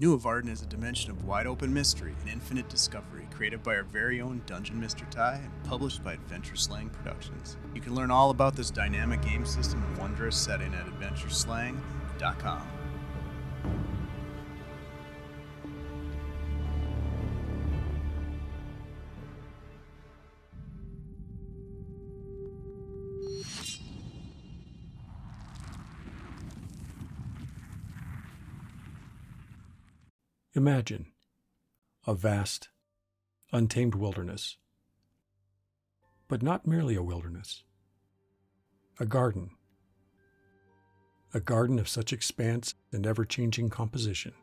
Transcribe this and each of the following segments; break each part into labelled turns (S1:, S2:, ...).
S1: Nuovarden is a dimension of wide-open mystery and infinite discovery created by our very own DungeonMisterTy and published by Adventure Slang Productions. You can learn all about this dynamic game system and wondrous setting at adventureslang.com.
S2: Imagine a vast, untamed wilderness, but not merely a wilderness, a garden of such expanse and ever-changing composition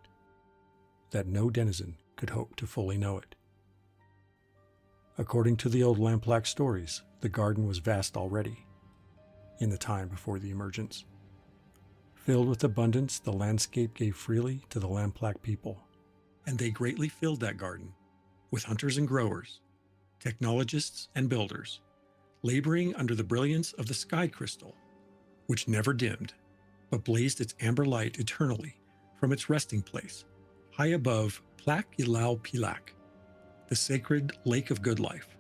S2: that no denizen could hope to fully know it. According to the old Lamplack stories, the garden was vast already, in the time before the emergence. Filled with abundance, the landscape gave freely to the Lamplack people, and they greatly filled that garden with hunters and growers, technologists and builders, laboring under the brilliance of the sky crystal, which never dimmed, but blazed its amber light eternally from its resting place, high above Plak Ilau Pilak, the sacred lake of good life,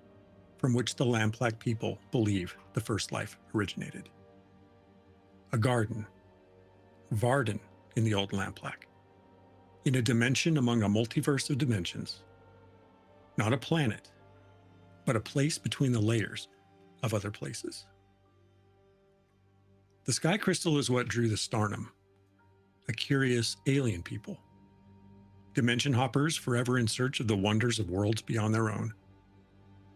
S2: from which the Lamplack people believe the first life originated. A garden, Varden in the old Lamplack, in a dimension among a multiverse of dimensions. Not a planet, but a place between the layers of other places. The sky crystal is what drew the Starnum, a curious alien people, dimension hoppers forever in search of the wonders of worlds beyond their own.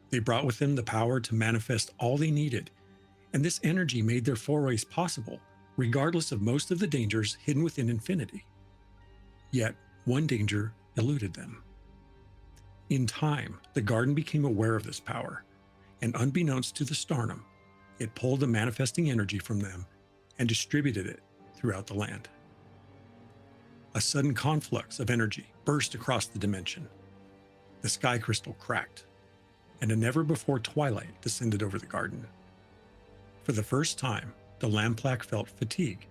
S2: They brought with them the power to manifest all they needed, and this energy made their forays possible, regardless of most of the dangers hidden within infinity. Yet, one danger eluded them. In time, the garden became aware of this power, and unbeknownst to the Starnum, it pulled the manifesting energy from them and distributed it throughout the land. A sudden conflux of energy burst across the dimension. The sky crystal cracked, and a never-before twilight descended over the garden. For the first time, the Lamplack felt fatigue,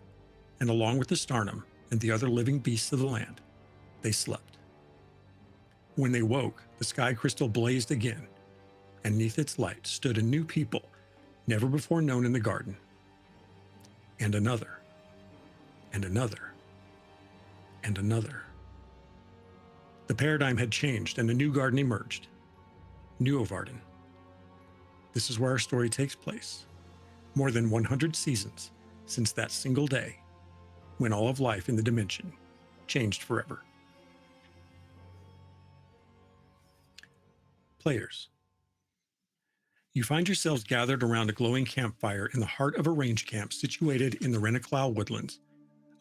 S2: and along with the Starnum and the other living beasts of the land, they slept. When they woke, the sky crystal blazed again, and neath its light stood a new people never before known in the garden. And another, and another, and another. The paradigm had changed, and a new garden emerged. Nuovarden. This is where our story takes place. More than 100 seasons since that single day when all of life in the dimension changed forever. Players. You find yourselves gathered around a glowing campfire in the heart of a range camp situated in the Reniclau woodlands,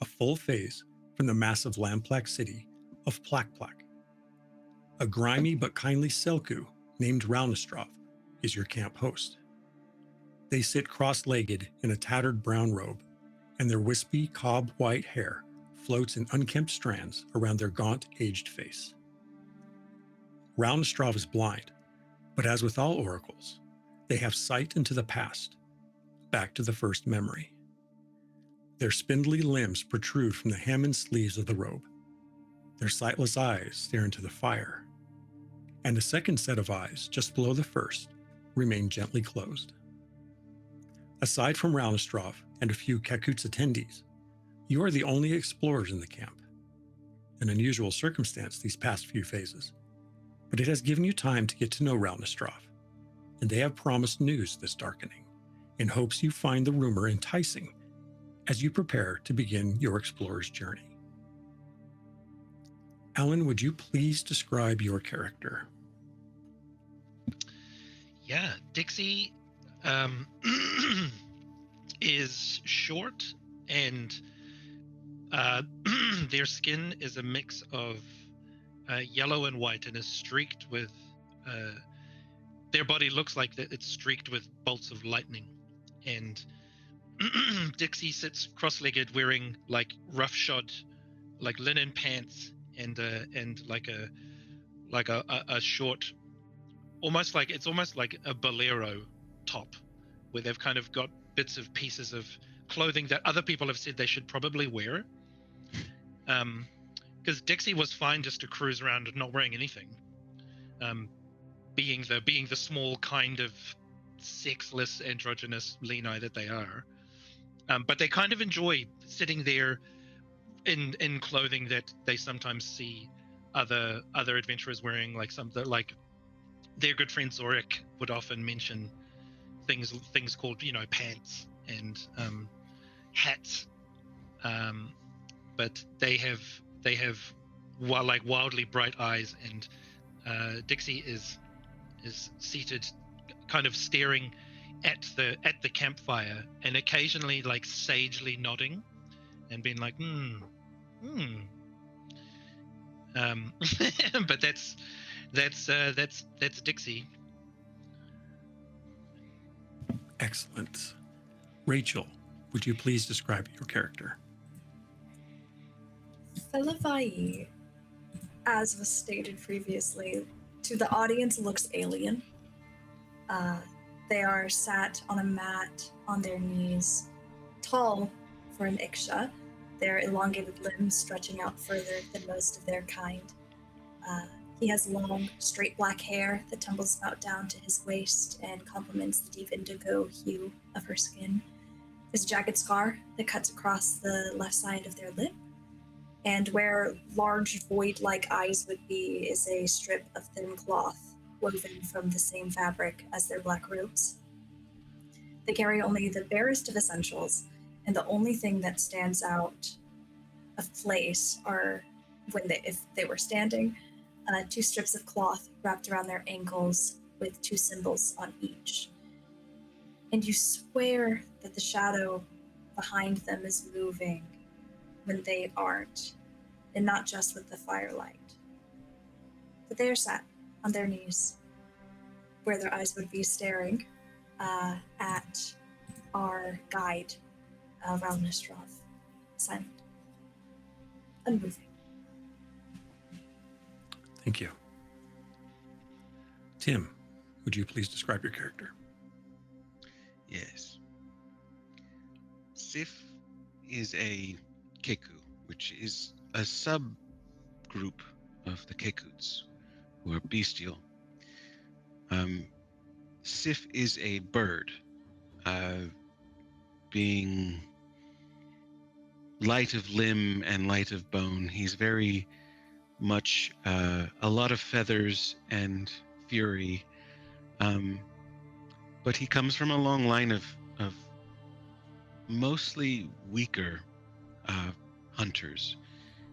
S2: a full phase from the massive Lamplack city of Plak. A grimy but kindly Selku named Raunestrov is your camp host. They sit cross-legged in a tattered brown robe, and their wispy cob-white hair floats in unkempt strands around their gaunt, aged face. Raunestrov is blind, but as with all oracles, they have sight into the past, back to the first memory. Their spindly limbs protrude from the hem and sleeves of the robe. Their sightless eyes stare into the fire, and a second set of eyes, just below the first, remain gently closed. Aside from Raunestrov and a few Kakut's attendees, you are the only explorers in the camp. An unusual circumstance these past few phases, but it has given you time to get to know Raunestrov, and they have promised news this darkening, in hopes you find the rumor enticing as you prepare to begin your explorer's journey. Alan, would you please describe your character?
S3: Yeah, Dixie is short, and their skin is a mix of yellow and white, and is streaked with their body looks like that it's streaked with bolts of lightning. And Dixie sits cross-legged, wearing like roughshod, like linen pants, and like a short, almost like a bolero top, where they've kind of got bits of pieces of clothing that other people have said they should probably wear. because Dixie was fine just to cruise around not wearing anything, being the small kind of sexless androgynous Lenai that they are. But they kind of enjoy sitting there in clothing that they sometimes see other adventurers wearing, like their good friend Zorik would often mention things called, pants and hats. But they have wildly bright eyes, and Dixie is seated, kind of staring at the campfire, and occasionally like sagely nodding and being like, but that's Dixie.
S2: Excellent. Rachel, would you please describe your character?
S4: Fellavaai, as was stated previously, to the audience looks alien. They are sat on a mat on their knees, tall for an Iksha, their elongated limbs stretching out further than most of their kind. He has long, straight black hair that tumbles about down to his waist and complements the deep indigo hue of her skin. There's a jagged scar that cuts across the left side of their lip, and where large void-like eyes would be is a strip of thin cloth woven from the same fabric as their black robes. They carry only the barest of essentials, and the only thing that stands out of place are, if they were standing, 2 strips of cloth wrapped around their ankles with 2 symbols on each. And you swear that the shadow behind them is moving when they aren't, and not just with the firelight. But they are sat on their knees, where their eyes would be staring at our guide, Ralnistrov, silent, unmoving.
S2: Thank you. Tim, would you please describe your character?
S5: Yes. Sif is a Keku, which is a subgroup of the Kekuts, who are bestial. Sif is a bird, being light of limb and light of bone. He's very much a lot of feathers and fury, but he comes from a long line of mostly weaker hunters,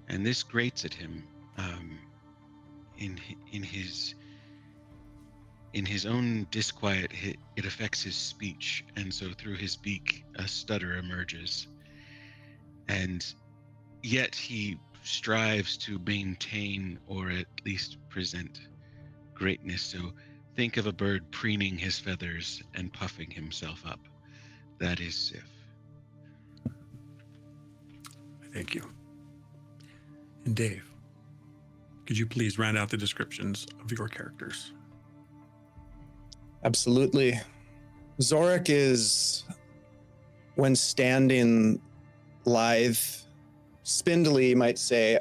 S5: and this grates at him. In his own disquiet, it affects his speech, and so through his beak a stutter emerges, and yet he strives to maintain or at least present greatness. So think of a bird preening his feathers and puffing himself up. That is Sif.
S2: Thank you. And Dave, could you please round out the descriptions of your characters?
S6: Absolutely. Zorik is, when standing lithe, spindly, you might say.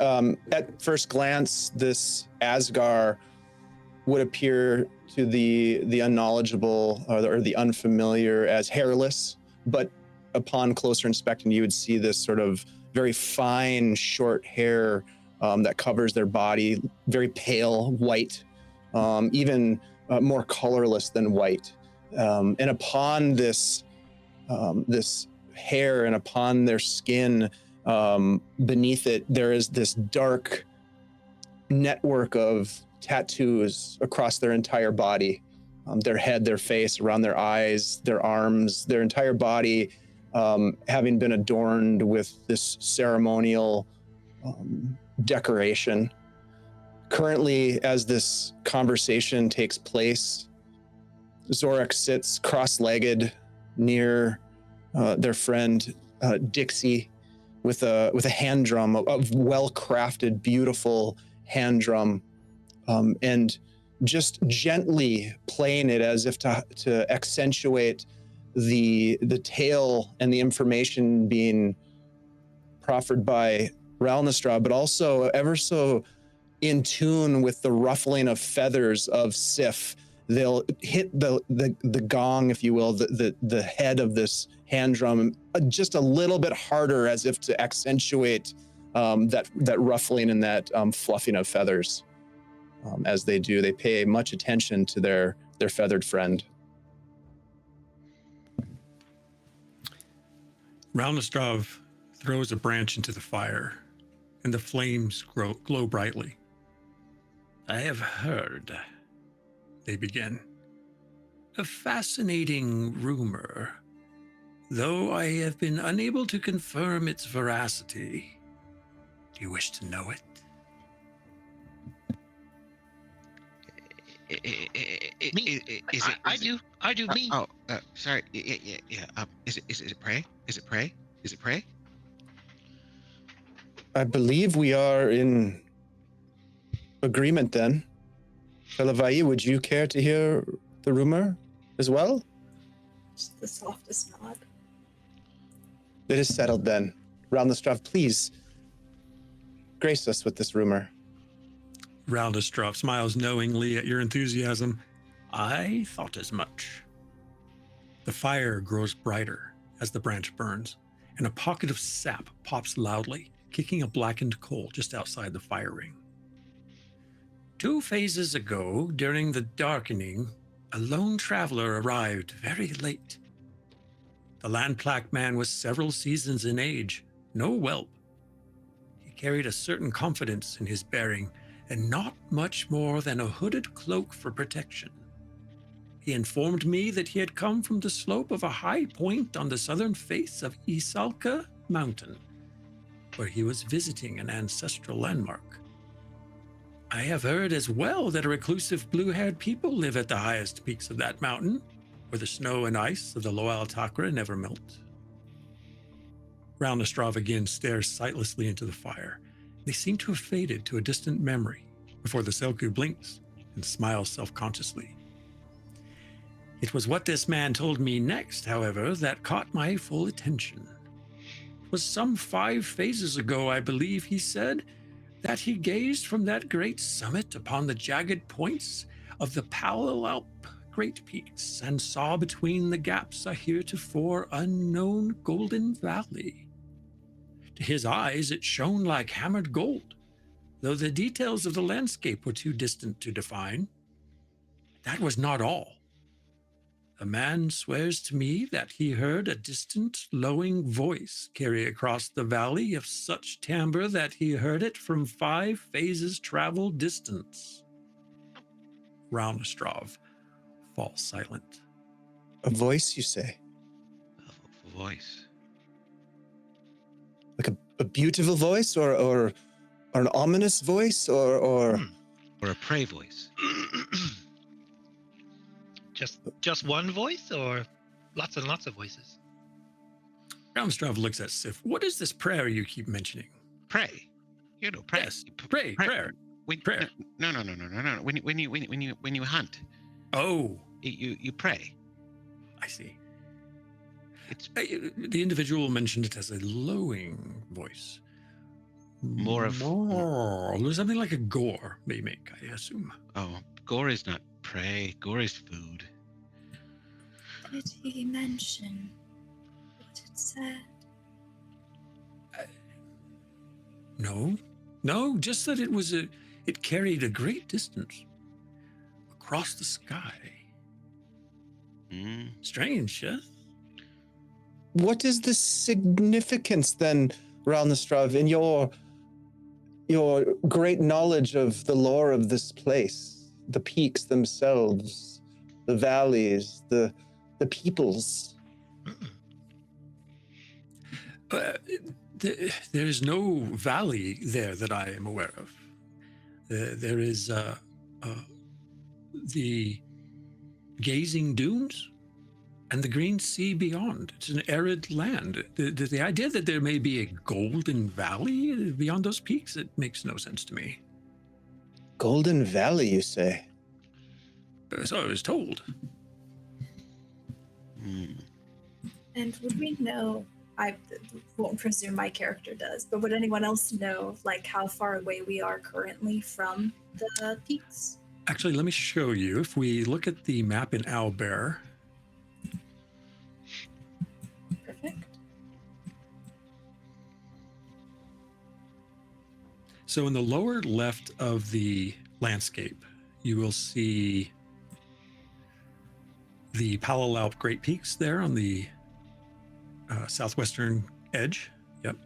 S6: At first glance, this Asgar would appear to the unknowledgeable or the unfamiliar as hairless, but upon closer inspection, you would see this sort of very fine, short hair that covers their body, very pale white, even more colorless than white. And upon this hair and upon their skin, beneath it, there is this dark network of tattoos across their entire body, their head, their face, around their eyes, their arms, their entire body, having been adorned with this ceremonial decoration. Currently, as this conversation takes place, Zorik sits cross-legged near their friend Dixie with a hand drum, a well-crafted, beautiful hand drum, and just gently playing it as if to accentuate the tale and the information being proffered by Ralnastraw, but also ever so in tune with the ruffling of feathers of Sif. They'll hit the gong, if you will, the head of this hand drum just a little bit harder, as if to accentuate that ruffling and that fluffing of feathers. As they do, they pay much attention to their feathered friend.
S2: Ralnastrov throws a branch into the fire, and the flames glow brightly. I have heard, they begin, a fascinating rumor, though I have been unable to confirm its veracity. Do you wish to know it?
S3: I do. Me.
S5: Sorry. Yeah. Is it prey? Is it prey? Is it prey?
S6: I believe we are in agreement then. Fellavaai, would you care to hear the rumor as well?
S4: Just the softest nod.
S6: It is settled then. Ralnastrav, please grace us with this rumor.
S2: Ralnastrov smiles knowingly at your enthusiasm. I thought as much. The fire grows brighter as the branch burns, and a pocket of sap pops loudly, kicking a blackened coal just outside the fire ring. 2 phases ago, during the darkening, a lone traveler arrived very late. The landplaque man was several seasons in age, no whelp. He carried a certain confidence in his bearing, and not much more than a hooded cloak for protection. He informed me that he had come from the slope of a high point on the southern face of Isalka Mountain, where he was visiting an ancestral landmark. I have heard as well that a reclusive blue-haired people live at the highest peaks of that mountain, where the snow and ice of the Loal Takra never melt. Ralnastrov again stares sightlessly into the fire. They seem to have faded to a distant memory before the Selku blinks and smiles self-consciously. It was what this man told me next, however, that caught my full attention. It was some 5 phases ago, I believe he said, that he gazed from that great summit upon the jagged points of the Palalaup Great Peaks and saw between the gaps a heretofore unknown golden valley. To his eyes it shone like hammered gold, though the details of the landscape were too distant to define. That was not all. The man swears to me that he heard a distant, lowing voice carry across the valley of such timbre that he heard it from 5 phases travel distance. Ralnastrov falls silent.
S6: A voice, you say?
S5: A voice.
S6: Like a beautiful voice, or an ominous voice, or
S5: Or a prey voice.
S3: Just one voice, or lots and lots of voices?
S2: Ralnastrov looks at Sif. What is this prayer you keep mentioning?
S5: Prey. You know, prey.
S2: Yes, prayer. Prayer.
S5: No. When you hunt,
S2: Oh,
S5: you pray.
S2: I see.
S5: It's
S2: The individual mentioned it as a lowing voice.
S5: More.
S2: Something like a gore may make, I assume.
S5: Oh, gore is not prey. Gore is food.
S4: Did he mention what it said?
S2: No, just that it carried a great distance across the sky. Strange, yes?
S6: what is the significance then, Ralnastrov, in your great knowledge of the lore of this place, the peaks themselves, the valleys, the peoples?
S2: There is no valley there that I am aware of. There is the gazing dunes and the green sea beyond. It's an arid land. The idea that there may be a golden valley beyond those peaks, it makes no sense to me.
S6: Golden Valley, you say?
S2: So I was told.
S4: And would we know I won't presume my character does, but would anyone else know, like, how far away we are currently from the peaks?
S2: Actually, let me show you. If we look at the map in Owlbear,
S4: Perfect.
S2: so in the lower left of the landscape, you will see the Palalalp Great Peaks there on the southwestern edge. Yep.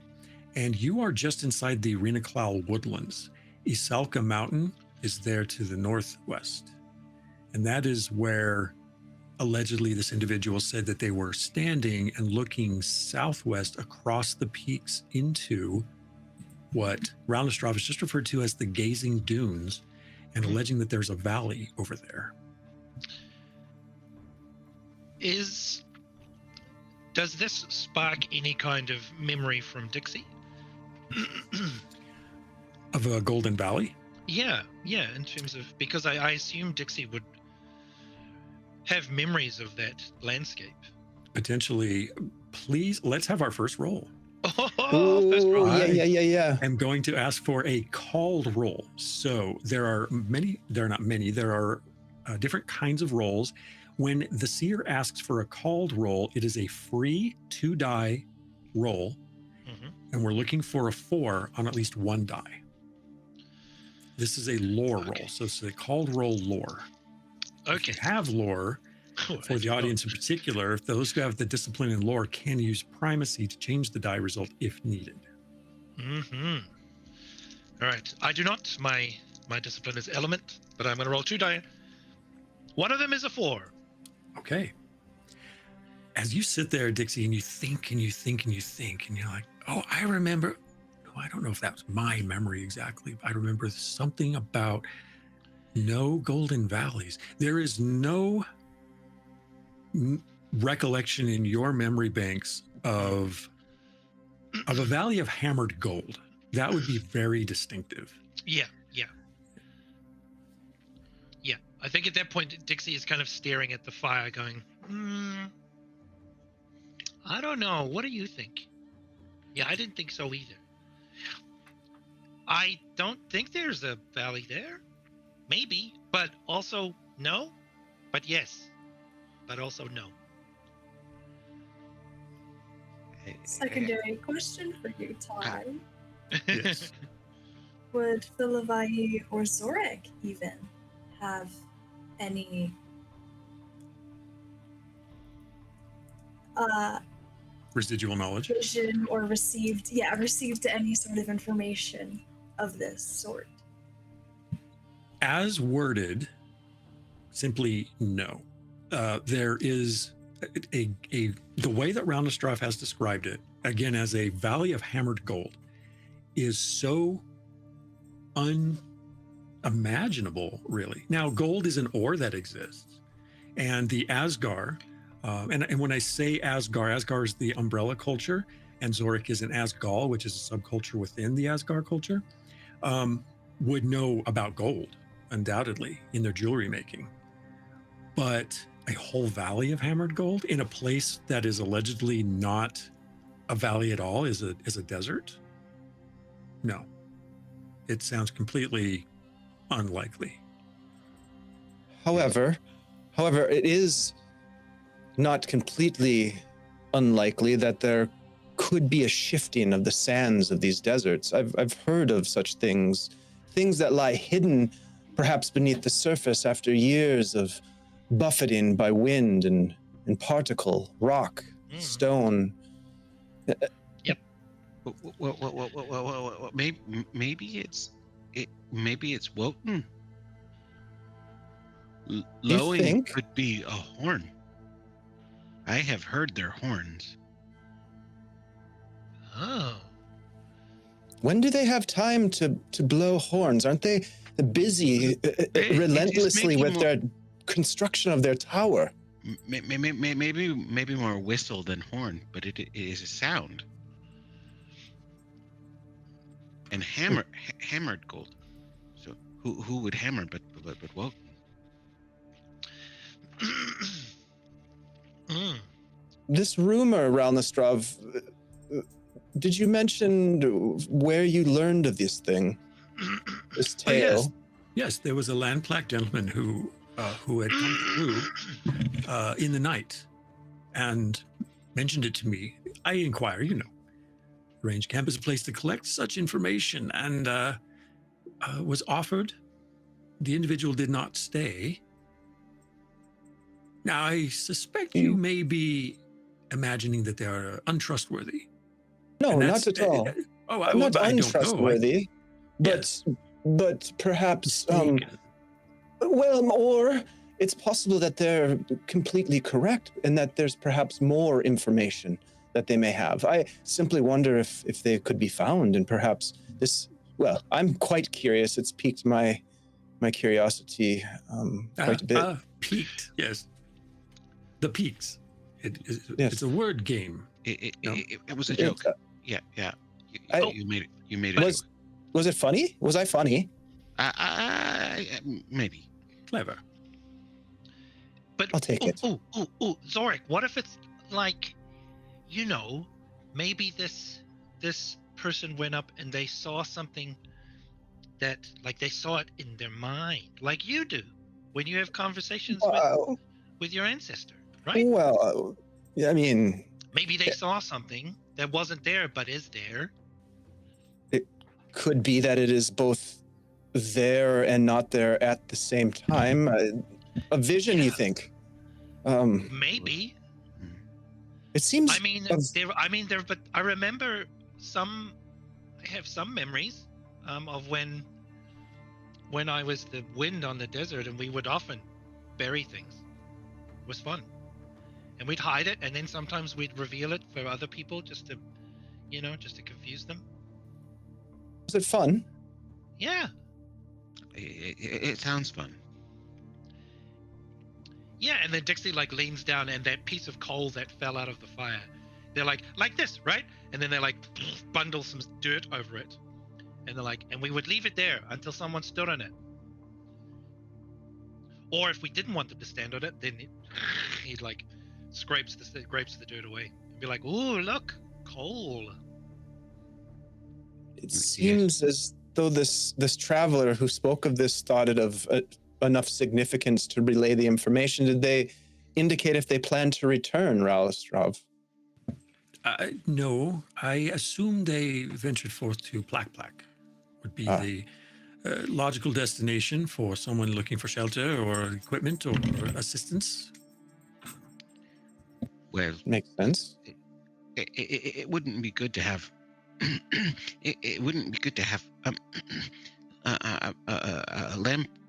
S2: And you are just inside the Renaclal woodlands. Isalka Mountain is there to the northwest. And that is where allegedly this individual said that they were standing and looking southwest across the peaks into what Roundistrov has just referred to as the Gazing Dunes, and alleging that there's a valley over there.
S3: Does this spark any kind of memory from Dixie?
S2: Of a Golden Valley?
S3: Yeah, in terms of, because I assume Dixie would have memories of that landscape.
S2: Potentially. Please, let's have our first roll.
S3: Oh, first roll.
S6: Yeah.
S2: I'm going to ask for a called roll. So there are different kinds of rolls. When the seer asks for a called roll, it is a free 2-die roll, and we're looking for a 4 on at least 1 die. This is a lore roll, so it's a called roll lore.
S3: Okay.
S2: If you have lore, for the audience in particular, if those who have the discipline in lore can use primacy to change the die result if needed.
S3: All right. I do not. My discipline is element, but I'm going to roll 2 die. One of them is a 4.
S2: Okay. As you sit there, Dixie, and you think and you think and you think, and you're like, oh, I remember. No, I don't know if that was my memory exactly. But I remember something about no golden valleys. There is no recollection in your memory banks of a valley of hammered gold. That would be very distinctive.
S3: Yeah. I think at that point, Dixie is kind of staring at the fire going, I don't know. What do you think? Yeah, I didn't think so either. I don't think there's a valley there. Maybe, but also no. But yes, but also no.
S4: Secondary question for you, Ty.
S2: Yes.
S4: Would Fellavaai or Zorak even have any
S2: Residual knowledge.
S4: vision or received any sort of information of this sort?
S2: As worded, simply no. There is the way that Roundistrov has described it, again, as a valley of hammered gold, is so unimaginable, really. Now, gold is an ore that exists, and the Asgar, and when I say Asgar is the umbrella culture, and Zorak is an Asgal, which is a subculture within the Asgar culture, would know about gold, undoubtedly, in their jewelry making. But a whole valley of hammered gold in a place that is allegedly not a valley at all, is a desert? No. It sounds completely unlikely.
S6: However, it is not completely unlikely that there could be a shifting of the sands of these deserts. I've heard of such things that lie hidden perhaps beneath the surface after years of buffeting by wind and particle, rock, stone.
S5: Well, maybe it's Wotan. Lowing
S6: think?
S5: could be a horn. I have heard their horns.
S3: Oh.
S6: When do they have time to blow horns? Aren't they busy relentlessly with their construction of their tower?
S5: Maybe more whistle than horn, but it is a sound. And hammered gold. So who would hammer but Wotan?
S6: This rumor around the Strav, did you mention where you learned of this thing, this
S2: Oh,
S6: tale?
S2: yes. Yes, there was a Landplaque gentleman who had come through in the night and mentioned it to me. I inquire, Range Camp is a place to collect such information, and was offered. The individual did not stay. Now, I suspect you may be imagining that they are untrustworthy.
S6: No,
S2: And
S6: not at all. I'm not
S2: I don't know.
S6: untrustworthy,
S2: Yes.
S6: but perhaps
S2: Mistaken.
S6: or it's possible that they're completely correct and that there's perhaps more information that they may have. I simply wonder if they could be found, and perhaps this. Well, I'm quite curious. It's piqued my curiosity quite a bit.
S2: Peaked, yes. The peaks.
S6: Yes.
S2: It's a word game.
S5: It was a joke. Yeah. You made it. You made it.
S6: Was it funny? Was I funny?
S5: Maybe.
S2: Clever.
S3: But
S6: I'll take it.
S3: Oh, Zorik, what if it's like, maybe this person went up and they saw something that, like, they saw it in their mind, like you do when you have conversations with your ancestor, right?
S6: Well, I mean,
S3: maybe they saw something that wasn't there but is there.
S6: It could be that it is both there and not there at the same time. A vision, you think?
S3: Maybe.
S6: It seems.
S3: But I remember I have some memories of when I was the wind on the desert, and we would often bury things. It was fun. And we'd hide it, and then sometimes we'd reveal it for other people just to confuse them.
S6: Was it fun?
S3: Yeah.
S5: It sounds fun.
S3: Yeah, and then Dixie leans down, and that piece of coal that fell out of the fire, they're like this, right? And then they bundle some dirt over it, and they're like, and we would leave it there until someone stood on it. Or if we didn't want them to stand on it, then he'd scrapes the dirt away and be like, "Ooh, look, coal."
S6: It seems as though this traveler who spoke of this thought it of enough significance to relay the information. Did they indicate if they plan to return, Ralistrav?
S2: No, I assume they ventured forth to Plak would be the logical destination for someone looking for shelter or equipment or assistance.
S5: Well,
S6: makes sense.
S5: It wouldn't be good to have. It wouldn't be good to have a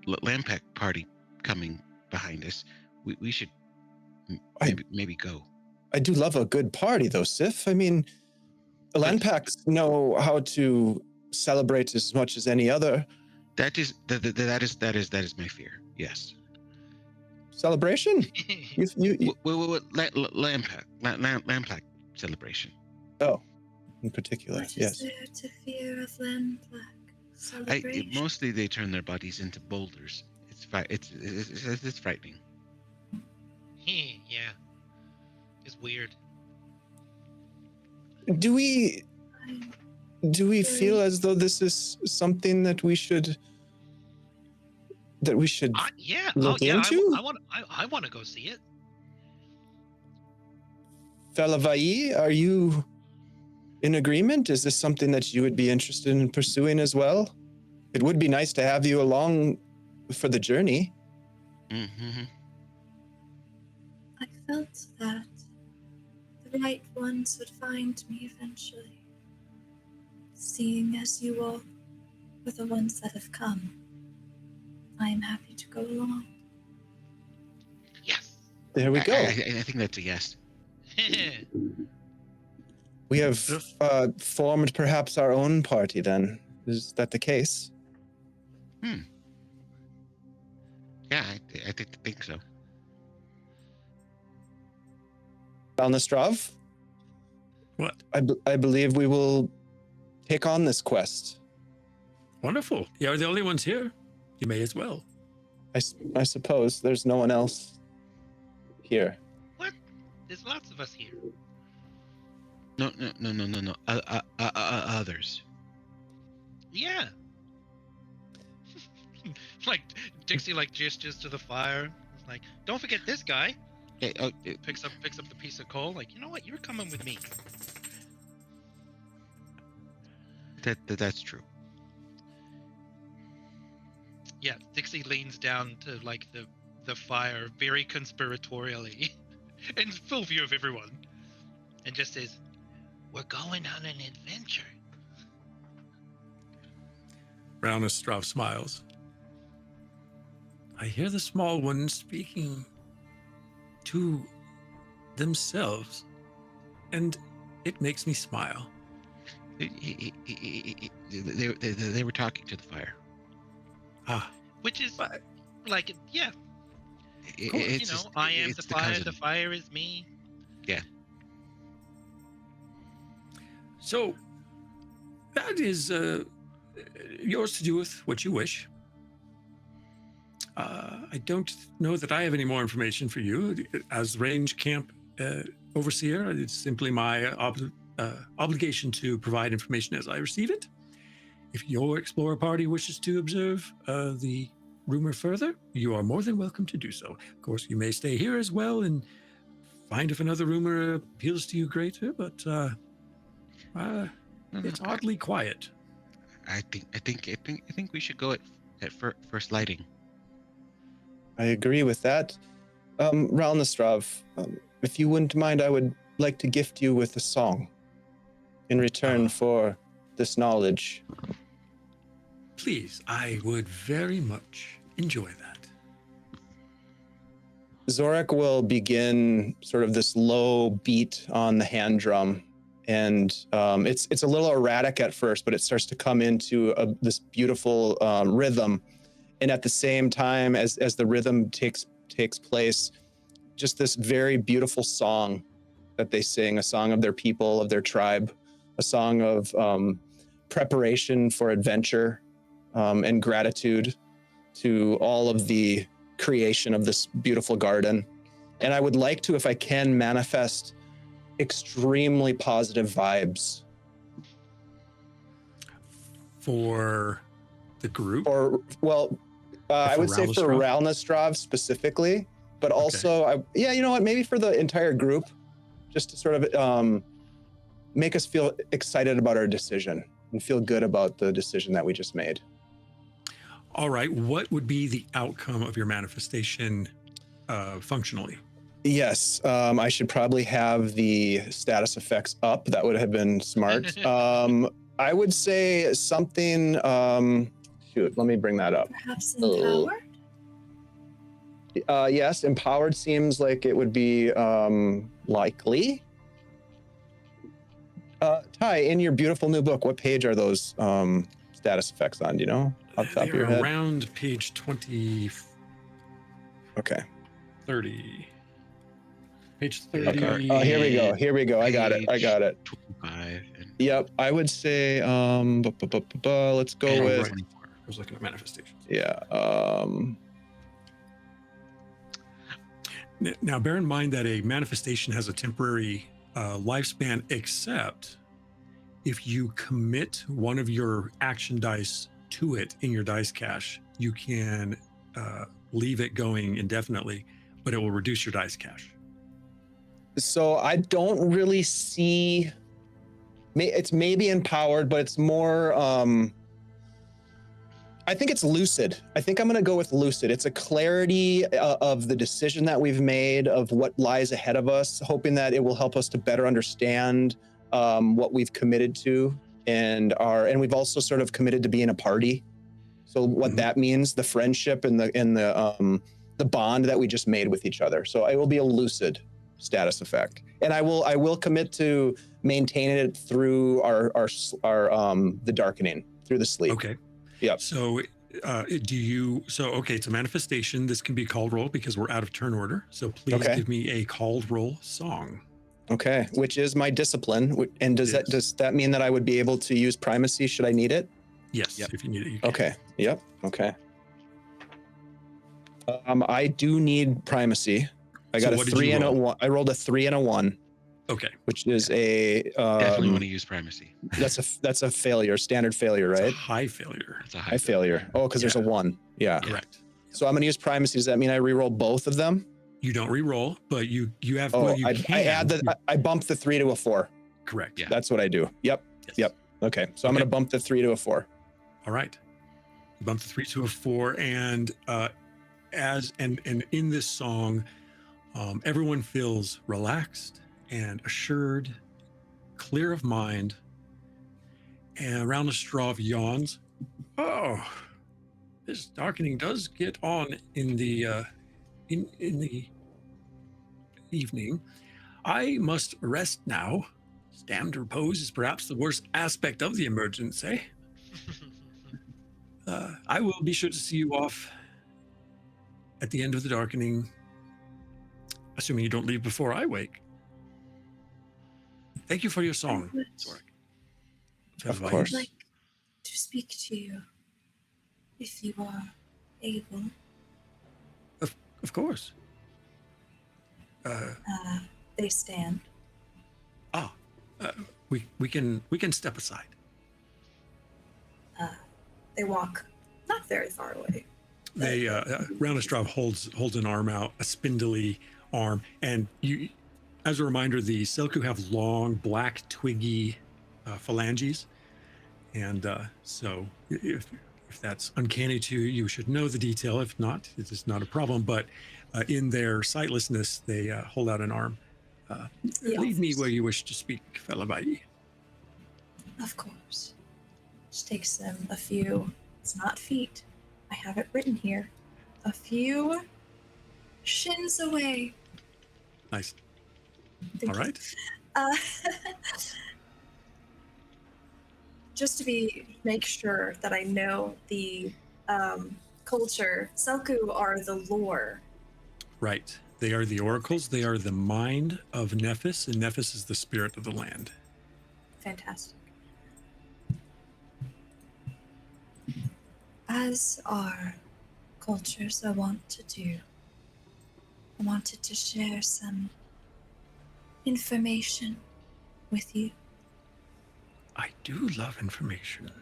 S5: Lampack party coming behind us. We should maybe go.
S6: I do love a good party, though, Sif. I mean, Lampacks know how to celebrate as much as any other.
S5: That is my fear. Yes.
S6: Celebration?
S5: Lampack celebration.
S6: Oh, in particular,
S4: What
S6: yes.
S4: is there to fear of Lampack celebration?
S5: Mostly they turn their bodies into boulders. It's frightening.
S3: Yeah. It's weird.
S6: Do we feel as though this is something that we should look into?
S3: I want to go see it.
S6: Fellavaai, are you in agreement? Is this something that you would be interested in pursuing as well? It would be nice to have you along for the journey.
S5: Mm-hmm.
S4: I felt that the right ones would find me eventually. Seeing as you all were the ones that have come, I am happy to go along.
S3: Yes.
S6: There we go.
S5: I think that's a yes.
S6: We have formed perhaps our own party then. Is that the case?
S5: Yeah, I think so.
S6: Balnastrav?
S2: What?
S6: I believe we will take on this quest.
S2: Wonderful. You're the only ones here. You may as well.
S6: I suppose there's no one else here.
S3: What? There's lots of us here.
S5: No. Others.
S3: Yeah. Like Dixie like gestures to the fire. It's like, don't forget this guy.
S5: Yeah,
S3: Picks up the piece of coal. Like, you know what? You're coming with me.
S5: that's true.
S3: Yeah, Dixie leans down to like the fire very conspiratorially, in full view of everyone, and just says, "We're going on an adventure."
S2: Raunestrav smiles. I hear the small ones speaking to themselves, and it makes me smile.
S5: They were talking to the fire.
S2: Ah,
S3: Which is
S2: but
S3: like, yeah,
S5: It's
S3: you know,
S5: just-
S3: I am
S5: it's
S3: the fire.
S5: cousin.
S3: The fire is me.
S5: Yeah.
S2: so that is yours to do with what you wish. I don't know that I have any more information for you. As range camp overseer, it's simply my obligation to provide information as I receive it. If your explorer party wishes to observe the rumor further, you are more than welcome to do so. Of course, you may stay here as well and find if another rumor appeals to you greater, but it's oddly quiet.
S5: I think we should go at first lighting.
S6: I agree with that. Raunestrav, if you wouldn't mind, I would like to gift you with a song in return for this knowledge.
S2: Please, I would very much enjoy that.
S6: Zorak will begin sort of this low beat on the hand drum, and it's a little erratic at first, but it starts to come into this beautiful rhythm. And at the same time as the rhythm takes place, just this very beautiful song that they sing, a song of their people, of their tribe, a song of preparation for adventure and gratitude to all of the creation of this beautiful garden. And I would like to, if I can, manifest extremely positive vibes.
S2: For the group?
S6: Or, well, I would say for Raunestrav specifically, but also, you know what, maybe for the entire group, just to sort of make us feel excited about our decision and feel good about the decision that we just made.
S2: All right, what would be the outcome of your manifestation functionally?
S6: Yes, I should probably have the status effects up. That would have been smart. I would say something, shoot, let me bring that up.
S4: Perhaps empowered?
S6: Yes, empowered seems like it would be likely. Ty, in your beautiful new book, what page are those status effects on? Do you know off the top of your head?
S2: Around page 20.
S6: Okay.
S2: 30. Page 30.
S6: Okay. Here we go. I got it.
S5: 25.
S6: Yep. I would say, let's go with.
S2: Right. I was looking at manifestations.
S6: Yeah.
S2: Now, bear in mind that a manifestation has a temporary lifespan, except if you commit one of your action dice to it in your dice cache, you can leave it going indefinitely, but it will reduce your dice cache.
S6: So I don't really see. It's maybe empowered, but it's more. I think it's lucid. I think I'm going to go with lucid. It's a clarity of the decision that we've made, of what lies ahead of us, hoping that it will help us to better understand what we've committed to, and we've also sort of committed to being a party. So what that means, the friendship and the bond that we just made with each other. So it will be a lucid status effect, and I will commit to maintaining it through our the darkening, through the sleep.
S2: Okay.
S6: Yep.
S2: So it's a manifestation. This can be called roll because we're out of turn order. So please give me a called roll song.
S6: Okay, which is my discipline. And does that mean that I would be able to use primacy should I need it?
S2: Yes,
S5: Yep.
S2: if you need it, you can.
S6: Okay. Yep. Okay. I do need primacy. I got a 3 and a 1. I rolled a 3 and a 1.
S2: Okay.
S6: which is a
S5: Definitely want to use primacy.
S6: that's a failure, standard failure,
S2: It's a
S6: right?
S2: high failure.
S5: It's a
S6: High failure. Oh, because there's a
S2: Yeah.
S6: 1. Yeah.
S2: Correct.
S6: So I'm going to use primacy. Does that mean I re-roll both of them?
S2: You don't re-roll, but you have.
S6: Oh,
S2: well, you
S6: I
S2: can.
S6: add I bump the 3 to a 4.
S2: Correct.
S5: Yeah.
S6: That's what I do. Yep.
S2: Yes.
S6: Yep. Okay. So I'm going to bump the 3 to a 4.
S2: All right. You bump the 3 to a 4, and in this song, everyone feels relaxed and assured, clear of mind, and Roundastraw yawns. Oh, this darkening does get on in the in the evening. I must rest now. Damned repose is perhaps the worst aspect of the emergency. I will be sure to see you off at the end of the darkening, assuming you don't leave before I wake. Thank you for your song, Zorik.
S6: Of
S2: Fellavaai.
S6: course.
S4: I'd like to speak to you, if you are able.
S2: Of course.
S4: They stand.
S2: We can step aside.
S4: They walk not very far away.
S2: They Roundastraw holds an arm out, a spindly arm, and you, as a reminder, the Selku have long, black, twiggy phalanges, and so if that's uncanny to you, you should know the detail. If not, it is not a problem. But in their sightlessness, they hold out an arm. Lead me where you wish to speak, Fellavaai.
S4: Of course. Just takes them a few, it's not feet, I have it written here, a few shins away.
S2: Nice.
S4: Thank
S2: All
S4: you.
S2: right.
S4: Just to make sure that I know the culture, Selku are the lore.
S2: Right. They are the oracles. They are the mind of Nephis, and Nephis is the spirit of the land.
S4: Fantastic. As our cultures I want to do, I wanted to share some information with you.
S2: I do love information.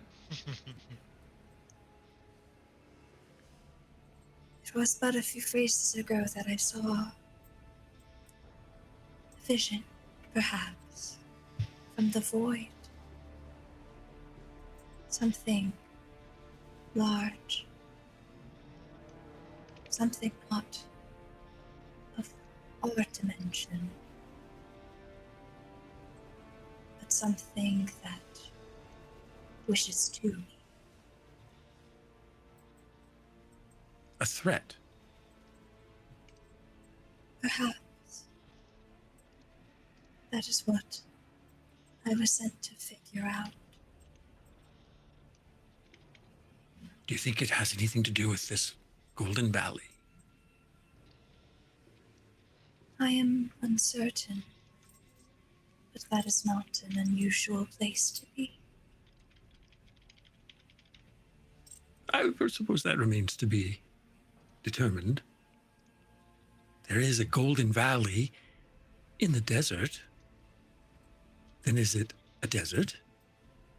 S4: It was but a few phases ago that I saw a vision, perhaps, from the void. Something large. Something not of our dimension, but something that wishes to me.
S2: A threat.
S4: Perhaps. That is what I was sent to figure out.
S2: Do you think it has anything to do with this Golden Valley?
S4: I am uncertain, but that is not an unusual place to be.
S2: I suppose that remains to be determined. There is a Golden Valley in the desert. Then is it a desert,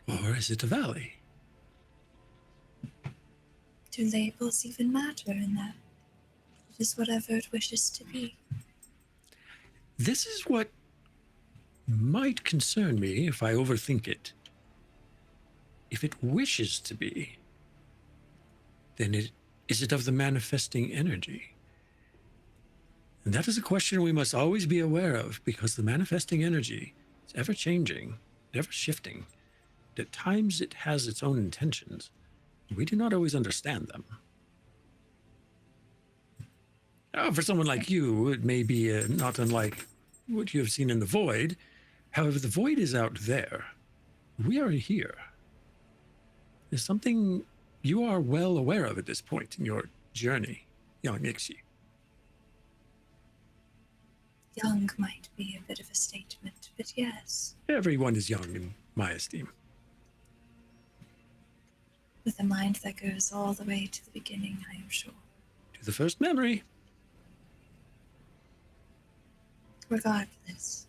S2: or is it a valley?
S4: Do labels even matter in that? It is whatever it wishes to be.
S2: This is what might concern me if I overthink it. If it wishes to be, then is it of the manifesting energy? And that is a question we must always be aware of, because the manifesting energy is ever changing, ever shifting. At times it has its own intentions. We do not always understand them. For someone like you, it may be not unlike what you have seen in the void. However, the void is out there. We are here. There's something you are well aware of at this point in your journey, young Ixi.
S4: Young might be a bit of a statement, but yes,
S2: Everyone is young in my esteem.
S4: with a mind that goes all the way to the beginning, I am sure.
S2: To the first memory.
S4: Regardless,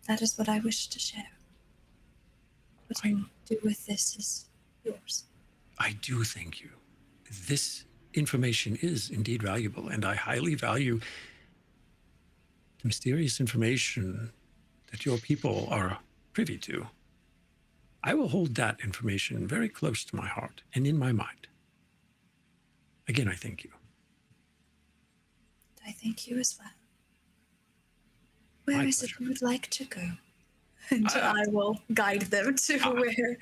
S4: That is what I wish to share. What you do with this is yours.
S2: I do thank you. This information is indeed valuable, and I highly value the mysterious information that your people are privy to. I will hold that information very close to my heart and in my mind. Again, I thank you.
S4: I thank you as well. Where
S2: My
S4: is it
S2: pleasure.
S4: you would like to go? And I will guide them to where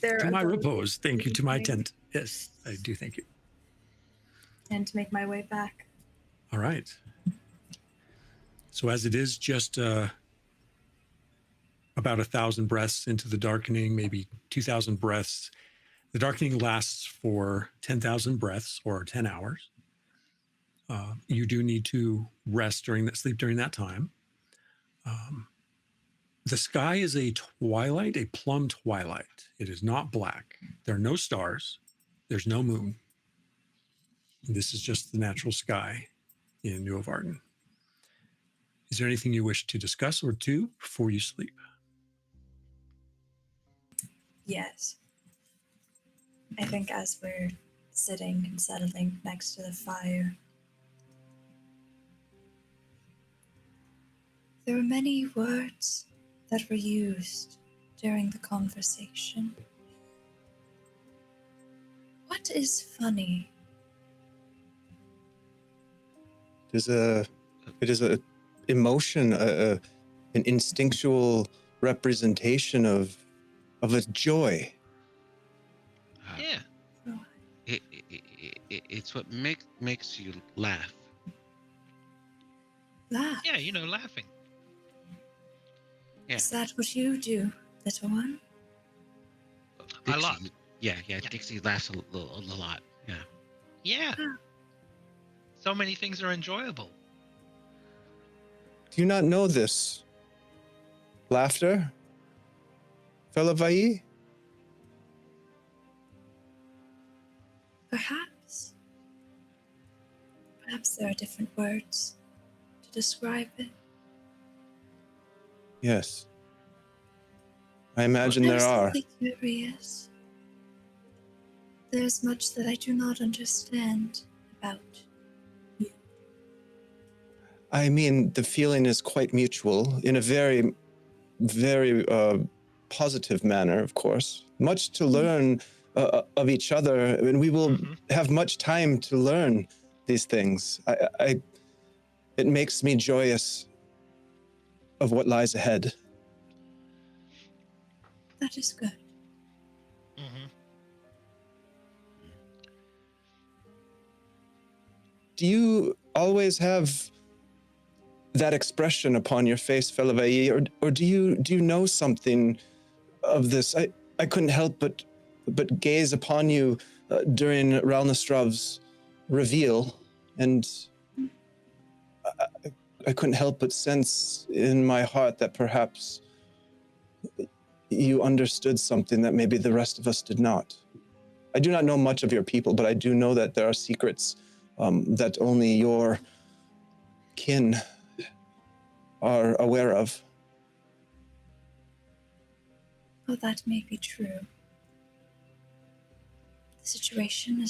S4: they're
S2: To my
S4: going
S2: repose. Thank you to my
S4: be.
S2: tent. Yes, I do thank you.
S4: And to make my way back.
S2: All right. So as it is just about 1,000 breaths into the darkening, maybe 2,000 breaths, the darkening lasts for 10,000 breaths or 10 hours. You do need to rest during that, sleep during that time. The sky is a twilight, a plum twilight. It is not black. There are no stars. There's no moon. This is just the natural sky in Nuovarden. Is there anything you wish to discuss or do before you sleep?
S4: Yes. I think as we're sitting and settling next to the fire, there were many words that were used during the conversation. What is funny?
S6: It is a emotion, an instinctual representation of a joy.
S3: Yeah.
S5: It's what makes you laugh.
S4: Laugh.
S3: Yeah, you know, laughing.
S5: Yeah.
S4: Is that what you do, little one?
S3: A lot.
S5: Yeah. Dixie laughs a lot. Yeah.
S3: Yeah. So many things are enjoyable.
S6: Do you not know this? Laughter? Fellavaai?
S4: Perhaps. Perhaps there are different words to describe it.
S6: Yes. I imagine
S4: I'm
S6: there are.
S4: simply curious. There's much that I do not understand about you.
S6: I mean, the feeling is quite mutual in a very, very positive manner, of course. Much to learn of each other, and we will have much time to learn these things. It makes me joyous of what lies ahead.
S4: That is good.
S3: Mm-hmm.
S6: Do you always have that expression upon your face, Fellavaai, or do you know something of this? I couldn't help but gaze upon you during Ralnastrov's reveal, and I couldn't help but sense in my heart that perhaps you understood something that maybe the rest of us did not. I do not know much of your people, but I do know that there are secrets that only your kin are aware of.
S4: Well, that may be true. The situation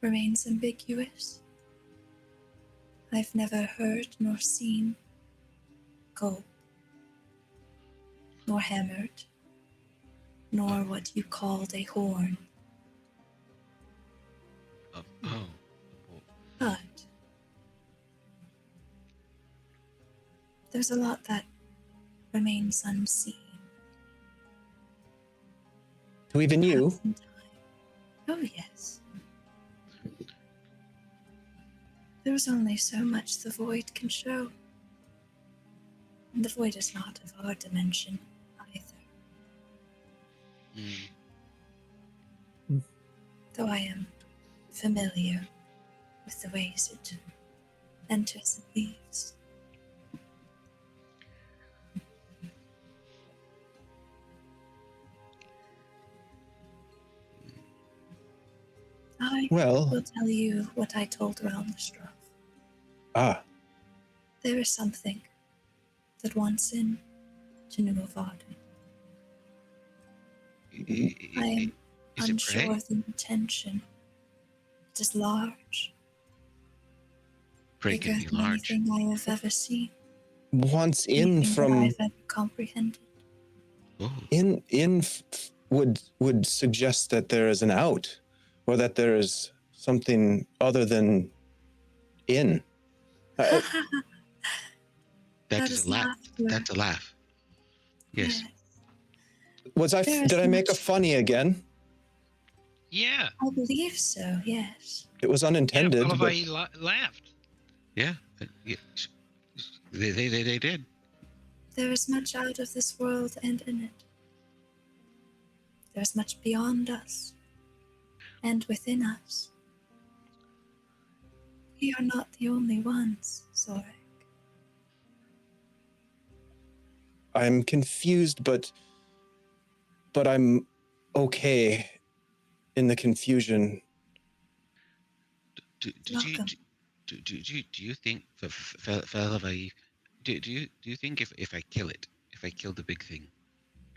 S4: remains ambiguous. I've never heard nor seen gold, nor hammered, nor what you called a horn. But there's a lot that remains unseen.
S6: To even you?
S4: Perhaps in time. Oh, yes. There's only so much the void can show. And the void is not of our dimension either. Though I am familiar with the ways it enters and leaves. I will tell you what I told Ralnastrov.
S6: Ah.
S4: There is something that wants in to Nuovarden. I am
S5: Is it
S4: unsure
S5: prey?
S4: of the intention. It is large,
S5: Prey
S4: bigger
S5: can be
S4: than
S5: large.
S4: anything I have ever seen.
S6: Wants in
S4: Anything that
S6: from
S4: I've ever comprehended.
S5: Oh,
S6: would suggest that there is an out, or that there is something other than in.
S5: that
S4: That
S5: is
S4: is
S5: a laugh.
S4: laughter.
S5: That's a laugh. Yes.
S4: There is
S6: Did I make a
S4: much-
S6: funny again?
S3: Yeah.
S4: I believe so, yes.
S6: It was
S3: Yeah,
S6: unintended, but
S3: Fellavaai laughed.
S5: Yeah. Yeah. They did.
S4: There is much out of this world and in it. There is much beyond us and within us. We are not the only ones, Zorik.
S6: I'm confused, but I'm okay in the confusion.
S5: Do
S4: Welcome.
S5: you think Fellavaai, do you think if I kill it, if I kill the big thing,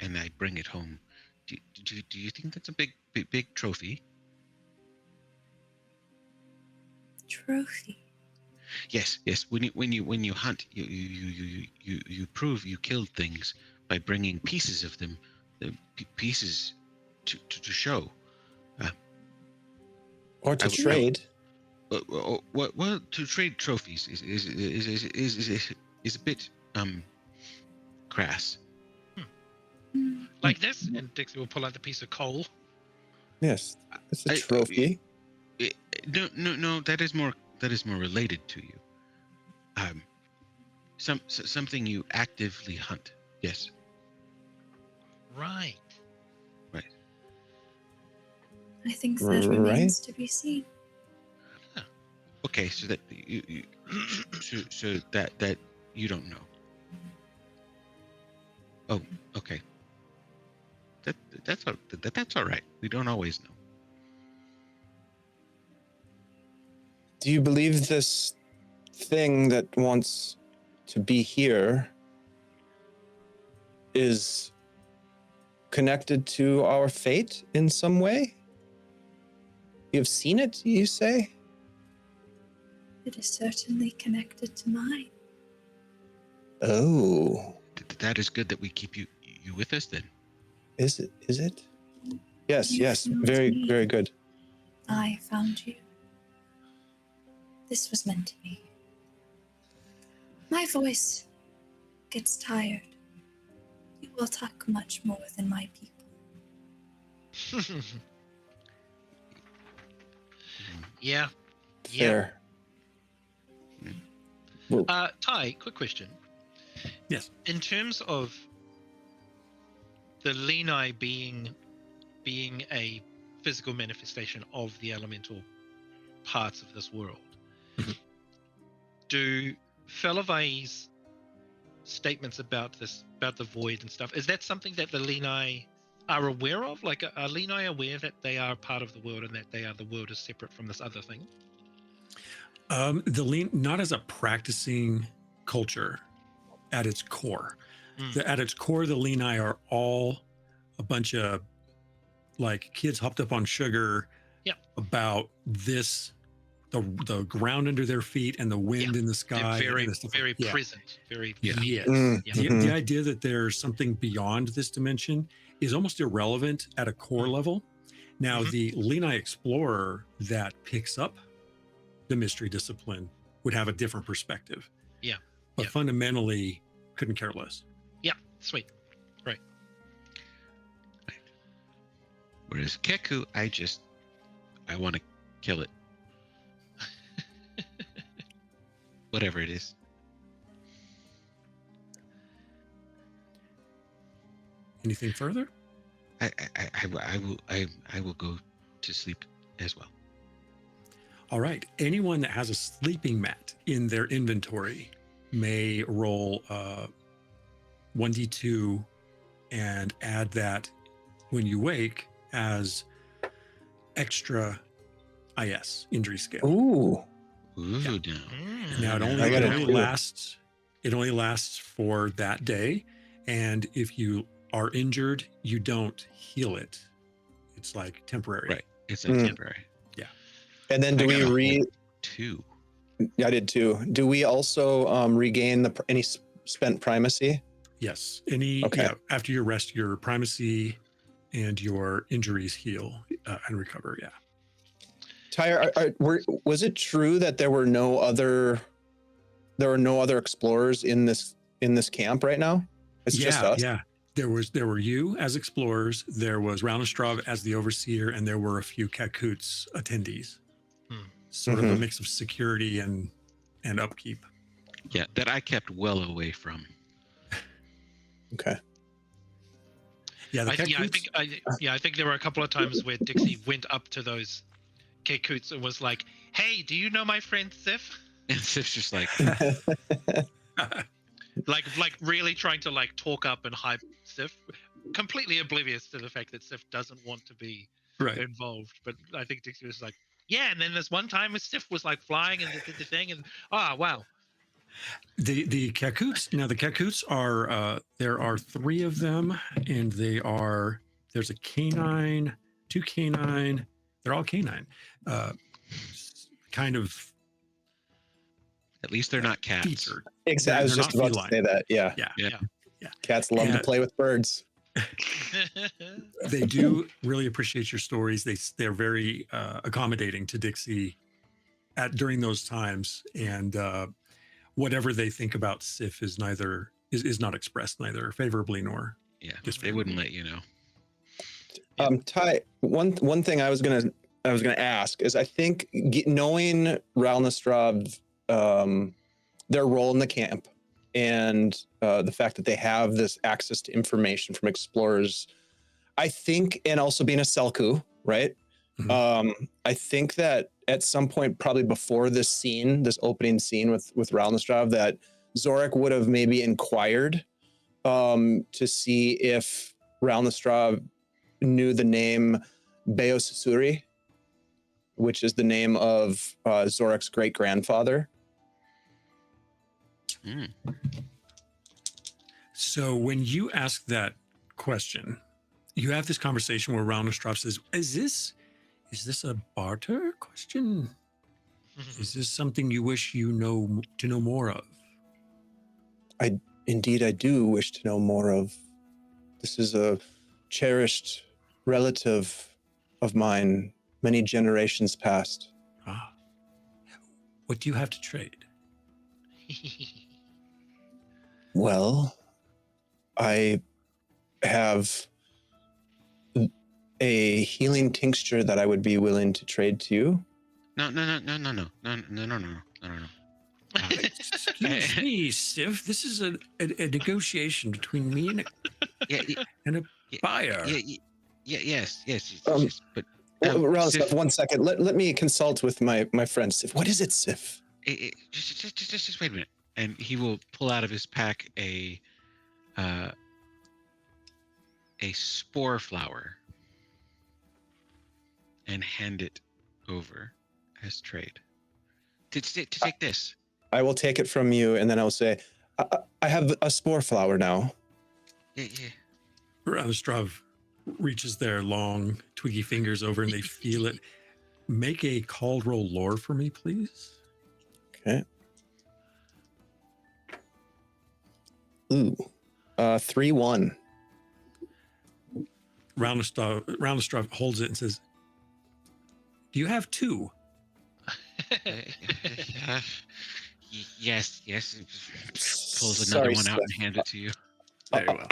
S5: and I bring it home, do you think that's a big trophy?
S4: Trophy.
S5: Yes. When you hunt, you prove you killed things by bringing pieces of them, the pieces to show.
S6: Or to
S5: I-
S6: trade.
S5: Well, to trade trophies is a bit crass.
S3: Like this, and Dixie will pull out the piece of coal.
S6: Yes, it's a
S5: I-
S6: trophy.
S5: No, that is more related to you. Something you actively hunt. Yes.
S3: Right.
S4: I think that
S6: Right.
S4: remains to be seen.
S5: Okay, so that you so that you don't know. Oh, okay. That's all right. We don't always know.
S6: Do you believe this thing that wants to be here is connected to our fate in some way? You've seen it, you say?
S4: It is certainly connected to mine.
S6: Oh,
S5: That is good that we keep you with us then.
S6: is it? Yes,
S4: You
S6: yes,
S4: found
S6: very,
S4: me.
S6: very good.
S4: I found you. This was meant to be. My voice gets tired. You will talk much more than my people.
S3: Yeah.
S6: Fair. Well,
S3: Ty, quick question.
S2: Yes.
S3: In terms of the Lenai being a physical manifestation of the elemental parts of this world, do Fellavaai's statements about the void and stuff, is that something that the Lenai are aware of? Like, are Lenai aware that they are part of the world and that the world is separate from this other thing?
S2: Not as a practicing culture at its core. At its core, the Lenai are all a bunch of like kids hopped up on sugar about this, the ground under their feet and the wind in the sky.
S3: They're very,
S2: and the stuff
S3: very
S2: like,
S3: present, very
S2: Yes.
S6: Mm.
S2: The idea that there's something beyond this dimension is almost irrelevant at a core level. Now, the Lenai explorer that picks up the mystery discipline would have a different perspective.
S3: Yeah.
S2: But fundamentally, couldn't care less.
S3: Yeah, sweet. Right.
S5: Whereas Keku, I want to kill it. Whatever it is.
S2: Anything further?
S5: I will go to sleep as well.
S2: All right. Anyone that has a sleeping mat in their inventory may roll 1d2 and add that when you wake as extra injury scale.
S6: ooh.
S5: Ooh, no.
S2: Now it
S6: I gotta
S2: only
S6: do it.
S2: lasts It only lasts for that day. And if you are injured, you don't heal it. It's like temporary.
S5: Right. It's like temporary.
S6: And then do
S5: I
S6: we
S5: got a
S6: re?
S5: whole 2.
S6: I did too. Do we also regain any spent primacy?
S2: Yes. Any,
S6: Okay.
S2: yeah, after your rest, your primacy and your injuries heal and recover. Yeah.
S6: Tyre, was it true that there were no other explorers in this camp right now? It's just us.
S2: Yeah. There were you as explorers, there was Raunestrav as the overseer, and there were a few Kakuts attendees. Sort of a mix of security and upkeep.
S5: Yeah, that I kept well away from.
S6: Okay.
S2: Yeah, the
S3: I think there were a couple of times where Dixie went up to those Kekuts and was like, "Hey, do you know my friend Sif?"
S5: And Sif's just like,
S3: like really trying to like talk up and hype Sif, completely oblivious to the fact that Sif doesn't want to be
S2: right.
S3: involved. But I think Dixie was like, "Yeah," and then this one time Sif was like flying and did the thing, and wow.
S2: The Kakuts. Now the Kakuts are there are 3 of them, and there's a canine, 2 canine. They're all canine. Kind of.
S5: at least they're not cats.
S2: Featured.
S6: Exactly. I was
S2: They're
S6: just
S2: not
S6: about
S2: feline.
S6: to say that. Yeah.
S2: Yeah.
S6: Cats love to play with birds.
S2: They do really appreciate your stories. They're very accommodating to Dixie during those times, and whatever they think about Sif is not expressed neither favorably nor
S5: They wouldn't let you know.
S6: Ty, one thing I was gonna ask is, I think knowing Raunestrav, their role in the camp, and the fact that they have this access to information from explorers, I think, and also being a Selku, right? I think that at some point, probably before this opening scene with Raunestrav, that Zorik would have maybe inquired to see if Raunestrav knew the name Beosuri, which is the name of Zorik's great-grandfather.
S2: So when you ask that question, you have this conversation where Raunestrav says, is this a barter question? Is this something you wish to know more of?
S6: Indeed, I do wish to know more of. This is a cherished relative of mine, many generations past.
S2: Ah. What do you have to trade?
S6: Well, I have a healing tincture that I would be willing to trade to you.
S5: No.
S2: Excuse me, Sif. This is a negotiation between me and a buyer.
S5: Yes. But
S6: Sif, 1 second. Let me consult with my friend Sif. What is it, Sif?
S5: Just wait a minute. And he will pull out of his pack a spore flower and hand it over as trade. To take this.
S6: I will take it from you, and then I'll say, I have a spore flower now.
S5: Yeah.
S2: Raunestrav reaches their long, twiggy fingers over, and they feel it. Make a call roll lore for me, please.
S6: Okay. Ooh. 3-1.
S2: Raunestrav holds it and says, do you have 2?
S5: Yes. Pulls another one out and hands it to you.
S2: Very well.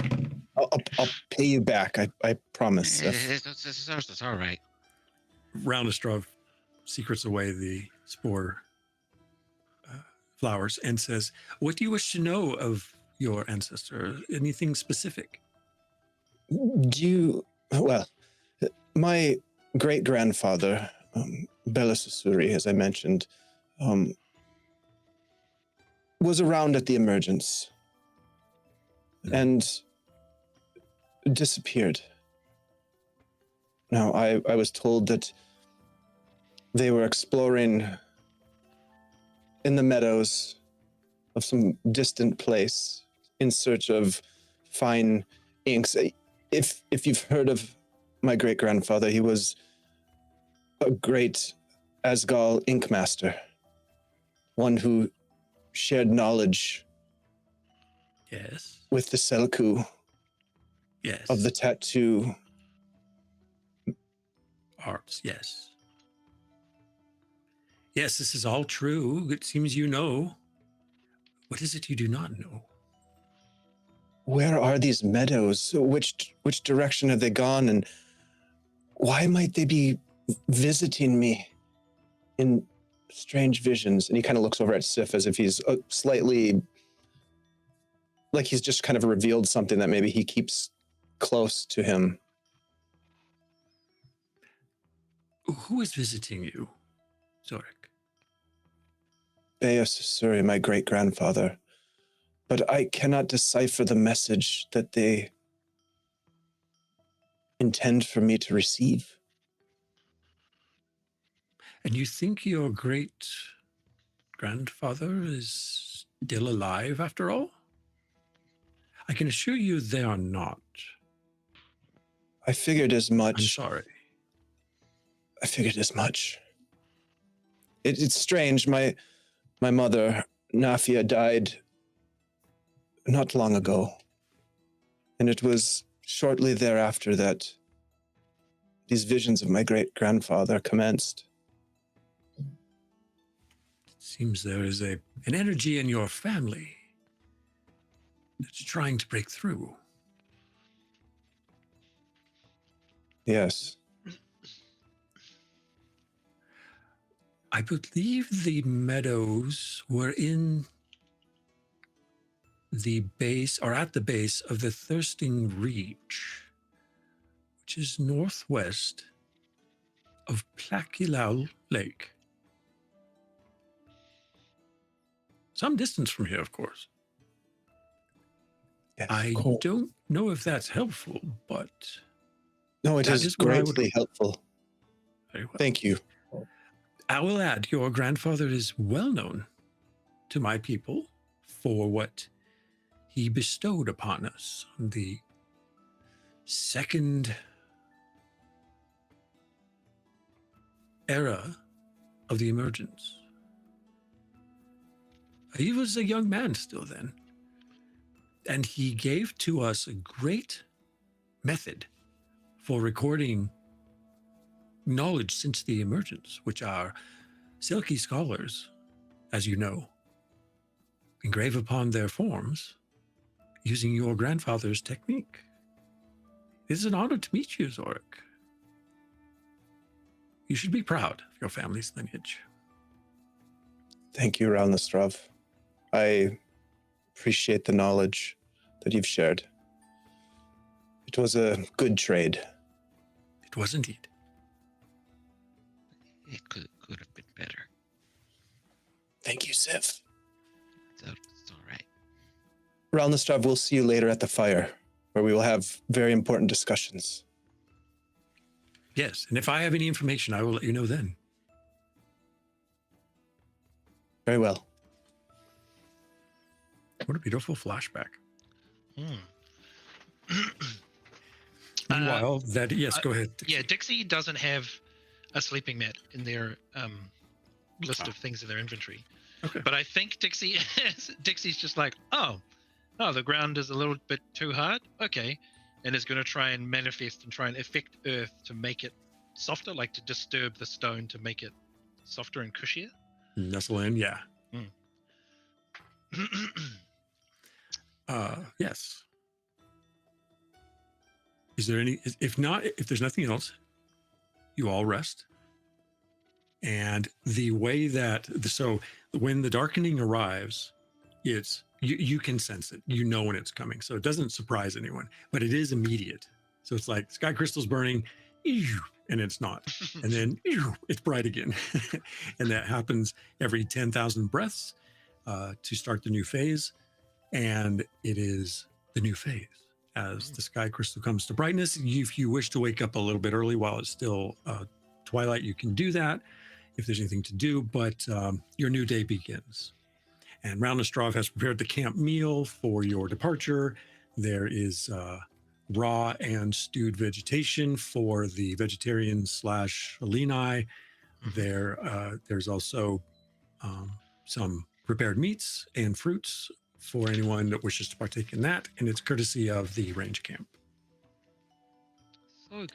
S6: I'll pay you back. I promise.
S5: It's all right.
S2: Raunestrav secrets away the spore flowers and says, what do you wish to know of your ancestor? Anything specific?
S6: Well, my great-grandfather, Beosuri, as I mentioned, was around at the emergence and disappeared. Now, I was told that they were exploring in the meadows of some distant place in search of fine inks. If you've heard of my great-grandfather, he was a great Asgal ink master, one who shared knowledge
S2: Yes.
S6: with the Selku
S2: Yes.
S6: of the tattoo.
S2: Arts, yes. Yes, this is all true. It seems you know. What is it you do not know?
S6: Where are these meadows? Which direction have they gone? And why might they be visiting me in strange visions? And he kind of looks over at Sif as if he's slightly, like he's just kind of revealed something that maybe he keeps close to him.
S2: Who is visiting you, Zorik?
S6: Beus Suri, my great-grandfather. But I cannot decipher the message that they intend for me to receive.
S2: And you think your great-grandfather is still alive after all? I can assure you they are not.
S6: I figured as much.
S2: I'm sorry.
S6: I figured as much. It's strange. My mother, Nafia, died not long ago. And it was shortly thereafter that these visions of my great-grandfather commenced.
S2: It seems there is an energy in your family that's trying to break through.
S6: Yes.
S2: I believe the meadows were in the base, or at the base of the Thirsting Reach, which is northwest of Plakilau Lake. Some distance from here, of course.
S6: Yes,
S2: I
S6: cool.
S2: don't know if that's helpful, but
S6: No, it
S2: that
S6: is
S2: where I would-
S6: greatly helpful.
S2: very well.
S6: Thank you.
S2: I will add, your grandfather is well known to my people for what he bestowed upon us on the second era of the emergence. He was a young man still then, and he gave to us a great method for recording knowledge since the emergence, which our Silky scholars, as you know, engrave upon their forms using your grandfather's technique. It is an honor to meet you, Zorik. You should be proud of your family's lineage.
S6: Thank you, Ralnastrav. I appreciate the knowledge that you've shared. It was a good trade.
S2: It was indeed.
S5: It could have been better.
S6: Thank you, Sif.
S5: It's all right.
S6: Ralnastrav, we'll see you later at the fire, where we will have very important discussions.
S2: Yes, and if I have any information, I will let you know then.
S6: Very well.
S2: What a beautiful flashback.
S3: Hmm.
S2: Meanwhile, yes, go ahead.
S3: Yeah, Dixie doesn't have a sleeping mat in their list of things in their inventory.
S2: Okay.
S3: But I think Dixie's just like, oh, the ground is a little bit too hard. Okay. And is going to try and manifest and try and affect Earth to make it softer, like to disturb the stone to make it softer and cushier.
S2: Nestle in, yeah. Yes. Is there any, if there's nothing else, you all rest. And the way that, so when the darkening arrives, it's, you can sense it. You know when it's coming. So it doesn't surprise anyone, but it is immediate. So it's like sky crystal's burning, and it's not. And then it's bright again. And that happens every 10,000 breaths to start the new phase. And it is the new phase. As the sky crystal comes to brightness, if you wish to wake up a little bit early while it's still twilight, you can do that if there's anything to do, but your new day begins. And Round and Straw has prepared the camp meal for your departure. There is raw and stewed vegetation for the vegetarian / Aleni. There's also some prepared meats and fruits for anyone that wishes to partake in that, and it's courtesy of the range camp.
S3: So good.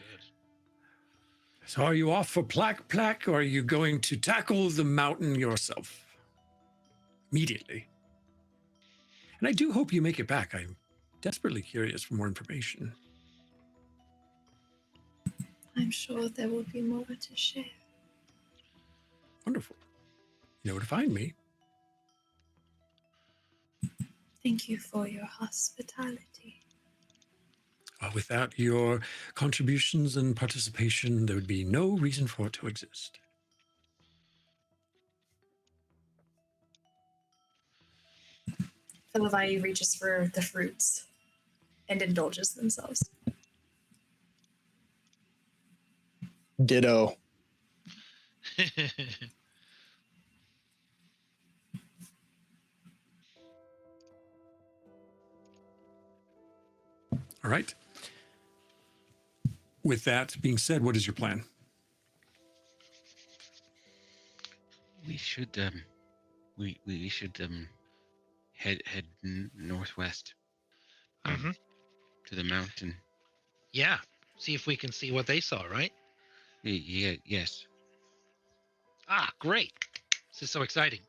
S2: So are you off for Plack, or are you going to tackle the mountain yourself? Immediately. And I do hope you make it back. I'm desperately curious for more information.
S4: I'm sure there will be more to share.
S2: Wonderful. You know where to find me.
S4: Thank you for your hospitality.
S2: Without your contributions and participation, there would be no reason for it to exist.
S4: Fellavaai reaches for the fruits and indulges themselves.
S6: Ditto.
S2: All right. With that being said, what is your plan?
S5: We should we should head northwest to the mountain.
S3: Yeah. See if we can see what they saw, right?
S5: Yeah, yes.
S3: Ah, great. This is so exciting.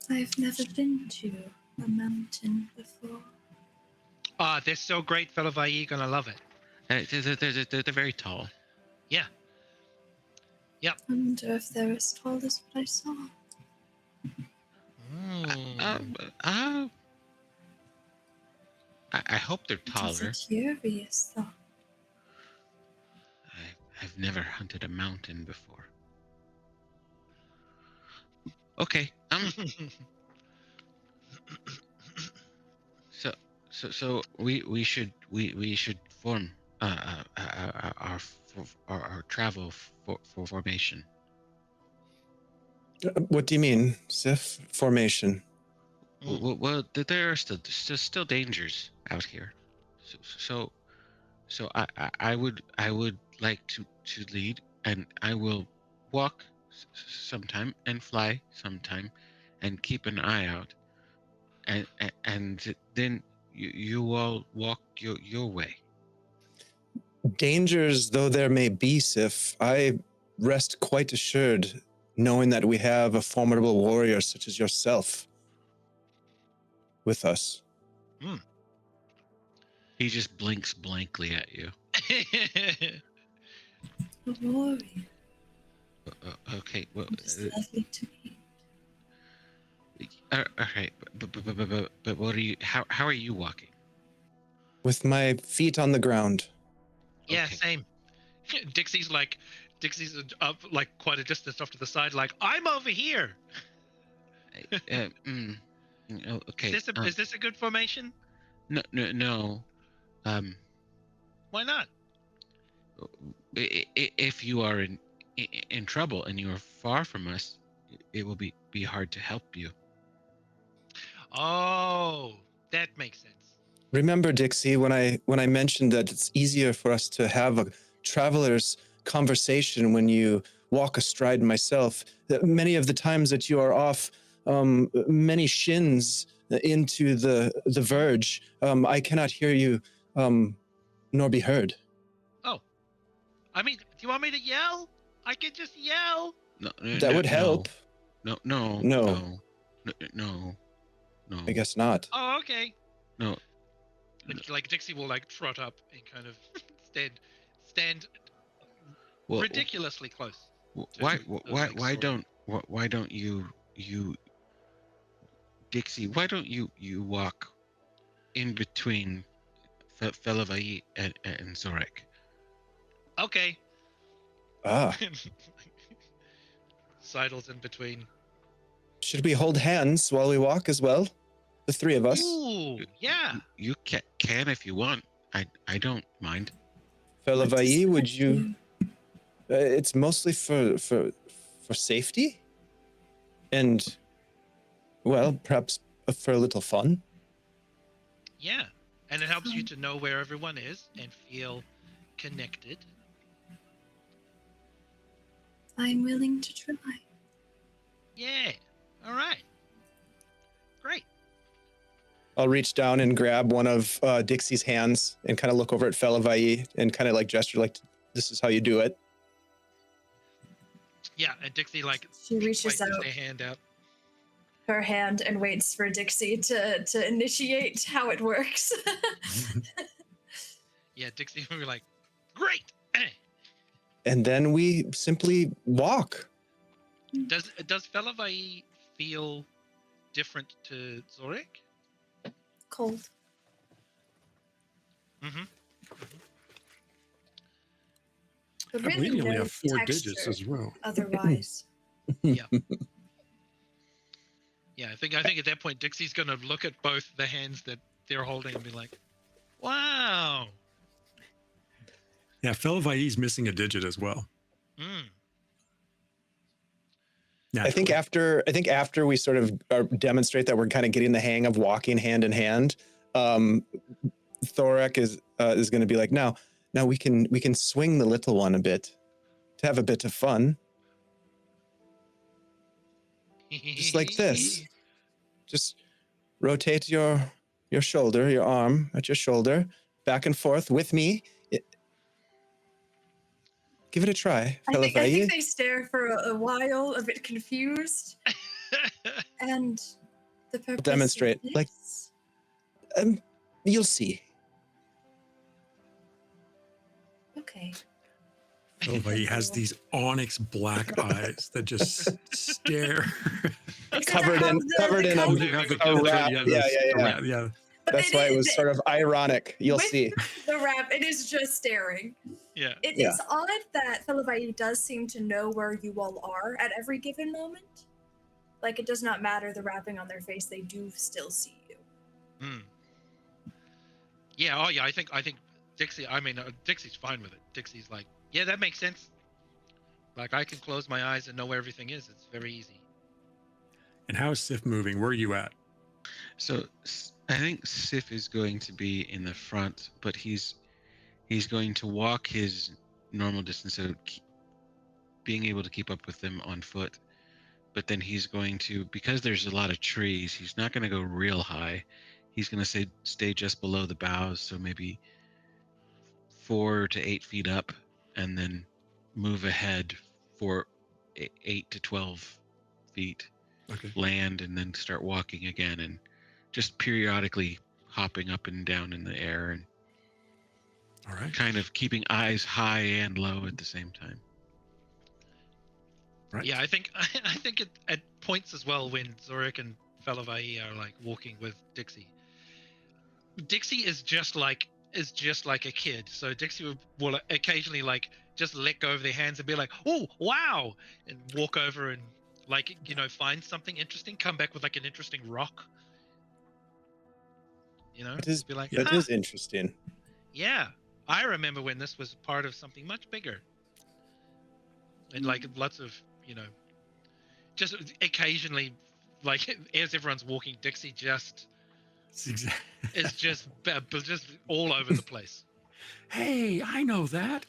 S4: I've never been to a mountain before.
S3: Ah, they're so great, Fellavaai. You're gonna love it.
S5: They're very tall.
S3: Yeah.
S4: I wonder if they're as tall as what I saw.
S5: I hope they're taller.
S4: It's a curious thought.
S5: I've never hunted a mountain before. Okay. So we should form our travel for formation.
S6: What do you mean, Sif? Formation?
S5: Well, there are still dangers out here. So I would like to lead, and I will walk sometime and fly sometime, and keep an eye out, and then you all walk your way.
S6: Dangers though there may be, Sif, I rest quite assured knowing that we have a formidable warrior such as yourself with us.
S5: He just blinks blankly at you.
S4: A warrior.
S5: Okay, well,
S4: It's lovely to meet.
S5: okay, but what are you? How are you walking?
S6: With my feet on the ground.
S3: Yeah,
S5: Okay.
S3: same. Dixie's up like quite a distance off to the side, like, I'm over here.
S5: Okay.
S3: Is this a good formation?
S5: No.
S3: Why not?
S5: If you are in trouble and you are far from us, it will be hard to help you.
S3: Oh, that makes sense.
S6: Remember, Dixie, when I mentioned that it's easier for us to have a traveler's conversation when you walk astride myself, that many of the times that you are off many shins into the verge, I cannot hear you nor be heard.
S3: Oh, I mean, do you want me to yell? I can just yell.
S6: That would help.
S5: No.
S6: I guess not.
S3: Oh, okay.
S5: No.
S3: Like Dixie will like trot up and kind of stand
S5: Well,
S3: ridiculously close.
S5: Why don't you Dixie? Why don't you walk in between Fellavaai and Zorek?
S3: Okay.
S6: Ah.
S3: Sidles in between.
S6: Should we hold hands while we walk as well? The three of us.
S3: Ooh, yeah.
S5: You can if you want. I don't mind.
S6: Fellavaai, would you? It's mostly for safety And, well, perhaps for a little fun.
S3: Yeah, and it helps you to know where everyone is and feel connected.
S4: I'm willing to try.
S3: Yeah. All right. Great.
S6: I'll reach down and grab one of Dixie's hands and kind of look over at Fellavaai and kind of like gesture like, this is how you do it.
S3: Yeah, and Dixie like
S4: She reaches
S3: places
S4: out
S3: their hand out.
S4: her hand and waits for Dixie to initiate how it works.
S3: Yeah, Dixie will be like, great.
S6: And then we simply walk.
S3: Does Fellavaai feel different to Zorik?
S4: Cold.
S3: Mm-hmm.
S4: But
S2: I
S4: really
S2: believe you only
S4: no
S2: have 4 digits
S4: texture
S2: as well.
S4: otherwise.
S3: Yeah. Yeah, I think at that point Dixie's gonna look at both the hands that they're holding and be like, wow.
S2: Yeah, Fellavaai's missing a digit as well.
S3: Mm.
S6: I think after we sort of demonstrate that we're kind of getting the hang of walking hand in hand, Thorak is going to be like, now we can swing the little one a bit to have a bit of fun, just like this. Just rotate your shoulder, your arm at your shoulder, back and forth with me. Give it a try,
S4: I think
S6: Fellavaai.
S4: they stare for a while, a bit confused. And the purpose
S6: Demonstrate,
S4: of
S6: like-
S4: this?
S6: You'll see.
S4: Okay.
S2: Fellavaai has these onyx black eyes that just stare.
S6: Covered in a wrap.
S2: Yeah.
S6: That's why it was sort of ironic. You'll
S4: with
S6: see.
S4: The wrap, it is just staring.
S3: Yeah.
S4: It's odd that Fellavaai does seem to know where you all are at every given moment. Like, it does not matter the wrapping on their face, they do still see you.
S3: Mm. Yeah, oh yeah, I think Dixie, Dixie's fine with it. Dixie's like, yeah, that makes sense. Like, I can close my eyes and know where everything is. It's very easy.
S2: And how is Sif moving? Where are you at?
S5: So I think Sif is going to be in the front, but he's going to walk his normal distance, so being able to keep up with them on foot. But then he's going to, because there's a lot of trees, he's not going to go real high. He's going to stay just below the boughs, so maybe 4 to 8 feet up, and then move ahead for 8 to 12 feet.
S2: Okay.
S5: Land, and then start walking again, and just periodically hopping up and down in the air, and
S2: All right.
S5: kind of keeping eyes high and low at the same time.
S2: Right.
S3: Yeah, I think at points as well when Zorik and Fellavaai are like walking with Dixie. Dixie is just like a kid. So Dixie will occasionally like just let go of their hands and be like, "Oh, wow," and walk over and like, find something interesting, come back with like an interesting rock.
S6: It is,
S3: be like,
S6: it is interesting.
S3: yeah, I remember when this was part of something much bigger. And like lots of, just occasionally, like as everyone's walking, Dixie just is just all over the place.
S2: Hey, I know that.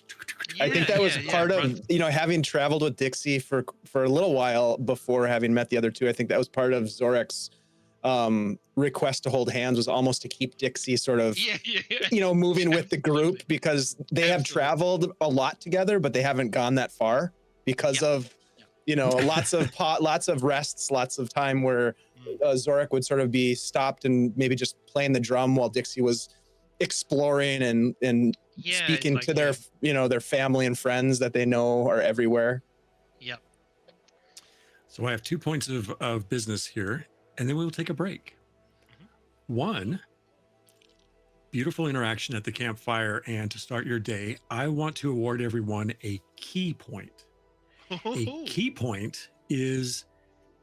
S6: I think that was part of,
S3: run.
S6: Having traveled with Dixie for a little while before having met the other two. I think that was part of Zorek's request to hold hands, was almost to keep Dixie sort of, moving with the group, because they have traveled a lot together, but they haven't gone that far because of, lots of rests, lots of time where Zorek would sort of be stopped and maybe just playing the drum while Dixie was exploring and speaking to their, their family and friends that they know are everywhere.
S3: Yep.
S2: So I have 2 points of business here, and then we will take a break. One, beautiful interaction at the campfire, and to start your day, I want to award everyone a key point. A key point is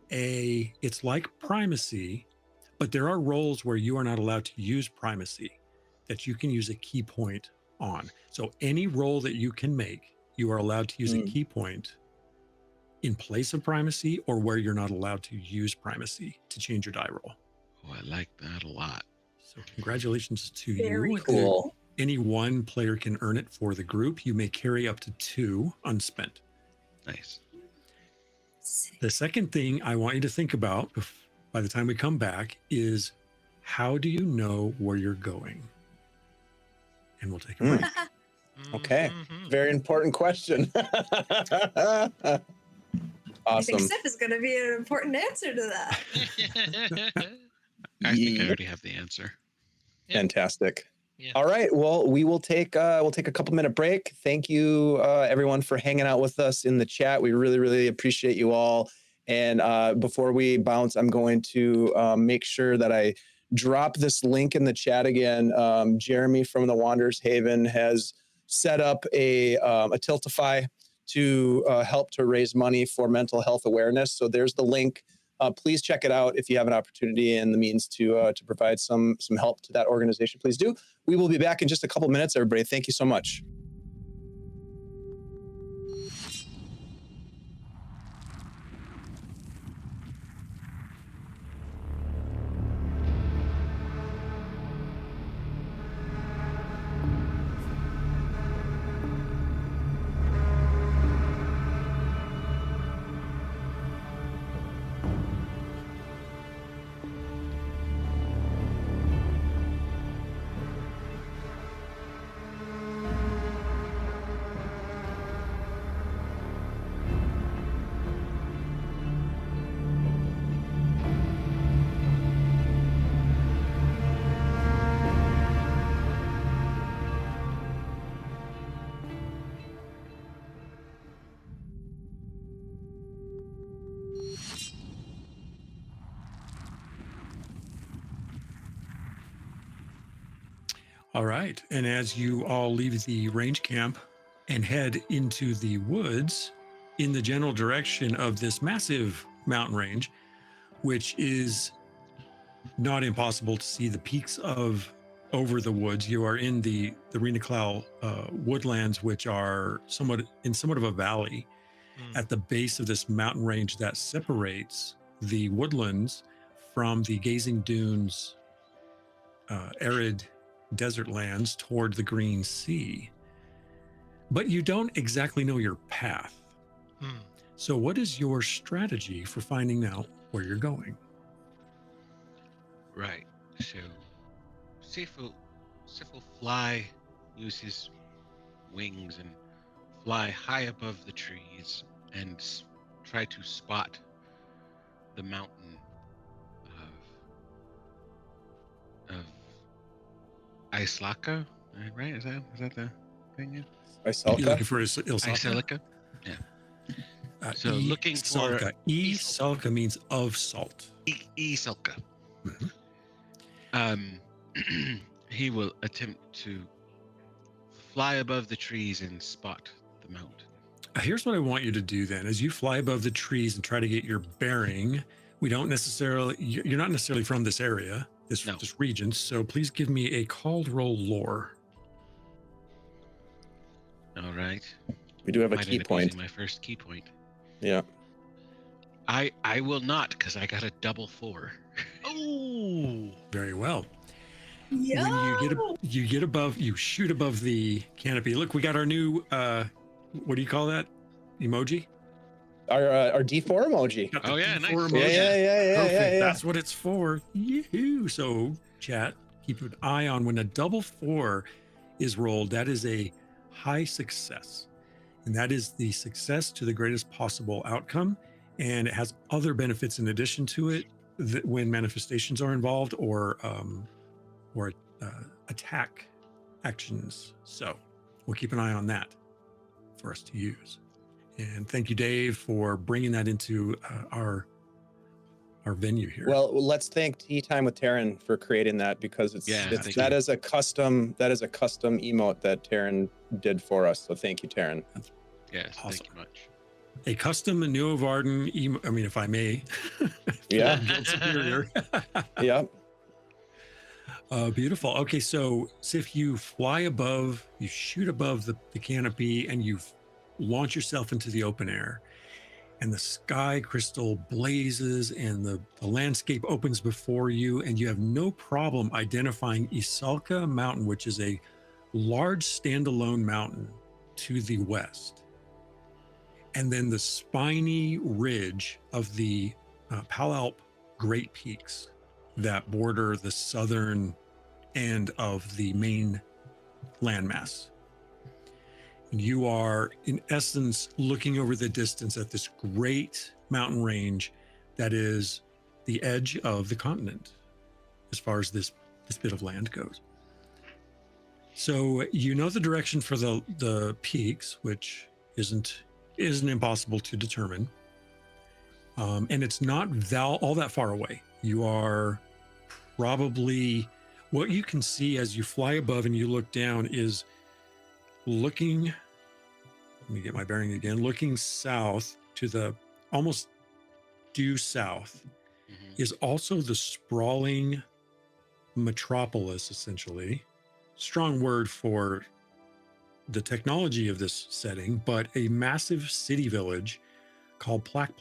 S2: it's like primacy, but there are roles where you are not allowed to use primacy that you can use a key point on. So any role that you can make, you are allowed to use a key point in place of primacy or where you're not allowed to use primacy to change your die roll.
S5: Oh, I like that a lot.
S2: So congratulations to
S4: Very
S2: you.
S4: cool.
S2: Any one player can earn it for the group. You may carry up to 2 unspent.
S5: Nice.
S2: The second thing I want you to think about by the time we come back is, how do you know where you're going? And we'll take a break.
S6: Okay.
S3: Mhm.
S6: Very important question.
S4: I think
S6: Awesome.
S4: Sif is going to be an important answer to that.
S5: I think I
S6: Ye-
S5: already have the answer.
S3: Yeah.
S6: Fantastic.
S3: Yeah.
S6: All right. Well, we'll take a couple minute break. Thank you, everyone, for hanging out with us in the chat. We really, really appreciate you all. And before we bounce, I'm going to make sure that I drop this link in the chat again. Jeremy from the Wanderers Haven has set up a Tiltify to help to raise money for mental health awareness. So there's the link. Please check it out if you have an opportunity and the means to provide some help to that organization. Please do. We will be back in just a couple minutes, everybody. Thank you so much.
S2: All right. And as you all leave the range camp and head into the woods in the general direction of this massive mountain range, which is not impossible to see the peaks of over the woods, you are in the Renaclau woodlands, which are somewhat of a valley at the base of this mountain range that separates the woodlands from the gazing dunes, arid desert lands toward the green sea. But you don't exactly know your path.
S3: Hmm.
S2: So what is your strategy for finding out where you're going?
S5: Right. So Sif will fly, use his wings and fly high above the trees and try to spot the mountain of Islaka, right? Is that the thing?
S2: You're looking
S6: Isalka?
S2: for Ilsaka?
S5: Isilica? Yeah. So looking for
S2: Salka. Salka means of salt.
S5: Isilka.
S2: Mhm.
S5: He will attempt to fly above the trees and spot the mountain.
S2: Here's what I want you to do then. As you fly above the trees and try to get your bearing, you're not necessarily from this area, this region, so please give me a called roll lore.
S5: All right.
S6: We do have a
S5: Might
S6: key
S5: end up
S6: point.
S5: using my first key point.
S6: Yeah.
S5: I will not, because I got a double 4.
S3: Oh,
S2: Very well.
S4: Yo!
S2: When you shoot above the canopy. Look, we got our new what do you call that emoji?
S6: Our D4 emoji.
S2: Got the
S5: Oh, yeah,
S2: D4
S5: nice.
S2: emoji.
S6: Yeah.
S2: Perfect. That's what it's for. Yoo-hoo. So, chat, keep an eye on when a double 4 is rolled. That is a high success, and that is the success to the greatest possible outcome. And it has other benefits in addition to it when manifestations are involved or attack actions. So we'll keep an eye on that for us to use. And thank you, Dave, for bringing that into our venue here.
S6: Well, let's thank Tea Time with Taryn for creating that, because that is a custom emote that Taryn did for us. So thank you, Taryn.
S5: Yes,
S2: Awesome.
S5: thank you much.
S2: A custom Nuovarden emote, I mean, if I may.
S6: Yeah.
S2: Guild Superior.
S6: Yep.
S2: Beautiful. Okay, so if you fly above, you shoot above the canopy, and you launch yourself into the open air, and the sky crystal blazes and the landscape opens before you, and you have no problem identifying Isalka Mountain, which is a large standalone mountain to the west. And then the spiny ridge of the Palalp Great Peaks that border the southern end of the main landmass. You are, in essence, looking over the distance at this great mountain range that is the edge of the continent, as far as this bit of land goes. So you know the direction for the peaks, which isn't impossible to determine, and it's not all that far away. You are probably, what you can see as you fly above and you look down is looking. Let me get my bearing again. Looking south to the almost due south is also the sprawling metropolis, essentially. Strong word for the technology of this setting, but a massive city village called Plak,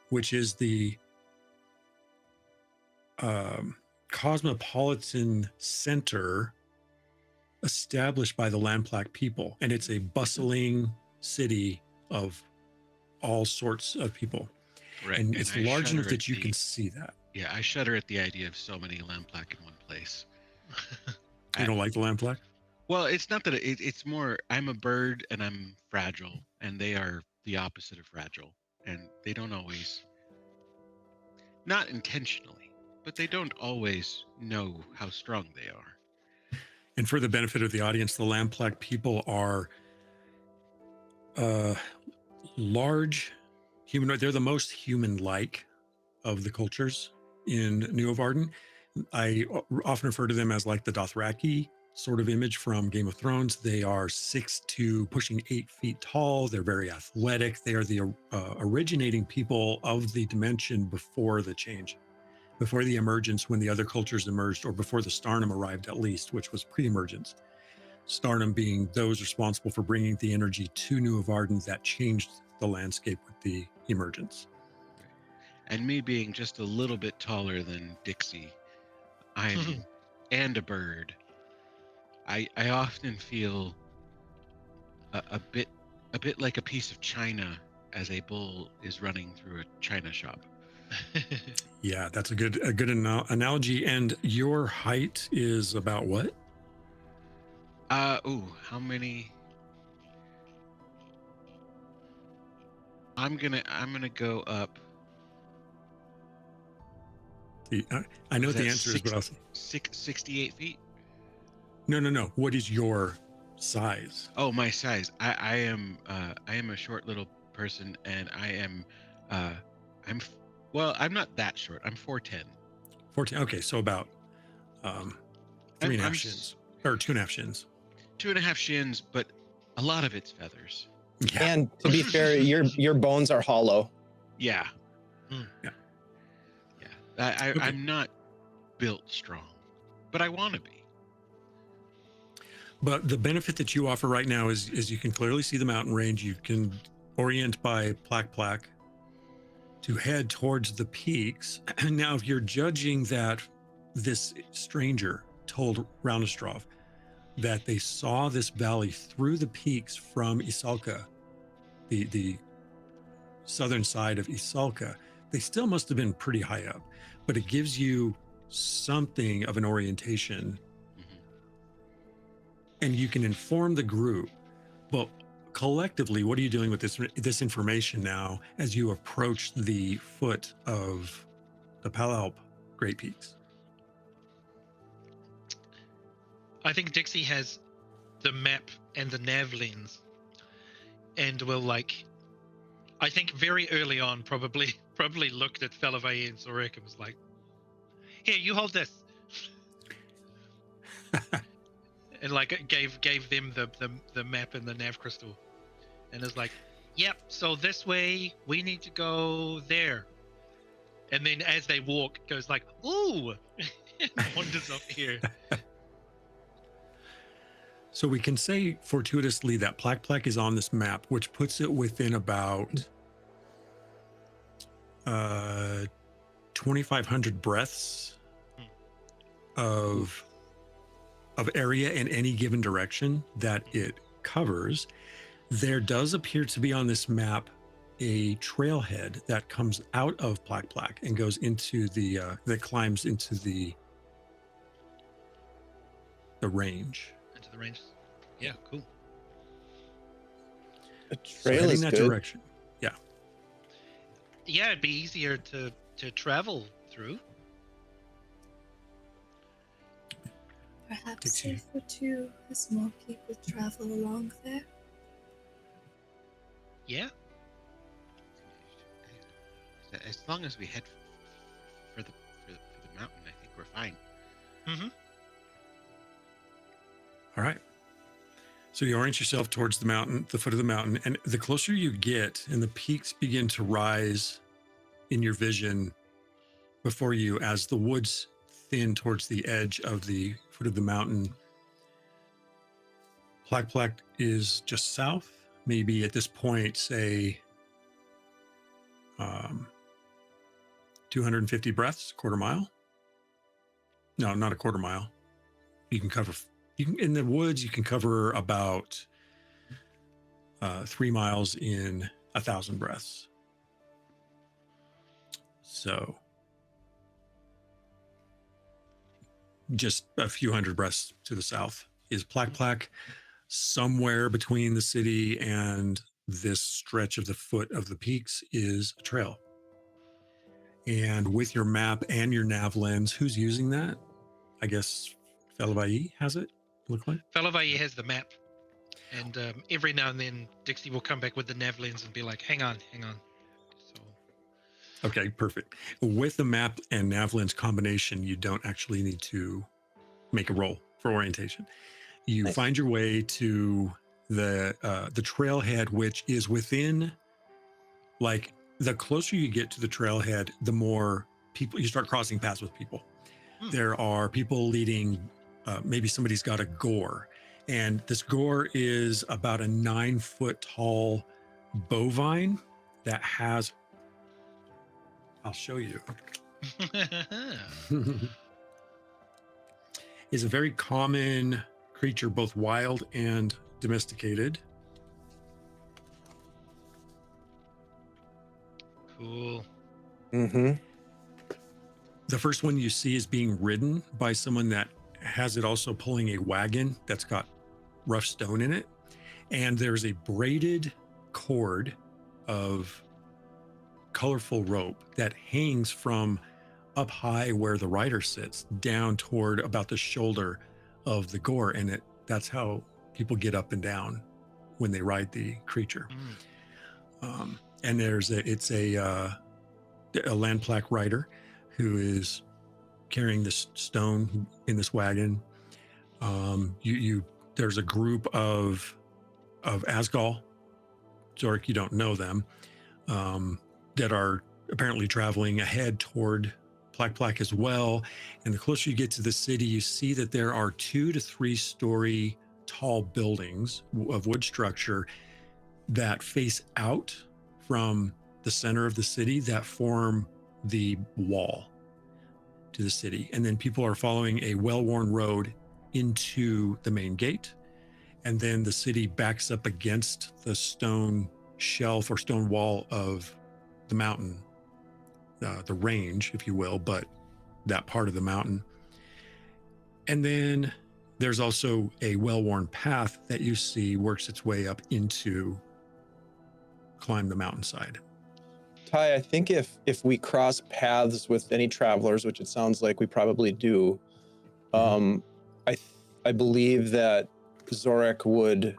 S2: which is the cosmopolitan center established by the Lamplak people, and it's a bustling city of all sorts of people.
S5: Right.
S2: And it's large enough that you can see that.
S5: Yeah, I shudder at the idea of so many Lamplak in one place.
S2: You don't like the Lamplak?
S5: Well, it's not that it's more, I'm a bird and I'm fragile, and they are the opposite of fragile, and they don't always, not intentionally, but they don't always know how strong they are.
S2: And for the benefit of the audience, the Lamplak people are large humanoid. They're the most human-like of the cultures in Nuovarden. I often refer to them as like the Dothraki sort of image from Game of Thrones. They are 6'2", pushing 8 feet tall. They're very athletic. They are the originating people of the dimension before the change, before the emergence, when the other cultures emerged, or before the Starnum arrived at least, which was pre-emergence. Starnum being those responsible for bringing the energy to Nuovarden that changed the landscape with the emergence.
S5: And me being just a little bit taller than Dixie, I'm and a bird. I often feel a bit like a piece of china as a bull is running through a china shop.
S2: Yeah, that's a good analogy. And your height is about what?
S5: How many? I'm gonna go up.
S2: I know
S5: Was
S2: what the
S5: that
S2: answer is, but I'll
S5: 68 feet.
S2: No. What is your size?
S5: Oh, my size. I am a short little person, and I'm not that short. I'm 4'10".
S2: 14. Okay, so about 3.5 shins, or 2.5 shins.
S5: 2.5 shins, but a lot of it's feathers.
S2: Yeah.
S6: And to be fair, your bones are hollow.
S5: Yeah.
S2: Yeah.
S5: Yeah.
S2: Okay.
S5: I'm not built strong, but I want to be.
S2: But the benefit that you offer right now is you can clearly see the mountain range. You can orient by Plak to head towards the peaks. And now, if you're judging that this stranger told Rounistrov that they saw this valley through the peaks from Isalka, the southern side of Isalka, they still must have been pretty high up, but it gives you something of an orientation, and you can inform the group. But collectively, what are you doing with this information now as you approach the foot of the Palalp Great Peaks?
S3: I think Dixie has the map and the nav lens, and will I think very early on probably looked at Fellavaai and Zorik and was like, "Here, you hold this," and gave them the map and the nav crystal, and is like, "Yep, so this way we need to go there," and then as they walk goes like, "Ooh," and wanders up here.
S2: So we can say fortuitously that Plak is on this map, which puts it within about 2,500 breaths of area in any given direction that it covers. There does appear to be on this map a trailhead that comes out of Plak Plak and goes into the that climbs into the range.
S3: Into the range. Yeah, cool.
S6: A
S2: So
S6: trail
S2: heading
S6: is
S2: that
S6: good.
S2: direction. Yeah.
S3: Yeah, it'd be easier to travel through.
S4: Perhaps
S2: Takes you-
S4: safer too, as more people travel along there.
S3: Yeah.
S5: As long as we head for the mountain, I think we're fine.
S3: Mm-hmm.
S2: All right. So you orient yourself towards the mountain, the foot of the mountain, and the closer you get and the peaks begin to rise in your vision before you as the woods thin towards the edge of the foot of the mountain. Plak Plak is just south, maybe at this point, say 250 breaths, quarter mile. No, not a quarter mile. You can cover, in the woods, you can cover about 3 miles in 1,000 breaths. So just a few hundred breaths to the south is Plak Plak. Somewhere between the city and this stretch of the foot of the peaks is a trail. And with your map and your nav lens, who's using that? I guess Fellavaai has it, look like?
S3: Fellavaai has the map. And every now and then, Dixie will come back with the nav lens and be like, hang on. So,
S2: Okay, perfect. With the map and nav lens combination, you don't actually need to make a roll for orientation. You
S6: Nice.
S2: find your way to the trailhead, which is within, like, the closer you get to the trailhead, the more people you start crossing paths with people. There are people leading, maybe somebody's got a gore, and this gore is about a 9-foot tall bovine that has, I'll show you, is a very common creature, both wild and domesticated.
S3: cool.
S6: Mm-hmm.
S2: The first one you see is being ridden by someone that has it also pulling a wagon that's got rough stone in it. And there's a braided cord of colorful rope that hangs from up high where the rider sits down toward about the shoulder of the gore. And that's how people get up and down when they ride the creature. And it's a land plaque rider who is carrying this stone in this wagon. There's a group of Asgal, Zorik, you don't know them, that are apparently traveling ahead toward Plak Plak as well. And the closer you get to the city, you see that there are 2 to 3 story tall buildings of wood structure that face out from the center of the city that form the wall to the city. And then people are following a well-worn road into the main gate. And then the city backs up against the stone shelf or stone wall of the mountain, the range, if you will, but that part of the mountain. And then there's also a well-worn path that you see works its way up into climb the mountainside.
S6: Ty, I think if we cross paths with any travelers, which it sounds like we probably do, I believe that Zorik would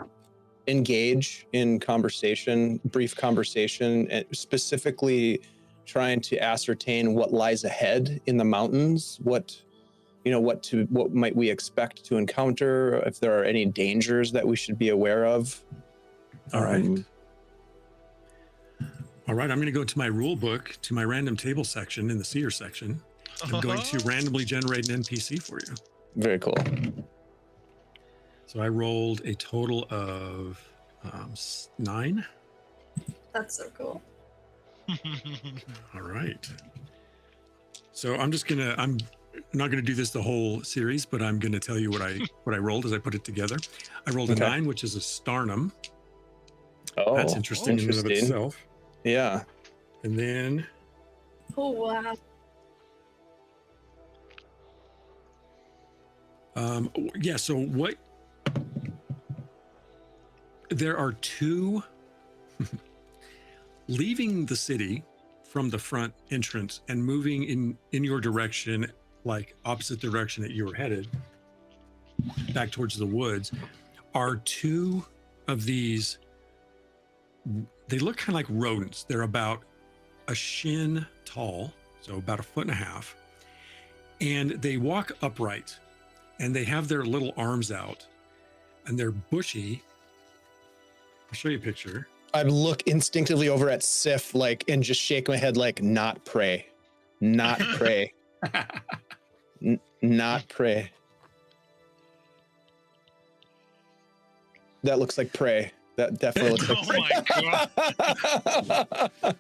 S6: engage in conversation, brief conversation, and specifically trying to ascertain what lies ahead in the mountains, what might we expect to encounter, if there are any dangers that we should be aware of.
S2: All right. All right, I'm going to go to my rule book, to my random table section in the seer section. I'm going to randomly generate an NPC for you.
S6: Very cool.
S2: So I rolled a total of 9.
S4: That's so cool.
S2: All right. So I'm not gonna do this the whole series, but I'm gonna tell you what I rolled as I put it together. I rolled a 9, which is a Starnum.
S6: Oh,
S2: That's interesting in and of itself.
S6: Yeah.
S2: And then
S4: Oh wow.
S2: yeah, so what there are 2 leaving the city from the front entrance and moving in your direction, like opposite direction that you were headed, back towards the woods, are 2 of these. They look kind of like rodents. They're about a shin tall, so about 1.5 feet, and they walk upright, and they have their little arms out, and they're bushy. I'll show you a picture.
S6: I look instinctively over at Sif, and just shake my head, not pray, not pray, not pray. That looks like prey. That definitely looks like prey.
S3: Oh my god.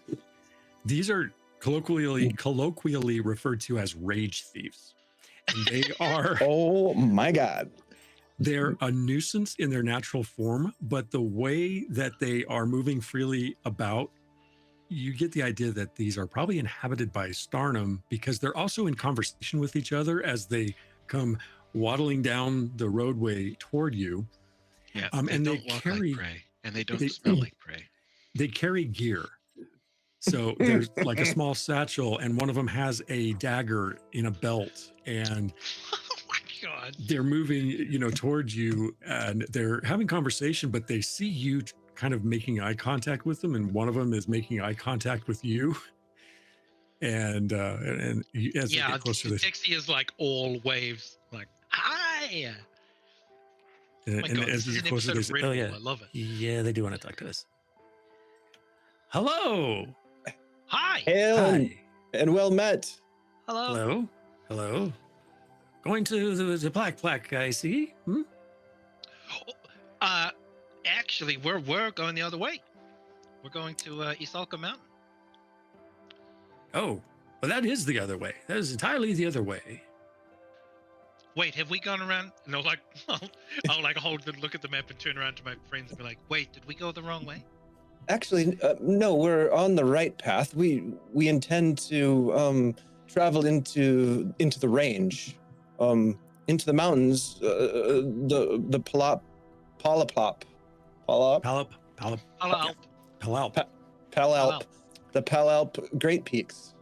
S2: These are colloquially referred to as rage thieves. And they are
S6: Oh my God.
S2: they're a nuisance in their natural form, but the way that they are moving freely about, you get the idea that these are probably inhabited by Starnum, because they're also in conversation with each other as they come waddling down the roadway toward you.
S5: Yeah,
S2: And
S5: they
S2: they
S5: don't walk
S2: carry
S5: like prey, and they don't
S2: they-
S5: smell like prey.
S2: they carry gear. So there's like a small satchel, and one of them has a dagger in a belt, and
S3: Oh my god.
S2: they're moving, towards you, and they're having conversation, but they see you kind of making eye contact with them, and one of them is making eye contact with you. And as they get closer,
S3: Dixie is like all waves, like hi. Oh my god,
S2: as
S3: this
S2: they
S3: is
S2: get
S3: an
S2: closer,
S3: episode
S2: they
S3: of
S2: say,
S3: Riddle.
S7: Oh, yeah.
S3: I love it.
S7: Yeah, they do want to talk to us.
S2: "Hello,
S3: Hi.
S6: Hail
S7: Hi.
S6: and well met.
S3: Hello.
S7: Hello. Hello. Going to the plaque, I see. Hmm?
S3: Actually, we're going the other way. We're going to Isalka Mountain.
S7: Oh, well, that is the other way. That is entirely the other way.
S3: Wait, have we gone around? No, like I'll like look at the map and turn around to my friends and be like, wait, did we go the wrong way?
S6: Actually, no, we're on the right path. We intend to travel into the range, into the mountains, the Palalp,
S2: Palop."
S6: the Palalp Great Peaks.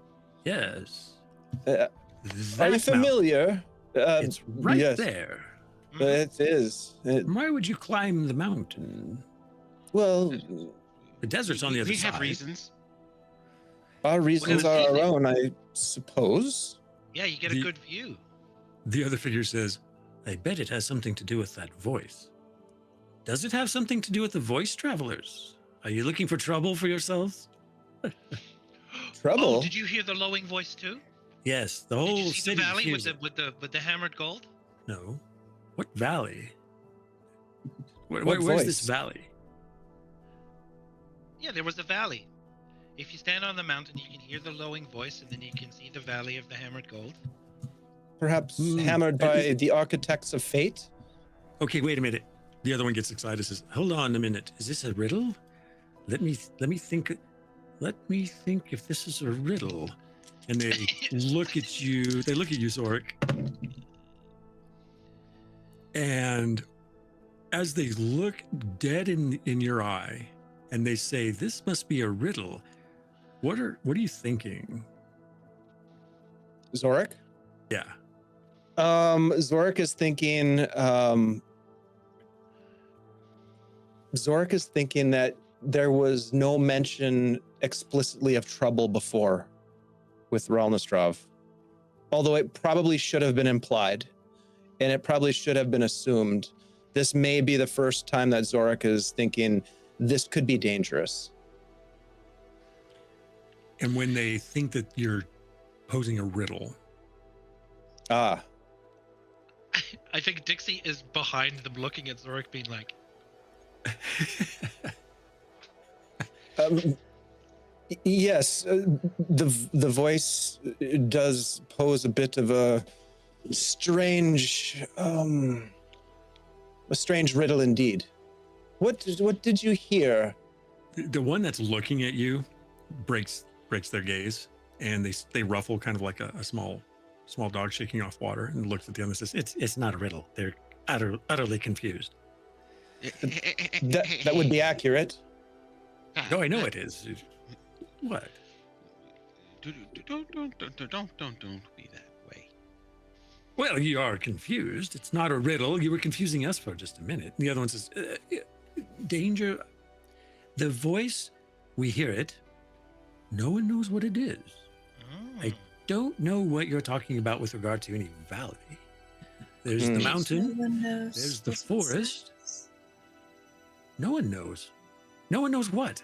S7: Yes.
S6: Are you
S7: That
S6: familiar?
S7: mountain. It's right
S6: yes.
S7: there.
S6: It is.
S7: Why would you climb the mountain?
S6: Well,
S7: The desert's on the other
S5: We
S7: side.
S5: have reasons.
S6: our reasons
S3: Well,
S6: are our
S3: easy.
S6: own, I suppose.
S3: Yeah, you get a
S2: The-
S3: good view.
S2: The other figure says,
S7: I bet it has something to do with that voice. Does it have something to do with the voice, travelers? Are you looking for trouble for yourselves?
S6: Trouble?
S3: Oh, did you hear the lowing voice too?
S7: Yes, the
S3: Did
S7: whole
S3: you see the
S7: city
S3: valley
S7: hears
S3: with
S7: it.
S3: the hammered gold?
S7: No. What valley?
S6: What
S7: Where's this
S6: voice?
S7: valley?
S3: Yeah, there was a valley. If you stand on the mountain, you can hear the lowing voice, and then you can see the valley of the hammered gold.
S6: Perhaps
S2: Hmm.
S6: hammered by the architects of fate?
S2: "Okay, wait a minute." The other one gets excited, says,
S7: Hold on a minute. Is this a riddle? Let me think. Let me think if this is a riddle.
S2: and they look at you. They look at you, Zorik. And as they look dead in your eye, and they say, "This must be a riddle," what are you thinking?
S6: Zorik?
S2: Yeah.
S6: Zorik is thinking that there was no mention explicitly of trouble before with Ralnastrov. Although it probably should have been implied, and it probably should have been assumed. This may be the first time that Zorik is thinking this could be dangerous.
S2: And when they think that you're posing a riddle,
S6: Ah,
S3: I think Dixie is behind them, looking at Zorik, being like,
S6: Yes, the voice does pose a bit of a strange riddle indeed. What did you hear?
S2: The one that's looking at you breaks their gaze, and they ruffle kind of like a small dog shaking off water, and looks at the other and says, "It's not a riddle. They're utterly confused."
S6: That would be accurate.
S2: No, I know it is. What?
S5: Don't be that way.
S2: Well, you are confused. It's not a riddle. You were confusing us for just a minute. The other one says, "Danger. The voice, we hear it. No one knows what it is. I don't know what you're talking about with regard to any valley. There's the mountain. There's the forest. No one knows. No one knows what.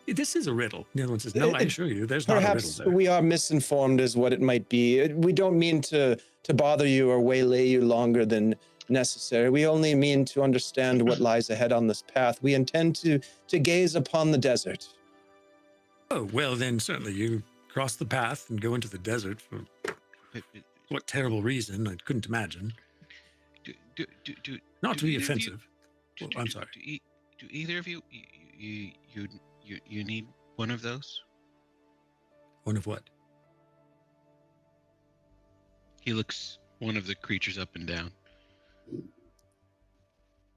S2: This is a riddle." The other one says, "No, I assure you, there's not a riddle
S6: Perhaps
S2: there."
S6: we are misinformed as what it might be. We don't mean to bother you or waylay you longer than necessary. We only mean to understand what lies ahead on this path. We intend to gaze upon the desert.
S2: Oh, well, then certainly you cross the path and go into the desert for what terrible reason? I couldn't imagine. Not to be offensive. Well, I'm sorry.
S5: Do either of you you need one of those?
S2: One of what?
S5: He looks one of the creatures up and down.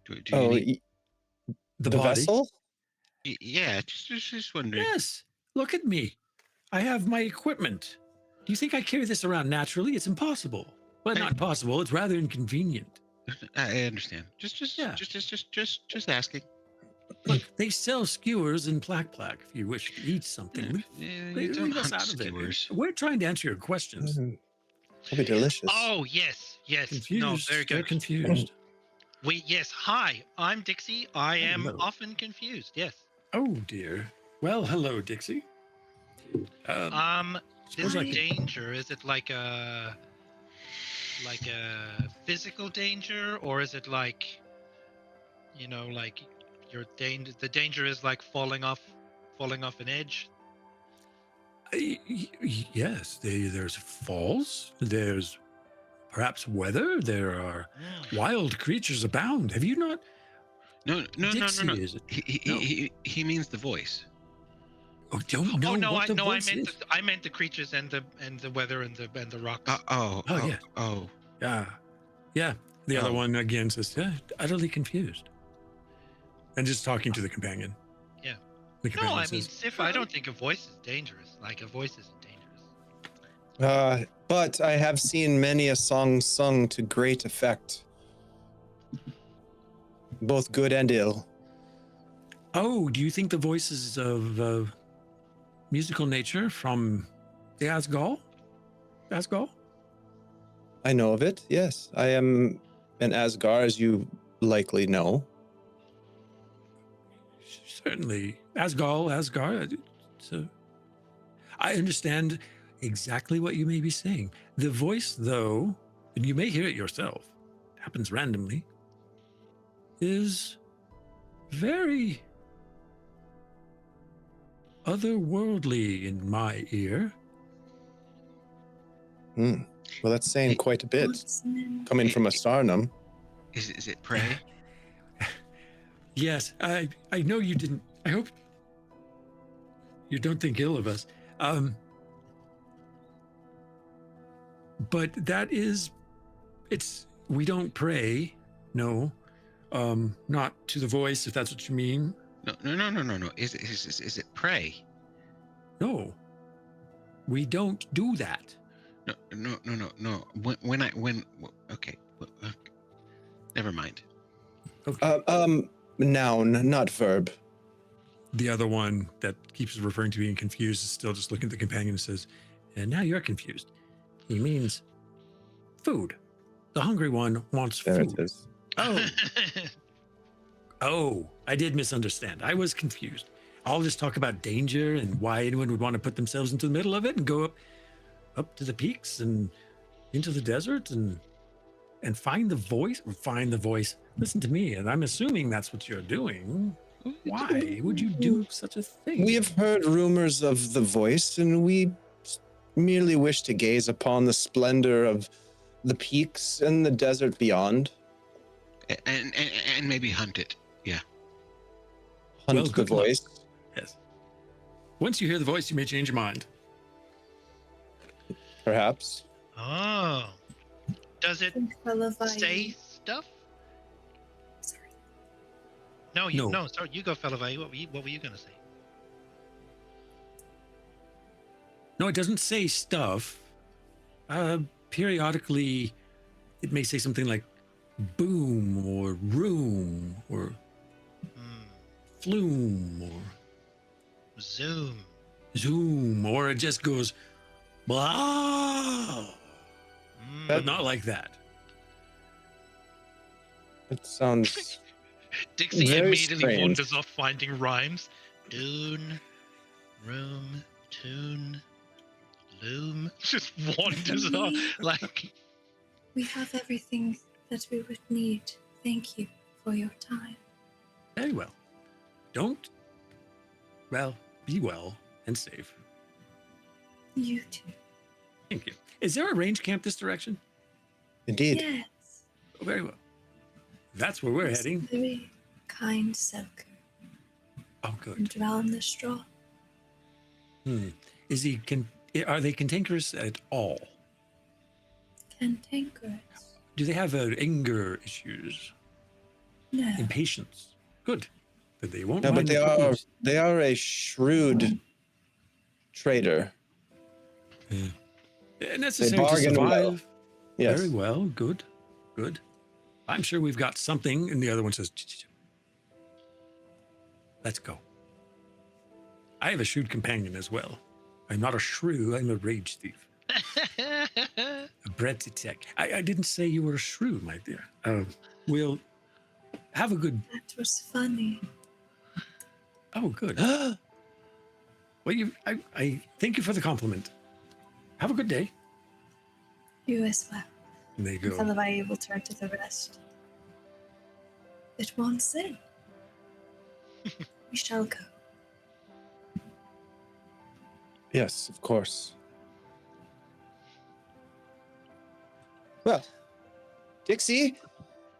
S5: Do you
S6: Oh,
S5: need?
S2: The
S6: the
S2: body?
S6: vessel?
S5: Yeah, just wondering.
S2: Yes. Look at me. I have my equipment. Do you think I carry this around naturally? It's impossible. Well, not impossible. It's rather inconvenient.
S5: I understand. Just asking.
S2: Look, they sell skewers and plaque if you wish to eat something.
S5: You don't
S2: Leave us
S5: hunt
S2: out of it.
S5: skewers.
S2: We're trying to answer your questions.
S6: It'll be delicious.
S3: Oh, yes.
S2: Confused.
S3: No, very
S2: They're
S3: good.
S2: confused.
S3: Yes. Hi, I'm Dixie. I am
S2: Hello.
S3: often confused. Yes.
S2: Oh, dear. Well, hello, Dixie.
S3: This
S2: suppose I could-
S3: danger, is it like a physical danger, or is it like, like the danger is like falling off an edge?
S2: Yes, there's falls. There's perhaps weather. There are wild creatures abound. Have you not?
S5: No.
S2: Dixie, is it?
S5: He means the voice.
S2: Oh, don't know what the voice is.
S3: I meant the creatures and the weather and the rocks.
S2: Yeah.
S5: Oh.
S2: Yeah. The other
S5: Oh.
S2: one again says, utterly confused. And just talking to the companion.
S3: Yeah.
S2: The
S3: No,
S2: companion
S3: I mean,
S2: says,
S3: Sif, I don't think a voice is dangerous. Like, a voice isn't dangerous.
S6: But I have seen many a song sung to great effect, both good and ill.
S2: "Oh, do you think the voice is of musical nature from the Asgol? Asgol?"
S6: I know of it, yes. I am an Asgar, as you likely know.
S2: Certainly. Asgard. So I understand exactly what you may be saying. The voice, though, and you may hear it yourself, it happens randomly, is very otherworldly in my ear.
S6: Well, that's saying quite a bit, coming from a Sarnum.
S5: Is it prey?
S2: Yes, I know you didn't. I hope you don't think ill of us. But that is, we don't pray, no. Not to the voice, if that's what you mean.
S5: No. Is it prey?
S2: No. We don't do that.
S5: No. Okay. Never mind.
S2: Okay.
S6: Noun, not verb.
S2: The other one that keeps referring to being confused is still just looking at the companion and says, "And now you're confused. He means food. The hungry one wants
S6: There
S2: food."
S6: it is.
S2: Oh, I did misunderstand. I was confused. All this talk about danger and why anyone would want to put themselves into the middle of it and go up to the peaks and into the desert and find the voice. Listen to me, and I'm assuming that's what you're doing.
S7: Why would you do such a thing?
S6: We have heard rumors of the voice, and we merely wish to gaze upon the splendor of the peaks and the desert beyond.
S5: And maybe hunt it. Yeah.
S6: Hunt
S7: Well,
S6: the
S7: good luck.
S6: voice.
S7: Yes. Once you hear the voice, you may change your mind.
S6: Perhaps.
S3: Oh. Does it
S4: Fellavaai.
S3: say stuff?
S4: Sorry.
S3: No. Sorry, you go, Fellavaai. What were you gonna say?
S7: No, it doesn't say stuff. Periodically, it may say something like boom or room or flume or
S3: Zoom.
S7: zoom, or it just goes blah, but not like that.
S6: It sounds
S3: Dixie
S6: very
S3: immediately
S6: strange.
S3: wanders off finding rhymes. Dune, room, tune, loom. Just wanders off like.
S4: We have everything that we would need. Thank you for your time.
S7: Very well. Be well and safe.
S4: You too.
S7: Thank you. Is there a range camp this direction?
S6: indeed.
S4: Yes.
S7: Oh, very well. That's where we're
S4: He's
S7: heading.
S4: Very kind Selker.
S7: Oh,
S4: And
S7: good.
S4: drown the straw.
S7: Are they cantankerous at all?
S4: Cantankerous.
S7: Do they have anger issues?
S4: No.
S7: Impatience? Good. But they won't
S6: No, but
S7: mind the cookies.
S6: they are a shrewd trader.
S7: Necessary to
S6: bargain well.
S7: survive.
S6: Yes.
S7: Very well. Good. Good. I'm sure we've got something. And the other one says, let's go. I have a shrewd companion as well. I'm not a shrew. I'm a rage thief. A bread tech. I didn't say you were a shrew, my dear. We'll have a good.
S4: That was funny.
S7: Oh, good. Well, I thank you for the compliment. Have a good day.
S4: You as well.
S7: And they go.
S4: Fellavaai will turn to the rest. It won't say. We shall go.
S6: Yes, of course. Well, Dixie,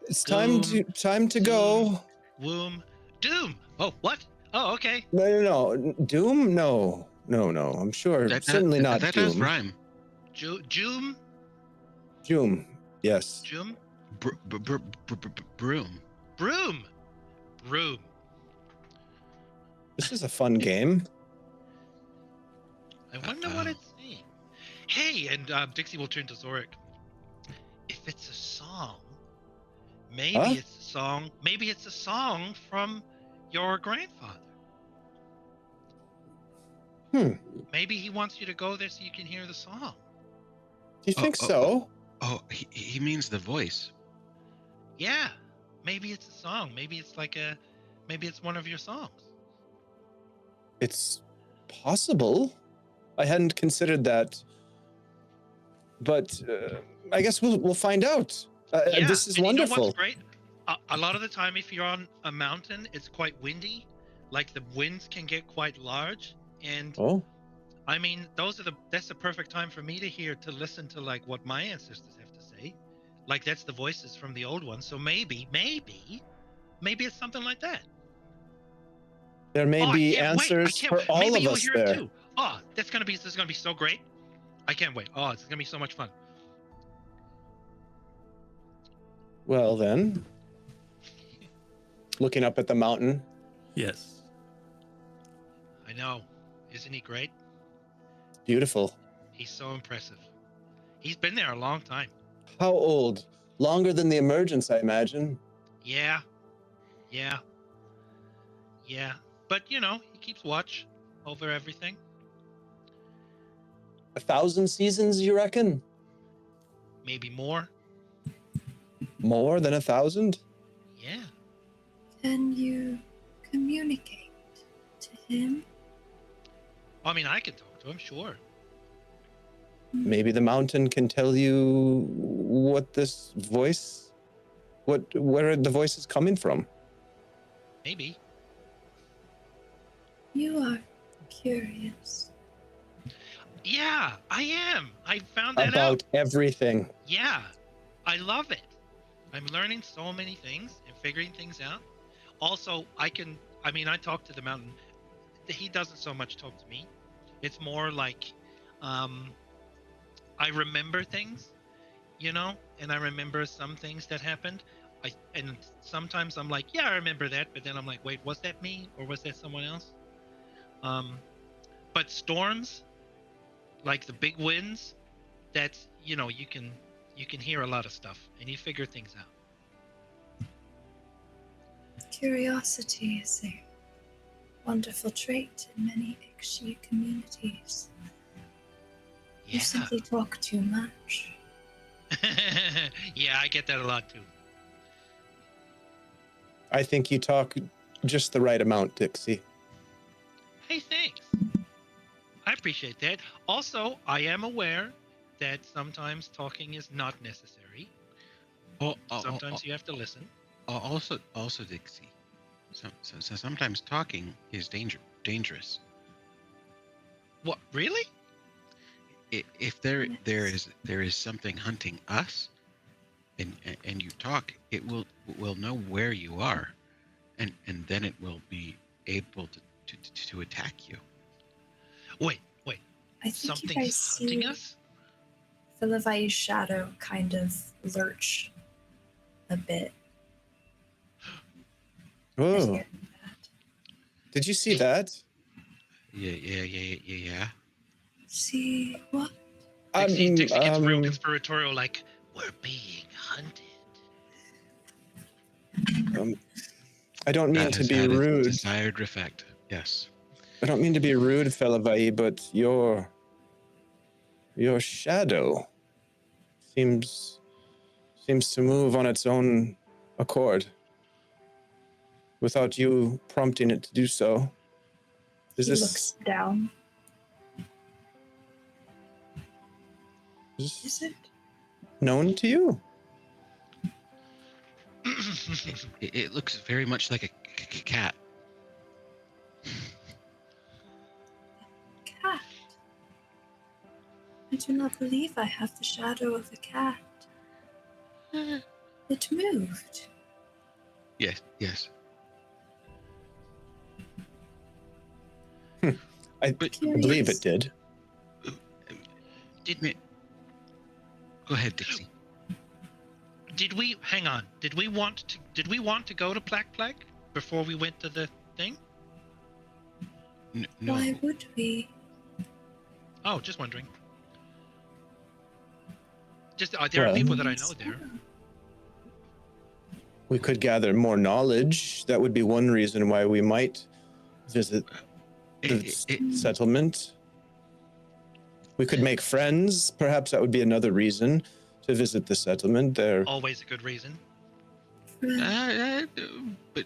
S6: it's time to go.
S3: Womb. Doom. Oh, what? Oh, okay.
S6: No. Doom? No. I'm sure. Certainly not
S5: That
S6: Doom.
S5: does rhyme.
S3: Joom.
S6: Doom. Yes.
S3: Joom.
S5: Broom.
S3: Broom. Broom.
S6: This is a fun game.
S3: I wonder what it's saying. Hey, and Dixie will turn to Zorik. If it's a song, maybe
S6: Huh?
S3: it's a song. Maybe it's a song from your grandfather. Maybe he wants you to go there so you can hear the song.
S6: Do you think so?
S5: Oh, he means the voice.
S3: Yeah, maybe it's a song. Maybe it's maybe it's one of your songs.
S6: It's possible. I hadn't considered that. But I guess we'll find out.
S3: Yeah,
S6: This is
S3: and
S6: wonderful.
S3: You know what's great? A lot of the time, if you're on a mountain, it's quite windy. Like the winds can get quite large, and
S6: Oh,
S3: I mean, that's the perfect time for me to listen to like what my ancestors have to say. Like that's the voices from the old ones. So maybe it's something like that.
S6: there may
S3: I
S6: be
S3: can't wait.
S6: answers for all
S3: maybe
S6: of
S3: you'll
S6: us
S3: hear
S6: there.
S3: it too. Oh, this is gonna be so great. I can't wait. Oh, it's gonna be so much fun.
S6: Well then, looking up at the mountain.
S7: Yes.
S3: I know. Isn't he great?
S6: Beautiful.
S3: He's so impressive. He's been there a long time.
S6: How old? Longer than the emergence, I imagine.
S3: Yeah. But he keeps watch over everything.
S6: 1,000 seasons, you reckon?
S3: Maybe more.
S6: More than 1,000?
S3: Yeah.
S4: Can you communicate to him?
S3: I mean, I can talk to him, sure.
S6: Maybe the mountain can tell you what this voice, where the voice is coming from.
S3: Maybe.
S4: You are curious.
S3: Yeah, I am. I found that out.
S6: About everything.
S3: Yeah, I love it. I'm learning so many things and figuring things out. Also, I talk to the mountain. He doesn't so much talk to me. It's more like I remember things, and I remember some things that happened. And sometimes I'm like, yeah, I remember that, but then I'm like, wait, was that me or was that someone else? But storms, like the big winds, that's you can hear a lot of stuff and you figure things out.
S4: Curiosity is a wonderful trait in many Ixchi communities. You
S3: Yeah.
S4: simply talk too much.
S3: Yeah, I get that a lot too.
S6: I think you talk just the right amount, Dixie.
S3: Hey, thanks. I appreciate that. Also, I am aware that sometimes talking is not necessary. Sometimes you have to listen.
S5: Also, Dixie. So sometimes talking is dangerous.
S3: What, really?
S5: If there is something hunting us, and you talk, it will know where you are, and then it will be able to attack you.
S3: Wait.
S4: I think you
S3: Something's
S4: guys
S3: hunting
S4: see
S3: us?
S4: Fellavaai's shadow kind of lurch a bit. as
S6: Oh,
S4: hearing that.
S6: did you see that?
S5: Yeah.
S4: See what?
S3: Dixie gets real conspiratorial, like, we're being hunted.
S6: I don't mean
S5: That
S6: to
S5: has
S6: be
S5: had its
S6: rude.
S5: desired effect. Yes.
S6: I don't mean to be rude, Fellavaai, but your shadow seems to move on its own accord without you prompting it to do so.
S4: He looks down. Is it?
S6: known to you?
S5: It looks very much like a cat.
S4: Cat. I do not believe I have the shadow of a cat. It moved.
S5: Yes.
S6: I believe it did.
S5: Didn't it? Go ahead, Dixie.
S3: Did we want to go to Plak before we went to the thing?
S5: No.
S4: Why would we?
S3: Oh, just wondering. There are people that I know there.
S6: We could gather more knowledge. That would be one reason why we might visit the settlement. We could make friends. Perhaps that would be another reason to visit the settlement. There.
S3: Always a good reason.
S5: But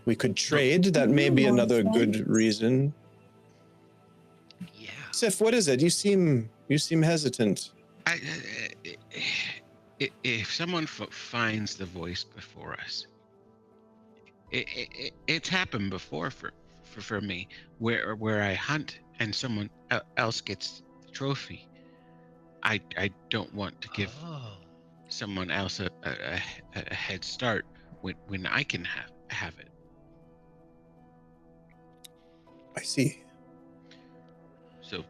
S6: We could trade. That may be another good reason.
S3: Yeah.
S6: Sif, what is it? You seem hesitant.
S5: If someone finds the voice before us, it's happened before for me, where I hunt and someone else gets the trophy. I don't want to give someone else a head start when I can have it.
S6: I see.
S5: So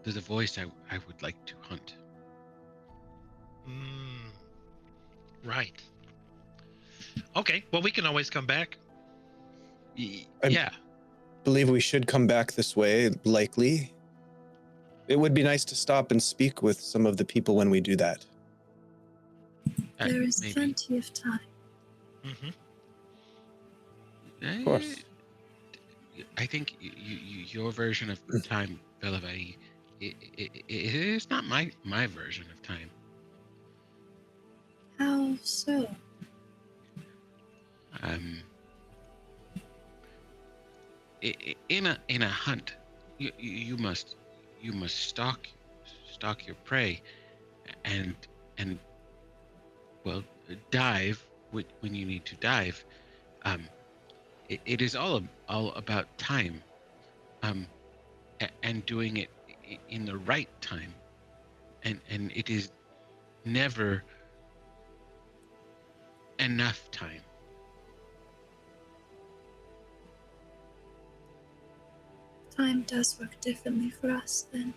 S5: there's a voice I would like to hunt.
S3: Right. Okay. Well, we can always come back.
S5: Yeah.
S6: Believe we should come back this way, likely. It would be nice to stop and speak with some of the people when we do that.
S4: There is
S5: Maybe.
S4: plenty of time.
S3: Mm-hmm.
S6: Of course.
S5: I think your version of time, Fellavaai, it is not my version of time.
S4: How so?
S5: In a hunt, you must stalk your prey, and well, dive when you need to dive. it is all about time, and doing it in the right time, and it is never enough time.
S4: Time does work differently for us then.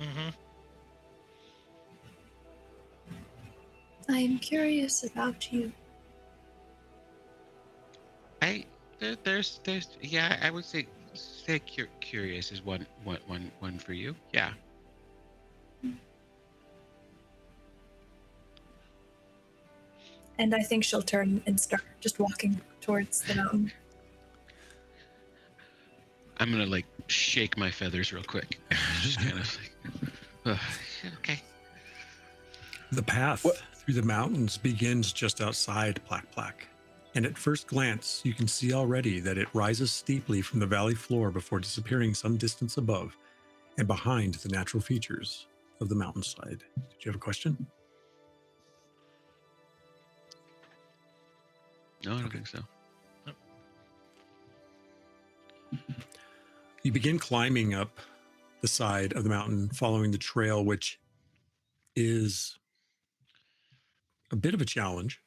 S3: Mm-hmm.
S4: I am curious about you.
S5: There's yeah, I would say curious is one for you. Yeah.
S4: And I think she'll turn and start just walking towards the mountain.
S5: I'm gonna like shake my feathers real quick. Just kind of like, okay.
S2: The path
S6: What-
S2: through the mountains begins just outside Plack Plack. And at first glance, you can see already that it rises steeply from the valley floor before disappearing some distance above and behind the natural features of the mountainside. Did you have a question?
S5: No, I don't
S2: Okay.
S5: think so.
S2: You begin climbing up the side of the mountain, following the trail, which is a bit of a challenge.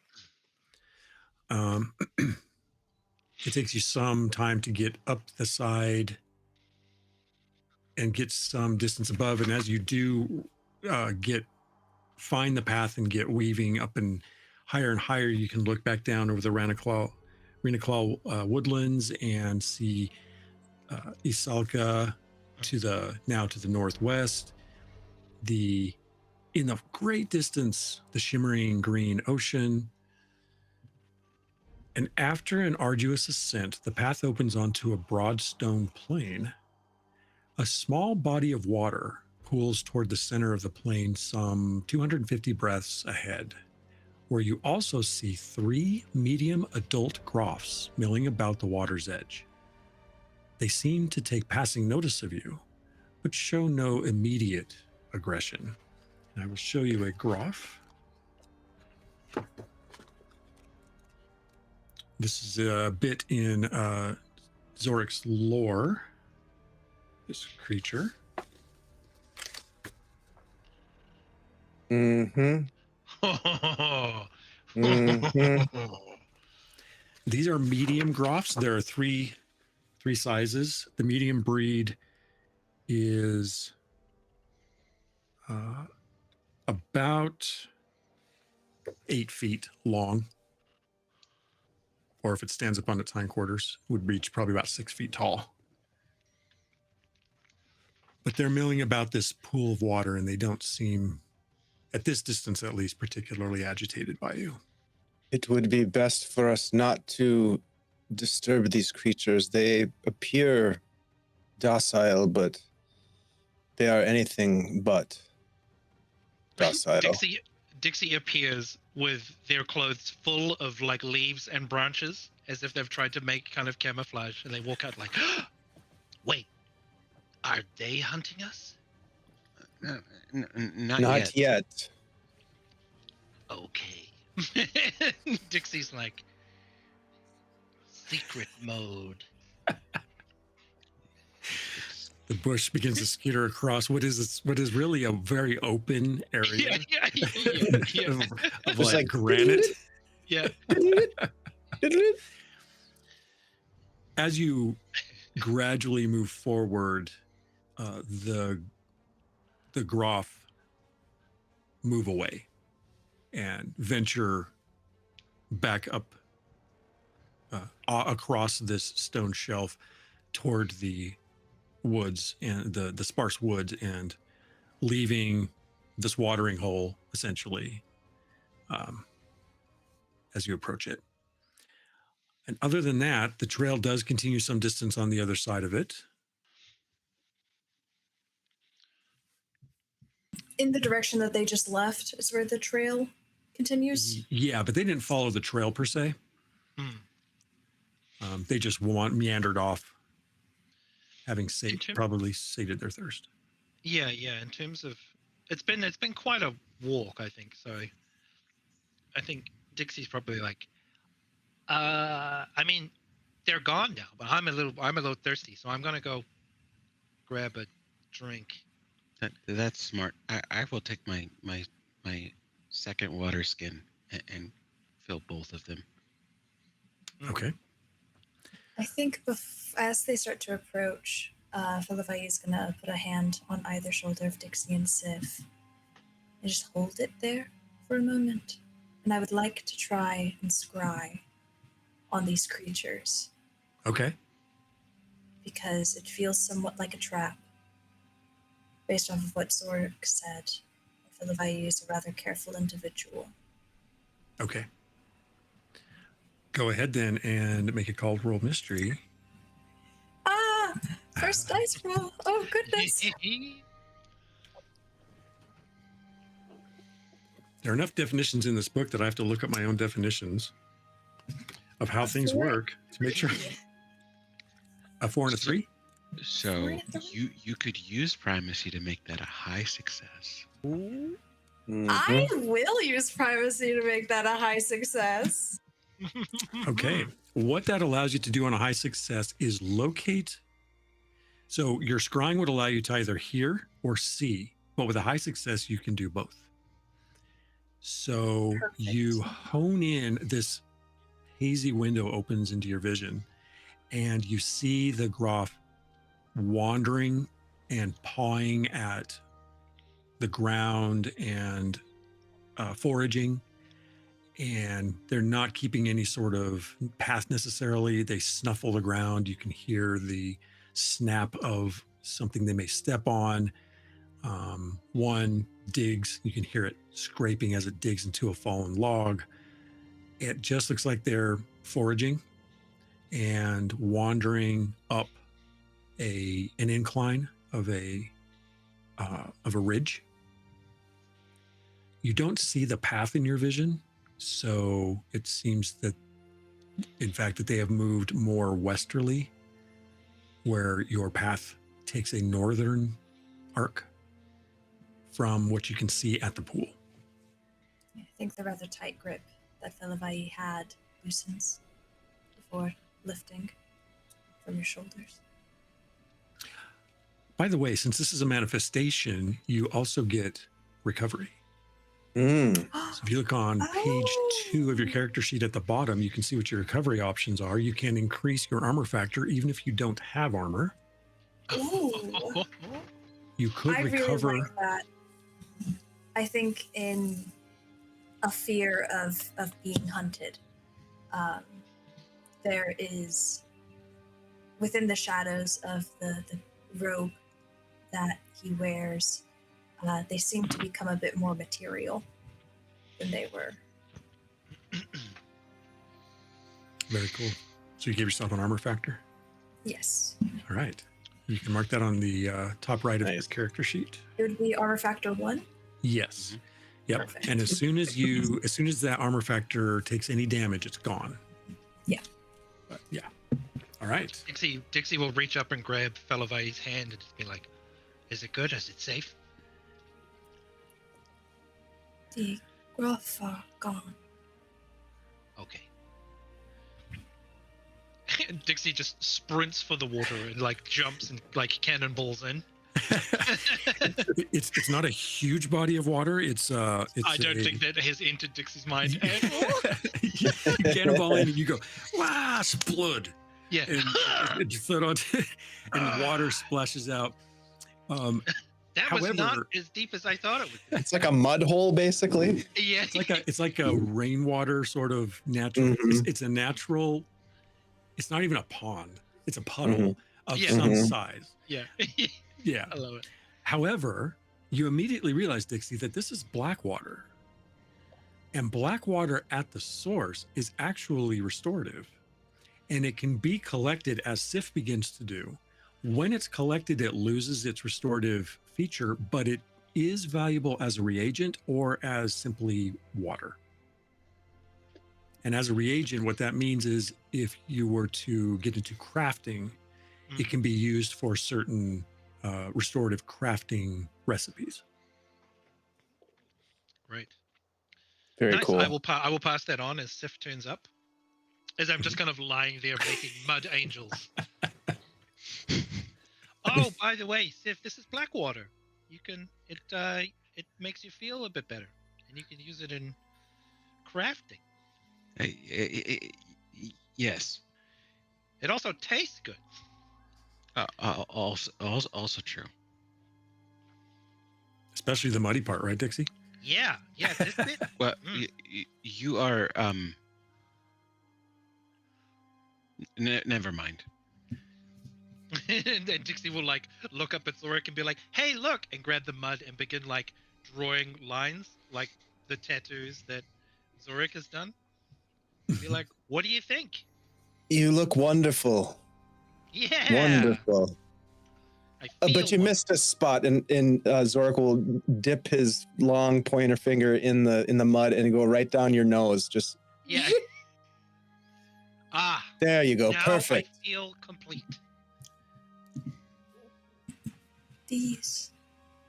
S2: It takes you some time to get up the side and get some distance above. And as you do find the path and get weaving up and higher, you can look back down over the Ranaclaw woodlands and see Isalka to the northwest. In the great distance, the shimmering green ocean. And after an arduous ascent, the path opens onto a broad stone plain. A small body of water pools toward the center of the plain, some 250 breaths ahead, where you also see 3 medium adult groffs milling about the water's edge. They seem to take passing notice of you, but show no immediate aggression. And I will show you a groff. This is a bit in Zorik's lore. This creature.
S6: Mm-hmm. Mm-hmm.
S2: These are medium groffs. There are three sizes. The medium breed is about 8 feet long, or if it stands up on its hindquarters, would reach probably about 6 feet tall. But they're milling about this pool of water, and they don't seem, at this distance at least, particularly agitated by you.
S6: It would be best for us not to disturb these creatures. They appear docile, but they are anything but docile.
S3: Dixie appears with their clothes full of like leaves and branches, as if they've tried to make kind of camouflage, and they walk out like, "Wait, are they hunting us?"
S6: Not yet.
S3: Okay. Dixie's like, secret mode.
S2: The bush begins to skitter across what is really a very open area
S3: Yeah.
S2: of like granite.
S3: Yeah.
S2: As you gradually move forward, the groff move away and venture back up across this stone shelf toward the woods and the sparse woods, and leaving this watering hole essentially as you approach it. And other than that, the trail does continue some distance on the other side of it.
S4: In the direction that they just left is where the trail continues.
S2: Yeah, but they didn't follow the trail per se. They just meandered off, having probably sated their thirst.
S3: Yeah. In terms of, it's been quite a walk, I think. So I think Dixie's probably like, I mean, they're gone now, but I'm a little thirsty, so I'm gonna go grab a drink.
S5: That's smart. I will take my second water skin and fill both of them.
S2: Okay.
S4: I think as they start to approach, Fellavaai is going to put a hand on either shoulder of Dixie and Sif and just hold it there for a moment. And I would like to try and scry on these creatures
S2: Okay.
S4: because it feels somewhat like a trap. Based off of what Zorak said, Fellavaai is a rather careful individual.
S2: Okay. Go ahead then and make a call to roll mystery.
S4: First dice roll. Oh, goodness.
S2: There are enough definitions in this book that I have to look up my own definitions of how things work to make sure. A 4 and a 3?
S5: So you could use primacy to make that a high success.
S4: I will use privacy to make that a high success.
S2: Okay. What that allows you to do on a high success is locate. So your scrying would allow you to either hear or see, but with a high success, you can do both. So
S4: Perfect.
S2: you hone in, this hazy window opens into your vision, and you see the Groff wandering and pawing at the ground and foraging. And they're not keeping any sort of path necessarily. They snuffle the ground. You can hear the snap of something they may step on. One digs. You can hear it scraping as it digs into a fallen log. It just looks like they're foraging and wandering up an incline of a ridge. You don't see the path in your vision. So it seems that, in fact, that they have moved more westerly, where your path takes a northern arc from what you can see at the pool.
S4: I think the rather tight grip that Fellavaai had loosens before lifting from your shoulders.
S2: By the way, since this is a manifestation, you also get recovery.
S6: Mm.
S2: So if you look on page 2 of your character sheet at the bottom, you can see what your recovery options are. You can increase your armor factor even if you don't have armor.
S4: Ooh.
S2: You could
S4: I
S2: recover.
S4: really like that. I think in a fear of being hunted, there is, within the shadows of the robe that he wears, they seem to become a bit more material than they were.
S2: Very cool. So you gave yourself an armor factor?
S4: Yes.
S2: All right. You can mark that on the top right of your
S6: Nice.
S2: character sheet.
S4: It would be armor factor 1.
S2: Yes. Yep.
S4: Perfect.
S2: And as soon as that armor factor takes any damage, it's gone.
S4: Yeah.
S2: But yeah. All right.
S3: Dixie will reach up and grab Fellavaai's hand and just be like, "Is it good? Is it safe?"
S4: The Groff are gone.
S3: Okay. And Dixie just sprints for the water and like jumps and like cannonballs in.
S2: It's not a huge body of water. I
S3: don't think that has entered Dixie's mind at all.
S2: You cannonball in and you go, "Wow, blood!"
S3: Yeah.
S2: And throw it on, and water splashes out.
S3: That was not as deep as I thought it would be.
S6: It's like a mud hole, basically.
S3: Yeah.
S2: It's like a rainwater sort of natural.
S6: Mhm.
S2: It's a natural. It's not even a pond. It's a puddle of
S3: Yeah.
S2: some
S6: Mhm.
S2: size.
S3: Yeah.
S2: Yeah.
S3: I love it.
S2: However, you immediately realize, Dixie, that this is black water. And black water at the source is actually restorative. And it can be collected, as Sif begins to do. When it's collected, it loses its restorative feature, but it is valuable as a reagent or as simply water. And as a reagent, what that means is if you were to get into crafting, it can be used for certain restorative crafting recipes.
S3: Right.
S6: Very
S3: Nice.
S6: cool.
S3: I will pass that on as Sif turns up. As I'm just kind of lying there making mud angels. Oh, by the way, Sif, this is black water. You can it makes you feel a bit better, and you can use it in crafting.
S5: Yes.
S3: It also tastes good.
S5: Also true.
S2: Especially the muddy part, right, Dixie?
S3: Yeah, this bit.
S5: Well, you are never mind.
S3: And then Dixie will like look up at Zorik and be like, "Hey, look!" and grab the mud and begin like drawing lines, like the tattoos that Zorik has done. Be like, "What do you think?"
S6: You look wonderful.
S3: Yeah,
S6: Wonderful.
S3: I
S6: But
S3: feel
S6: you missed a spot, and Zorik will dip his long pointer finger in the mud and go right down your nose. Just
S3: yeah.
S6: there you go.
S3: Now
S6: Perfect.
S3: I feel complete.
S4: These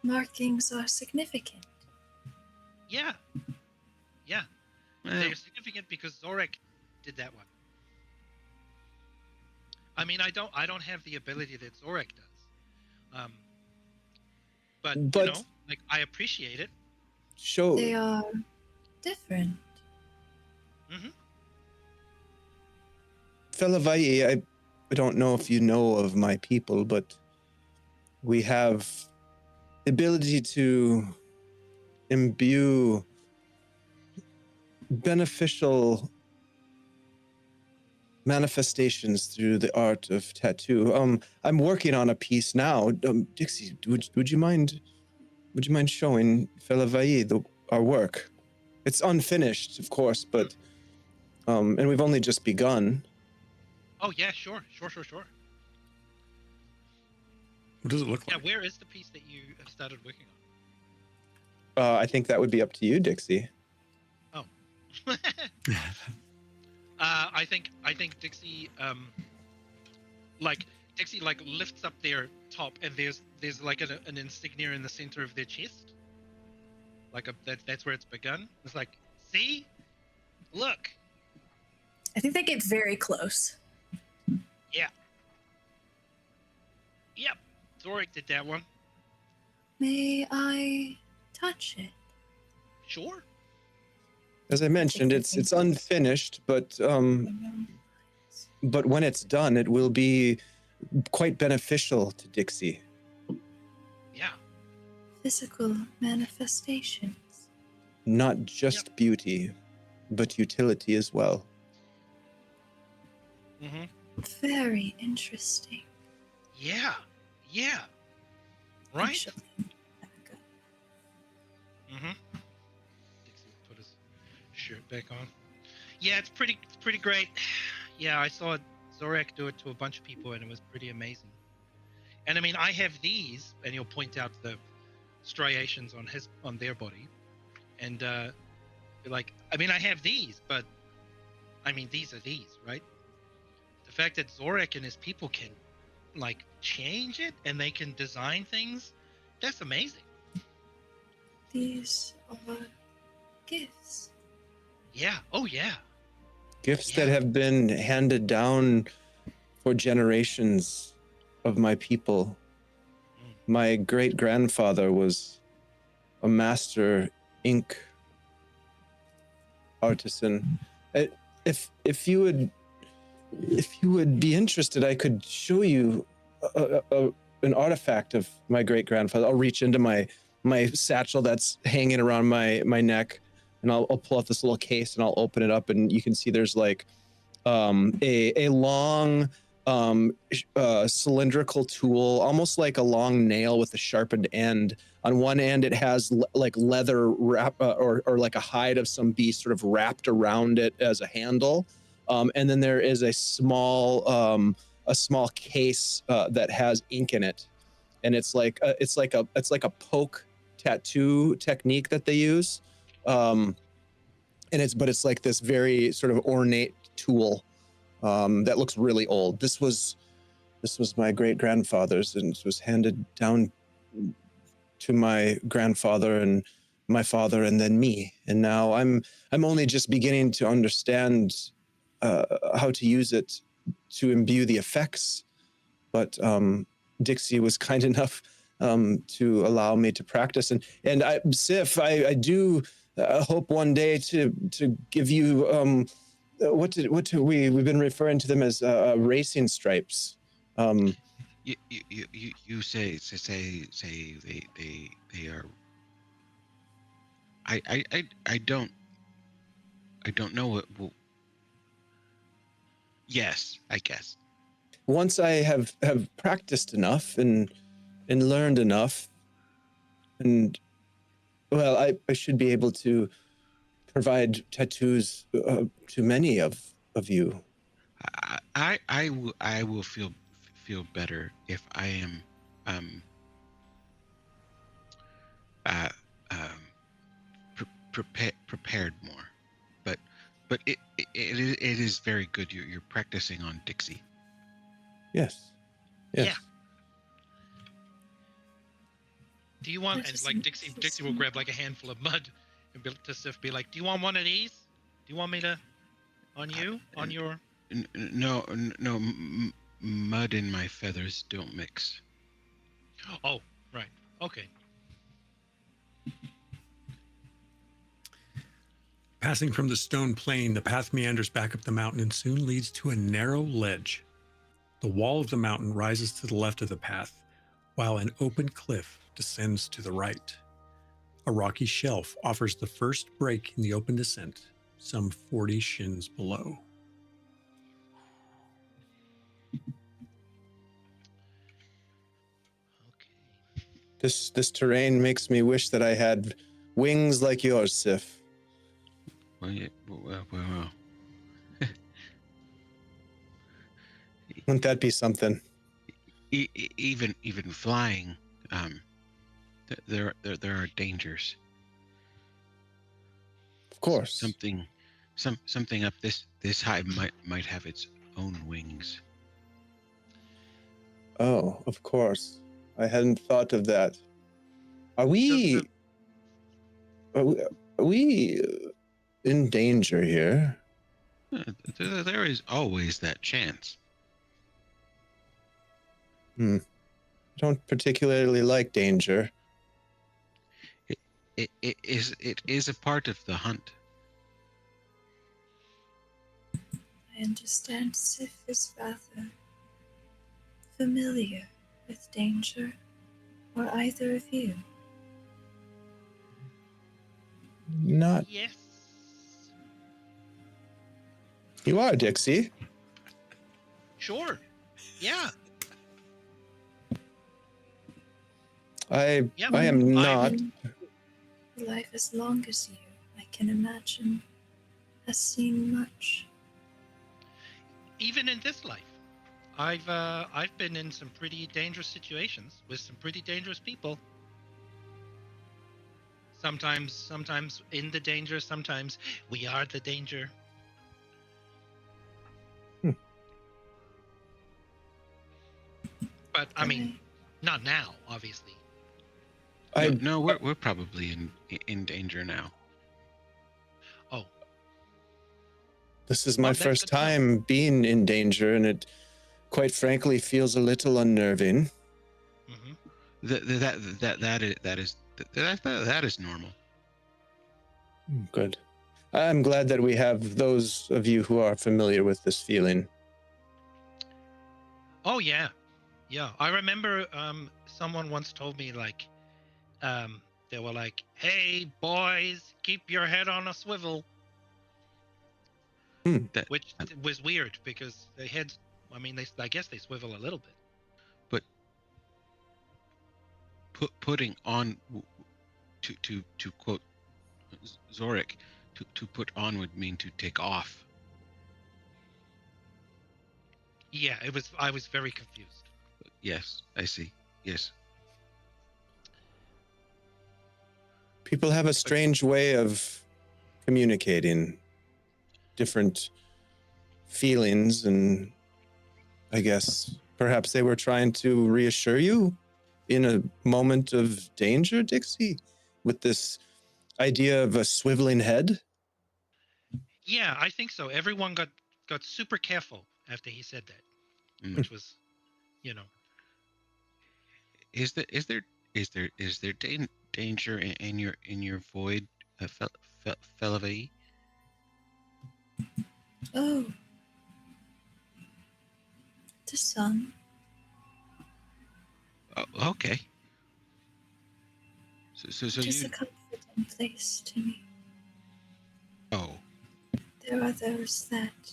S4: markings are significant.
S3: Yeah.
S5: Well,
S3: They're significant because Zorik did that one. I mean, I don't have the ability that Zorik does. But you know, like I appreciate it.
S4: They are different.
S3: Mm-hmm.
S6: Fellavaai, I don't know if you know of my people, but we have the ability to imbue beneficial manifestations through the art of tattoo. I'm working on a piece now. Dixie, would you mind showing Fellavaai our work? It's unfinished, of course, but and we've only just begun.
S3: Oh yeah, sure.
S2: What does it look
S3: Yeah,
S2: like?
S3: where is the piece that you have started working
S6: I think that would be up to you, Dixie.
S3: on? Oh. I think Dixie Dixie lifts up their top and there's like an insignia in the center of their chest. Like that's where it's begun. It's like, see? Look.
S4: I think they get very close.
S3: Yeah. Yep. Zorik did that one.
S4: May I touch it?
S3: Sure.
S6: As I mentioned, it's unfinished, but when it's done, it will be quite beneficial to Dixie.
S3: Yeah.
S4: Physical manifestations.
S6: Not just beauty, but utility as well.
S3: Mm-hmm.
S4: Very interesting.
S3: Yeah. Right?
S4: Actually, back up.
S3: Mm-hmm. Dixie put his shirt back on. Yeah, it's pretty great. Yeah, I saw Zorik do it to a bunch of people, and it was pretty amazing. And I mean, I have these, and he'll point out the striations on their body, and be like, I mean, I have these, but I mean, these are these, right? The fact that Zorik and his people can like change it and they can design things, that's amazing.
S4: These are gifts.
S3: Yeah. Oh yeah.
S6: Gifts that have been handed down for generations of my people. My great-grandfather was a master ink artisan. If you would be interested, I could show you an artifact of my great-grandfather. I'll reach into my satchel that's hanging around my neck, and I'll pull out this little case and I'll open it up, and you can see there's like a long cylindrical tool, almost like a long nail with a sharpened end. On one end, it has like leather wrap or like a hide of some beast sort of wrapped around it as a handle. And then there is a small case that has ink in it, and it's like a poke tattoo technique that they use. And it's like this very sort of ornate tool that looks really old. This was my great-grandfather's, and it was handed down to my grandfather and my father and then me. And now I'm only just beginning to understand how to use it to imbue the effects, but Dixie was kind enough to allow me to practice. And Sif, I do hope one day to give you we've been referring to them as racing stripes.
S5: You say they are. I don't know what. Well, yes, I guess.
S6: Once I have practiced enough and learned enough, and well, I should be able to provide tattoos to many of you.
S5: I will feel better if I am prepared more. But it is very good. You're practicing on Dixie.
S6: Yes.
S3: Yeah. Do you want, and like Dixie will grab like a handful of mud and to Sif be like, do you want one of these? Do you want me to, on you, on your?
S5: No, mud and my feathers don't mix.
S3: Oh, right. Okay.
S2: Passing from the stone plain, the path meanders back up the mountain and soon leads to a narrow ledge. The wall of the mountain rises to the left of the path, while an open cliff descends to the right. A rocky shelf offers the first break in the open descent, some 40 shins below.
S3: Okay.
S6: This terrain makes me wish that I had wings like yours, Sif.
S5: Well.
S6: Wouldn't that be something?
S5: Even flying, there are dangers.
S6: Of course.
S5: Something up this high might have its own wings.
S6: Oh, of course. I hadn't thought of that. Are we in danger here?
S5: There is always that chance.
S6: I don't particularly like danger.
S5: It is a part of the hunt.
S4: I understand Sif is rather familiar with danger, or either of you.
S6: Not.
S3: Yes.
S6: You are, Dixie.
S3: Sure. Yeah.
S6: I am not.
S4: Life as long as you, I can imagine, has seen much.
S3: Even in this life, I've been in some pretty dangerous situations with some pretty dangerous people. Sometimes in the danger, sometimes we are the danger. But I mean, not now, obviously.
S5: No, we're probably in danger now.
S3: Oh.
S6: This is my first time being in danger, and it, quite frankly, feels a little unnerving.
S5: Mm-hmm. That is normal.
S6: Good. I'm glad that we have those of you who are familiar with this feeling.
S3: Oh yeah. I remember someone once told me like, they were like, "Hey boys, keep your head on a swivel." Which was weird because their heads, I guess they swivel a little bit.
S5: But putting on, to quote Zorik, to put on would mean to take off.
S3: Yeah, I was very confused.
S5: Yes, I see. Yes.
S6: People have a strange way of communicating different feelings, and I guess perhaps they were trying to reassure you in a moment of danger, Dixie, with this idea of a swiveling head.
S3: Yeah, I think so. Everyone got got super careful after he said that,
S5: Mm.
S3: which was, you know.
S5: Is there danger in your void, Fellavaai?
S4: Oh, the sun.
S5: Oh, okay. So
S4: It is
S5: you.
S4: a comforting place to me.
S5: Oh,
S4: There are those that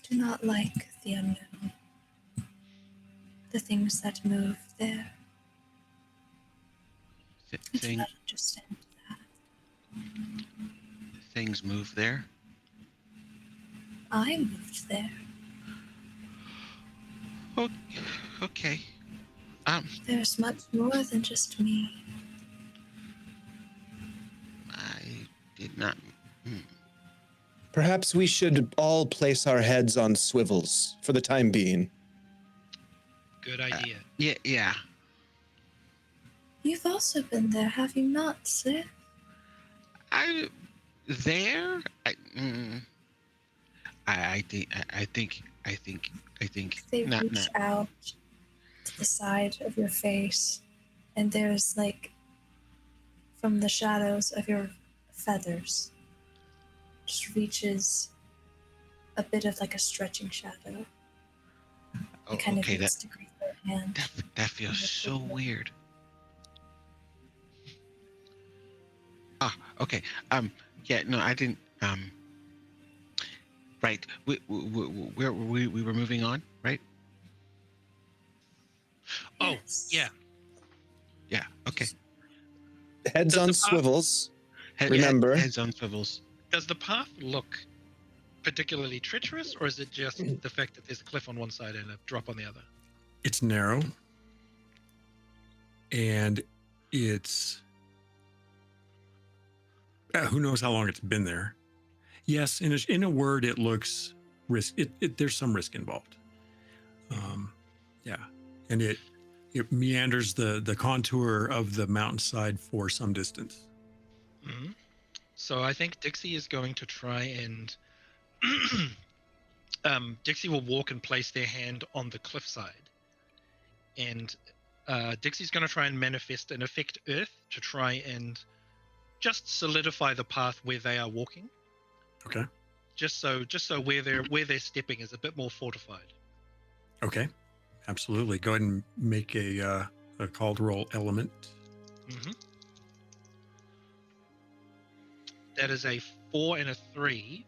S4: do not like the unknown. The things that move there. I do not understand that.
S5: things move there.
S4: I moved there.
S5: Oh, okay.
S4: There's much more than just me.
S5: I did not.
S6: Perhaps we should all place our heads on swivels for the time being.
S3: Good idea.
S5: Yeah.
S4: You've also been there, have you not, Sith?
S5: I there. I think.
S4: They
S5: Not.
S4: reach out to the side of your face, and there's like, from the shadows of your feathers, just reaches a bit of like a stretching shadow.
S5: Oh,
S4: It kind
S5: okay.
S4: of reaches to grip their hand.
S5: That feels so weird. Okay. Yeah. No, I didn't. Right. We were moving on, right?
S3: Oh,
S4: Yes.
S3: yeah.
S5: Yeah. Okay.
S6: Heads
S3: Does
S6: on
S3: the path-
S6: swivels. Remember.
S5: Heads on swivels.
S3: Does the path look particularly treacherous, or is it just the fact that there's a cliff on one side and a drop on the other?
S2: It's narrow, and it's who knows how long it's been there. Yes, in a word, it looks risk. There's some risk involved. Yeah, and it meanders the contour of the mountainside for some distance.
S3: Mm-hmm. So I think Dixie is going to try and Dixie will walk and place their hand on the cliffside, and Dixie's going to try and manifest and affect Earth to try and just solidify the path where they are walking.
S2: Okay.
S3: Just so where they're stepping is a bit more fortified.
S2: Okay. Absolutely. Go ahead and make a called roll element.
S3: Mm-hmm. That is a 4 and a 3.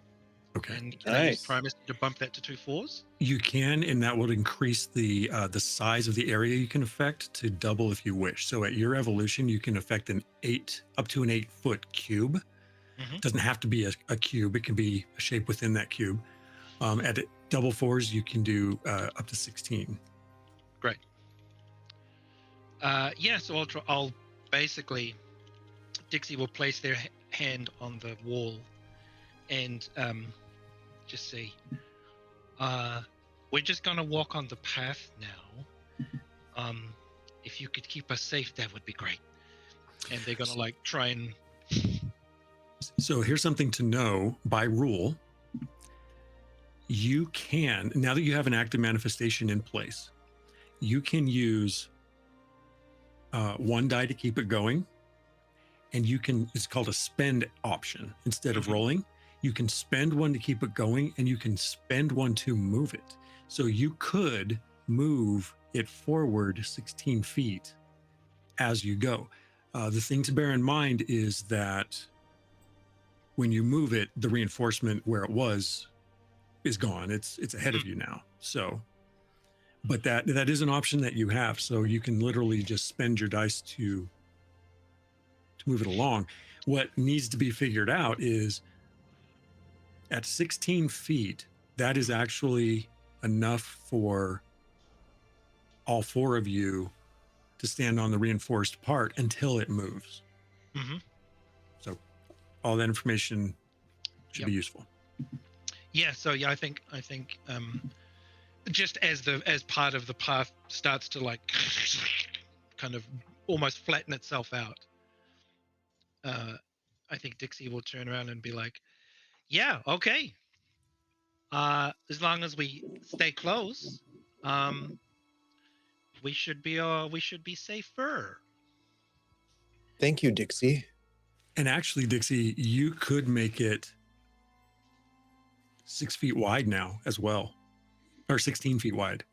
S2: Okay.
S3: And can I use
S6: Nice.
S3: primacy to bump that to 2 4s?
S2: You can, and that will increase the size of the area you can affect to double if you wish. So at your evolution, you can affect up to an 8-foot cube.
S3: Mhm.
S2: Doesn't have to be a cube. It can be a shape within that cube. At double 4s, you can do up to 16.
S3: Great. Yeah, so I'll basically, Dixie will place their hand on the wall and just say, we're just gonna walk on the path now. If you could keep us safe, that would be great. And they're gonna like try and.
S2: So here's something to know by rule. You can, now that you have an active manifestation in place, you can use 1 die to keep it going. And you can, it's called a spend option. Instead of rolling, you can spend 1 to keep it going, and you can spend 1 to move it. So you could move it forward 16 feet as you go. The thing to bear in mind is that when you move it, the reinforcement where it was is gone. It's ahead of you now. So, but that is an option that you have. So you can literally just spend your dice to move it along. What needs to be figured out is at 16 feet, that is actually enough for all 4 of you to stand on the reinforced part until it moves.
S3: Mm-hmm.
S2: So all that information should be useful.
S3: Yeah, so yeah, I think just as part of the path starts to like kind of almost flatten itself out, I think Dixie will turn around and be like, "Yeah, okay, As long as we stay close, we should be safer.
S6: Thank you, Dixie.
S2: And actually, Dixie, you could make it 6 feet wide now as well, or 16 feet wide,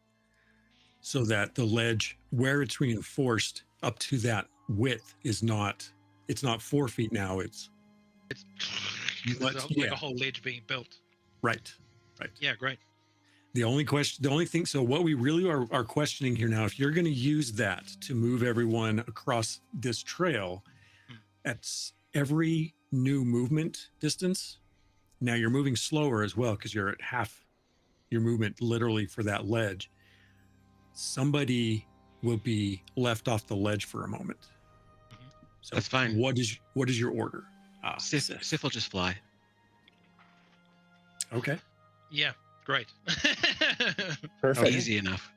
S2: so that the ledge where it's reinforced up to that width is not, it's not 4 feet now. It's
S3: There's like a whole ledge being built.
S2: right.
S3: Yeah, great.
S2: The only thing, so what we really are questioning here now, if you're going to use that to move everyone across this trail, at every new movement distance, now you're moving slower as well because you're at half your movement literally for that ledge. Somebody will be left off the ledge for a moment. So
S5: That's fine.
S2: What is your order?
S5: Sif will just fly.
S2: Okay.
S3: Yeah, great.
S6: Perfect.
S5: Easy enough.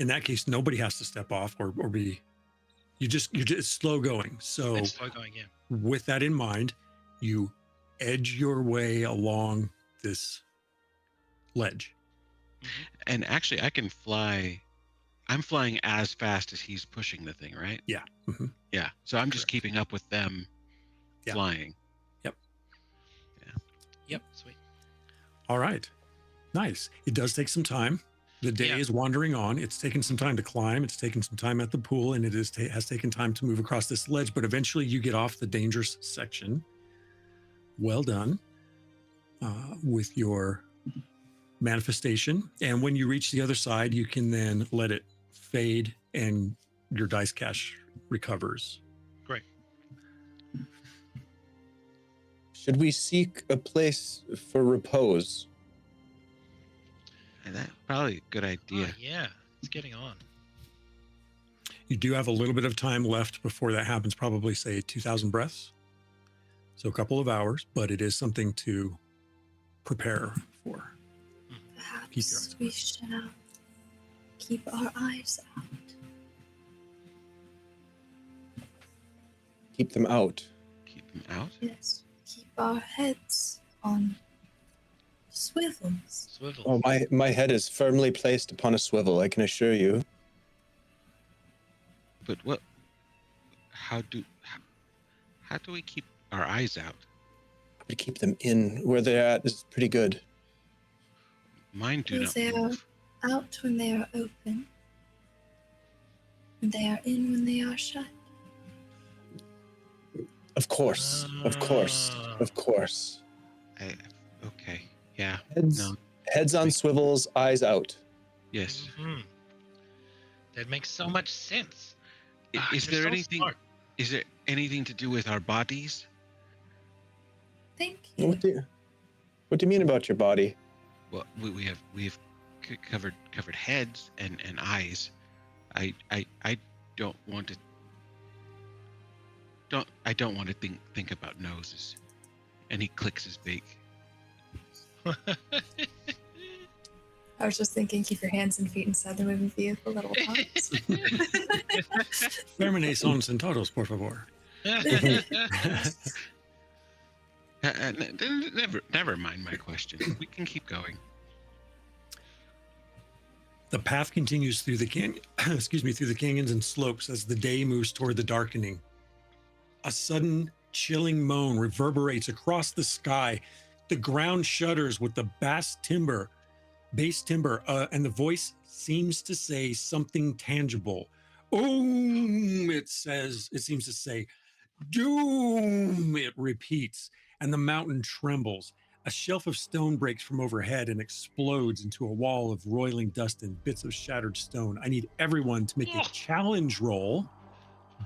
S2: In that case, nobody has to step off or be. You're just slow going. So
S3: It's slow going, yeah.
S2: with that in mind, you edge your way along this ledge.
S5: And actually, I can fly. I'm flying as fast as he's pushing the thing, right?
S2: Yeah. Mm-hmm.
S5: Yeah. So I'm just
S2: Correct.
S5: keeping up with them flying.
S3: Yep, sweet.
S2: All right. Nice. It does take some time. The day is wandering on. It's taken some time to climb. It's taken some time at the pool, and it has taken time to move across this ledge. But eventually, you get off the dangerous section. Well done with your manifestation. And when you reach the other side, you can then let it fade, and your dice cache recovers.
S3: Great.
S6: Should we seek a place for repose?
S5: And that's probably a good idea.
S3: Oh, yeah, it's getting on.
S2: You do have a little bit of time left before that happens, probably say 2,000 breaths. So a couple of hours, but it is something to prepare for.
S4: Perhaps we shall keep our eyes out.
S6: Keep them out.
S5: Keep them out.
S4: Yes, keep our heads on swivels.
S3: Swivel.
S6: Oh, my head is firmly placed upon a swivel, I can assure you.
S5: But what? How do we keep our eyes out?
S6: To keep them in where they're at is pretty good.
S5: Mine do
S4: Because
S5: not
S4: they are
S5: move.
S4: out when they are open, and they are in when they are shut.
S6: Of course, of course, of course.
S5: Okay. Yeah.
S6: Heads,
S5: No.
S6: heads on swivels, eyes out.
S5: Yes.
S3: Mhm. That makes so much sense.
S5: Is
S3: you're
S5: there
S3: so
S5: anything?
S3: smart.
S5: Is there anything to do with our bodies?
S4: Thank you.
S6: What do you mean about your body?
S5: Well, we have covered heads and eyes. I don't want to. I don't want to think about noses. And he clicks his beak.
S4: I was just thinking, keep your hands and feet inside the moving vehicle at all times.
S2: Permanece son sentados, por favor.
S5: Never mind my question. We can keep going.
S2: The path continues through the through the canyons and slopes as the day moves toward the darkening. A sudden chilling moan reverberates across the sky. The ground shudders with the bass timber, and the voice seems to say something tangible. It seems to say, doom, it repeats, and the mountain trembles. A shelf of stone breaks from overhead and explodes into a wall of roiling dust and bits of shattered stone. I need everyone to make a challenge roll,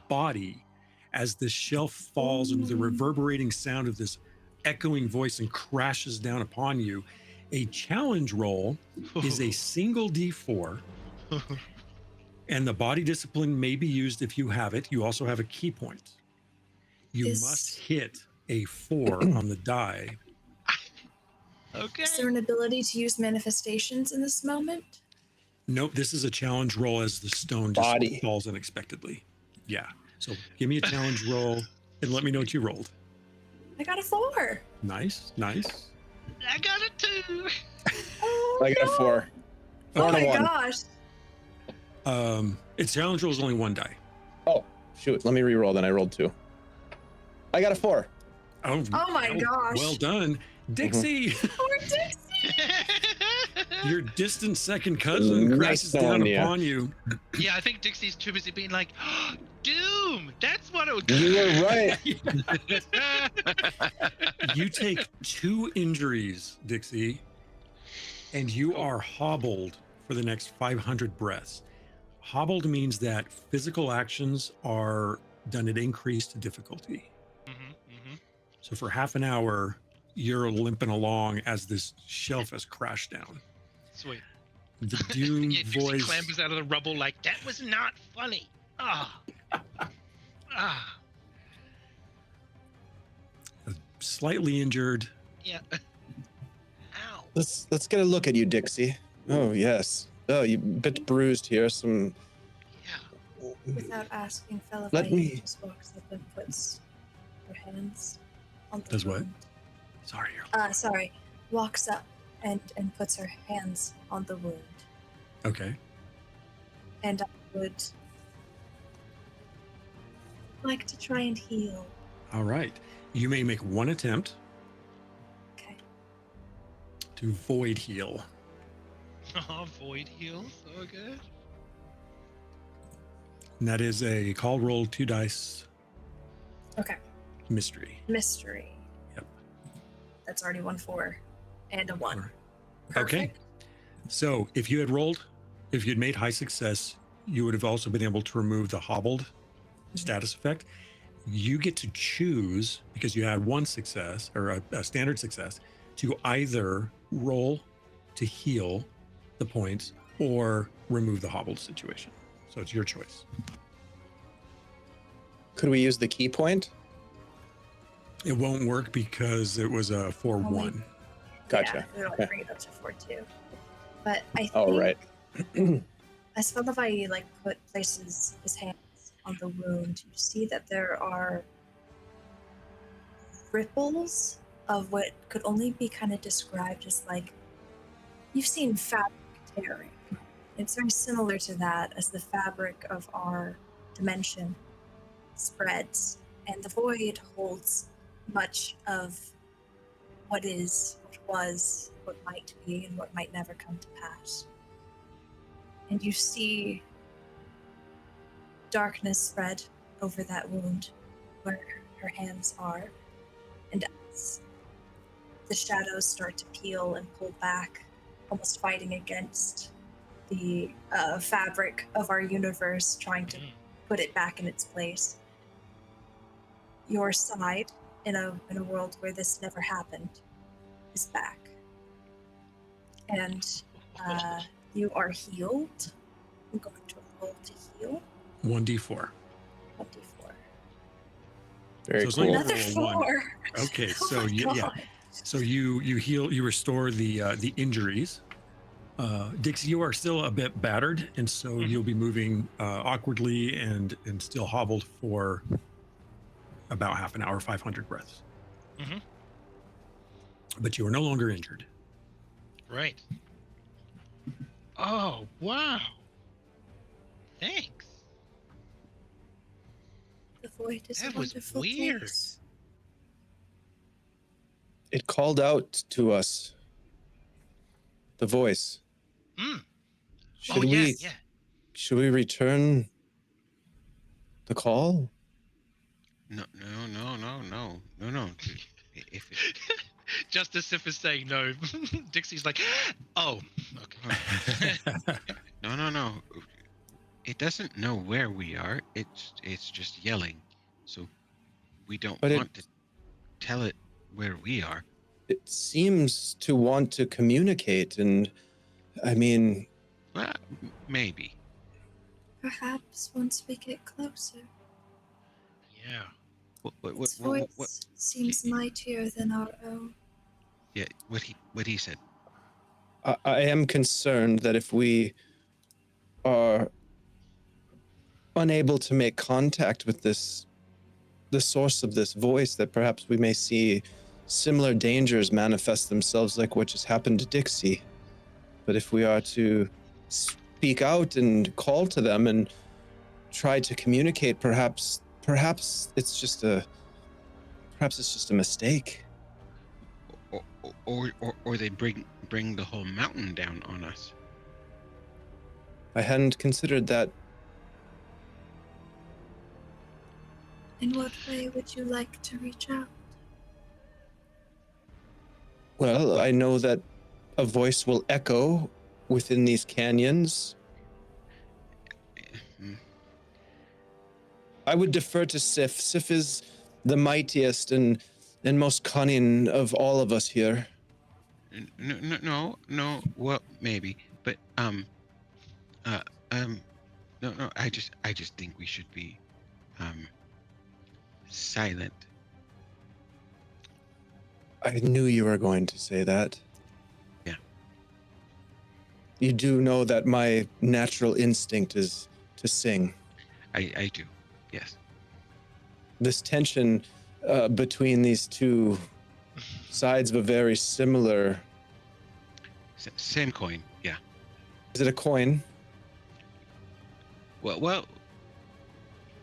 S2: body, as the shelf falls under the reverberating sound of this echoing voice and crashes down upon you. A challenge roll is a single D4, and the body discipline may be used if you have it. You also have a key point. You must hit a 4 on the die.
S3: Okay.
S4: Is there an ability to use manifestations in this moment?
S2: Nope, this is a challenge roll as the stone just
S6: Body.
S2: falls unexpectedly. Yeah, so give me a challenge roll and let me know what you rolled.
S4: I got a 4.
S2: Nice.
S3: I got a 2.
S4: Oh,
S6: I got a 4.
S4: Oh
S6: 4 and
S4: my
S6: a 1.
S4: gosh.
S2: Its challenge roll is only 1 die.
S6: Oh, shoot. Let me re-roll then. I rolled 2. I got a 4.
S2: Oh
S4: my gosh.
S2: Well done. Dixie,
S4: Poor Dixie.
S2: your distant second cousin
S6: Nice
S2: crashes down
S6: knowing ya.
S2: upon you.
S3: Yeah, I think Dixie's too busy being like, Doom! That's what it would
S6: You were right.
S2: You take 2 injuries, Dixie, and you are hobbled for the next 500 breaths. Hobbled means that physical actions are done at increased difficulty. So for half an hour, you're limping along as this shelf has crashed down.
S3: Sweet.
S2: The Doom
S3: Yeah, Dixie
S2: voice.
S3: clambers out of the rubble like, that was not funny. Ah. Ah.
S2: Slightly injured.
S3: Yeah. Ow.
S6: Let's get a look at you, Dixie. Oh, yes. Oh, you a bit bruised here. Some.
S3: Yeah.
S4: Without asking,
S6: Let
S4: Fellavaai
S6: me-
S4: just walks up and puts her hands on the
S2: Does what?
S4: wound.
S2: Sorry.
S4: Walks up and puts her hands on the wound.
S2: Okay.
S4: And I would like to try and heal.
S2: All right. You may make 1 attempt
S4: Okay.
S2: to void heal.
S3: Void heal. So good.
S2: And that is a call roll 2 dice
S4: Okay.
S2: mystery.
S4: Mystery.
S2: Yep.
S4: That's already 1 4 and a 1.
S2: Alright. Okay.
S4: Perfect.
S2: So if you had made high success, you would have also been able to remove the hobbled status effect. You get to choose, because you had 1 success or a standard success, to either roll to heal the points or remove the hobbled situation. So it's your choice.
S6: Could we use the key point?
S2: It won't work because it was a 4-1.
S6: Gotcha.
S4: Yeah, it'll
S6: Okay.
S4: bring it up to 4 2. But I think
S6: Oh, right.
S4: as Fellavaai places his hands on the wound, you see that there are ripples of what could only be kind of described as like, you've seen fabric tearing. It's very similar to that as the fabric of our dimension spreads, and the void holds much of what is, what was, what might be, and what might never come to pass. And you see darkness spread over that wound where her hands are, and as the shadows start to peel and pull back, almost fighting against the fabric of our universe, trying to put it back in its place. Your side, in a world where this never happened, is back. And you are healed. I'm going to roll to heal.
S2: 1d4.
S4: 1d4.
S6: Very
S2: So it's like
S6: cool.
S2: another
S4: Another
S2: roll 1.
S4: 4.
S2: Okay,
S4: Oh
S2: so
S4: my
S2: yeah.
S4: God.
S2: So you heal, you restore the injuries. Dixie, you are still a bit battered, and so you'll be moving awkwardly and still hobbled for about half an hour, 500 breaths.
S3: Mhm.
S2: But you are no longer injured.
S3: Right. Oh, wow. Thanks.
S4: The void is
S3: That
S4: a
S3: was
S4: wonderful
S3: weird.
S4: place.
S6: It called out to us. The voice.
S3: Mm.
S6: Should
S3: Oh,
S6: we
S3: yeah.
S6: should we return the call?
S5: No. If it,
S3: Just as if it's saying no. Dixie's like, oh, okay.
S5: no. It doesn't know where we are. It's just yelling. So we don't
S6: But
S5: want to tell it where we are.
S6: It seems to want to communicate, and I mean,
S5: Well, maybe.
S4: Perhaps once we get closer,
S3: Yeah.
S4: its voice seems mightier than our own.
S5: Yeah, what he said.
S6: I am concerned that if we are unable to make contact with the source of this voice, that perhaps we may see similar dangers manifest themselves like what just happened to Dixie. But if we are to speak out and call to them and try to communicate, perhaps it's just a mistake.
S5: Or they bring the whole mountain down on us.
S6: I hadn't considered that.
S4: In what way would you like to reach out?
S6: Well, I know that a voice will echo within these canyons. I would defer to Sif. Sif is the mightiest and most cunning of all of us here.
S5: No. Well, maybe, but no. I just think we should be silent.
S6: I knew you were going to say that.
S5: Yeah.
S6: You do know that my natural instinct is to sing.
S5: I do. Yes.
S6: This tension between these two sides of a very similar...
S5: Same coin, yeah.
S6: Is it a coin?
S5: Well,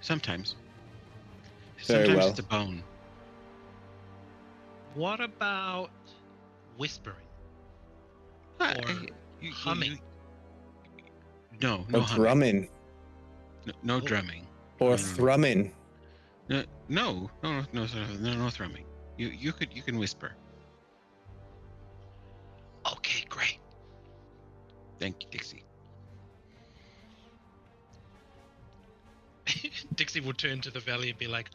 S5: sometimes.
S6: Very
S5: Sometimes
S6: well.
S5: it's a bone.
S3: What about whispering?
S5: Uh,
S3: Or
S5: you-
S3: humming?
S5: No
S6: Or
S5: humming.
S6: drumming?
S5: No
S3: Oh.
S5: drumming.
S6: Or
S5: No.
S6: thrumming?
S5: No thrumming. You can whisper.
S3: Okay, great.
S5: Thank you, Dixie.
S3: Dixie will turn to the valley and be like,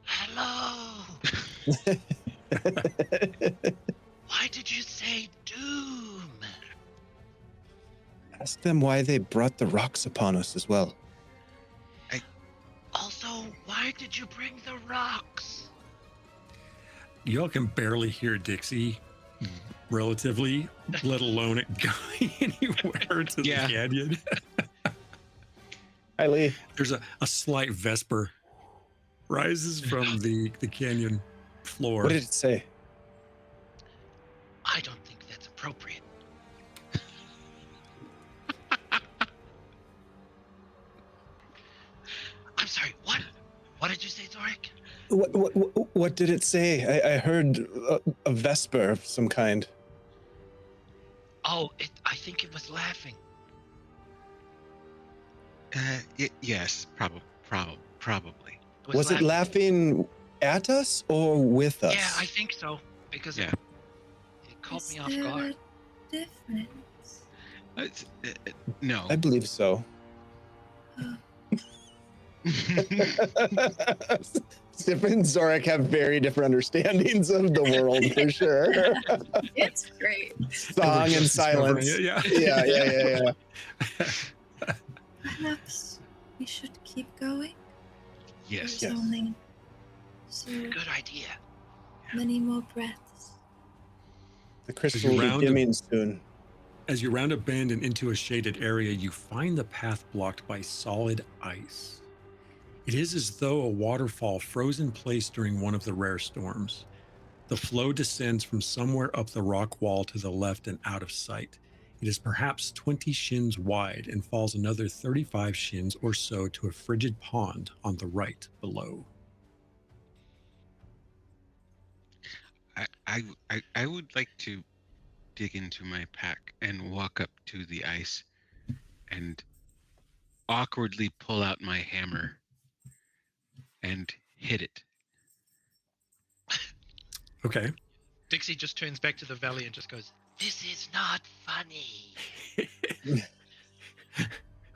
S3: "Hello. Why did you say doom?
S6: Ask them why they brought the rocks upon us as well.
S3: Also, why did you bring the rocks?"
S2: Y'all can barely hear Dixie, relatively, let alone it going anywhere to
S5: Yeah.
S2: the canyon.
S6: Hi, Lee.
S2: There's a slight vesper rises from the canyon floor.
S6: What did it say?
S3: I don't think that's appropriate. I'm sorry, what? What did you say, Zorik?
S6: What did it say? I heard a vesper of some kind.
S3: Oh, I think it was laughing.
S5: Yes, probably.
S6: Was it laughing at us or with us?
S3: Yeah, I think so. Because
S5: Yeah.
S3: it caught
S4: Is
S3: me off
S4: there
S3: guard.
S4: a difference?
S5: No.
S6: I believe so. Sif and Zorik have very different understandings of the world, for sure.
S4: It's great.
S6: Song and
S2: Just discovering
S6: silence.
S2: it, yeah.
S6: Yeah.
S4: Perhaps we should keep going.
S5: Yes.
S4: There's only so
S3: Good idea.
S4: many more breaths.
S6: The crystal will be
S2: round
S6: dimming soon.
S2: As you round a bend and into a shaded area, you find the path blocked by solid ice. It is as though a waterfall froze in place during one of the rare storms. The flow descends from somewhere up the rock wall to the left and out of sight. It is perhaps 20 shins wide and falls another 35 shins or so to a frigid pond on the right below.
S5: I would like to dig into my pack and walk up to the ice and awkwardly pull out my hammer and hit it.
S2: Okay.
S3: Dixie just turns back to the valley and just goes, "This is not funny."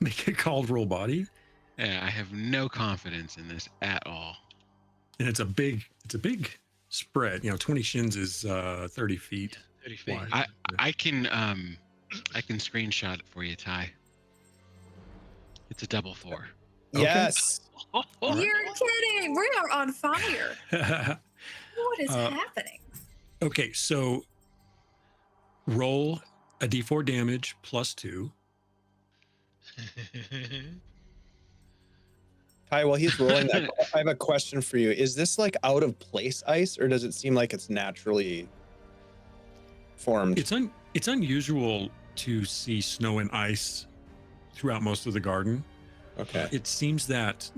S2: Make a called roll body.
S5: Yeah, I have no confidence in this at all.
S2: And it's a big spread. 20 shins is 30 feet.
S3: 30 feet.
S2: Why?
S5: I can screenshot it for you, Ty. It's a double 4.
S2: Okay.
S6: Yes.
S3: Oh,
S4: You're kidding! We are on fire. What is happening?
S2: Okay, so roll a d4 damage plus 2.
S6: Ty, while he's rolling that, I have a question for you. Is this like out of place ice, or does it seem like it's naturally formed?
S2: It's unusual to see snow and ice throughout most of the garden.
S6: Okay.
S2: It seems that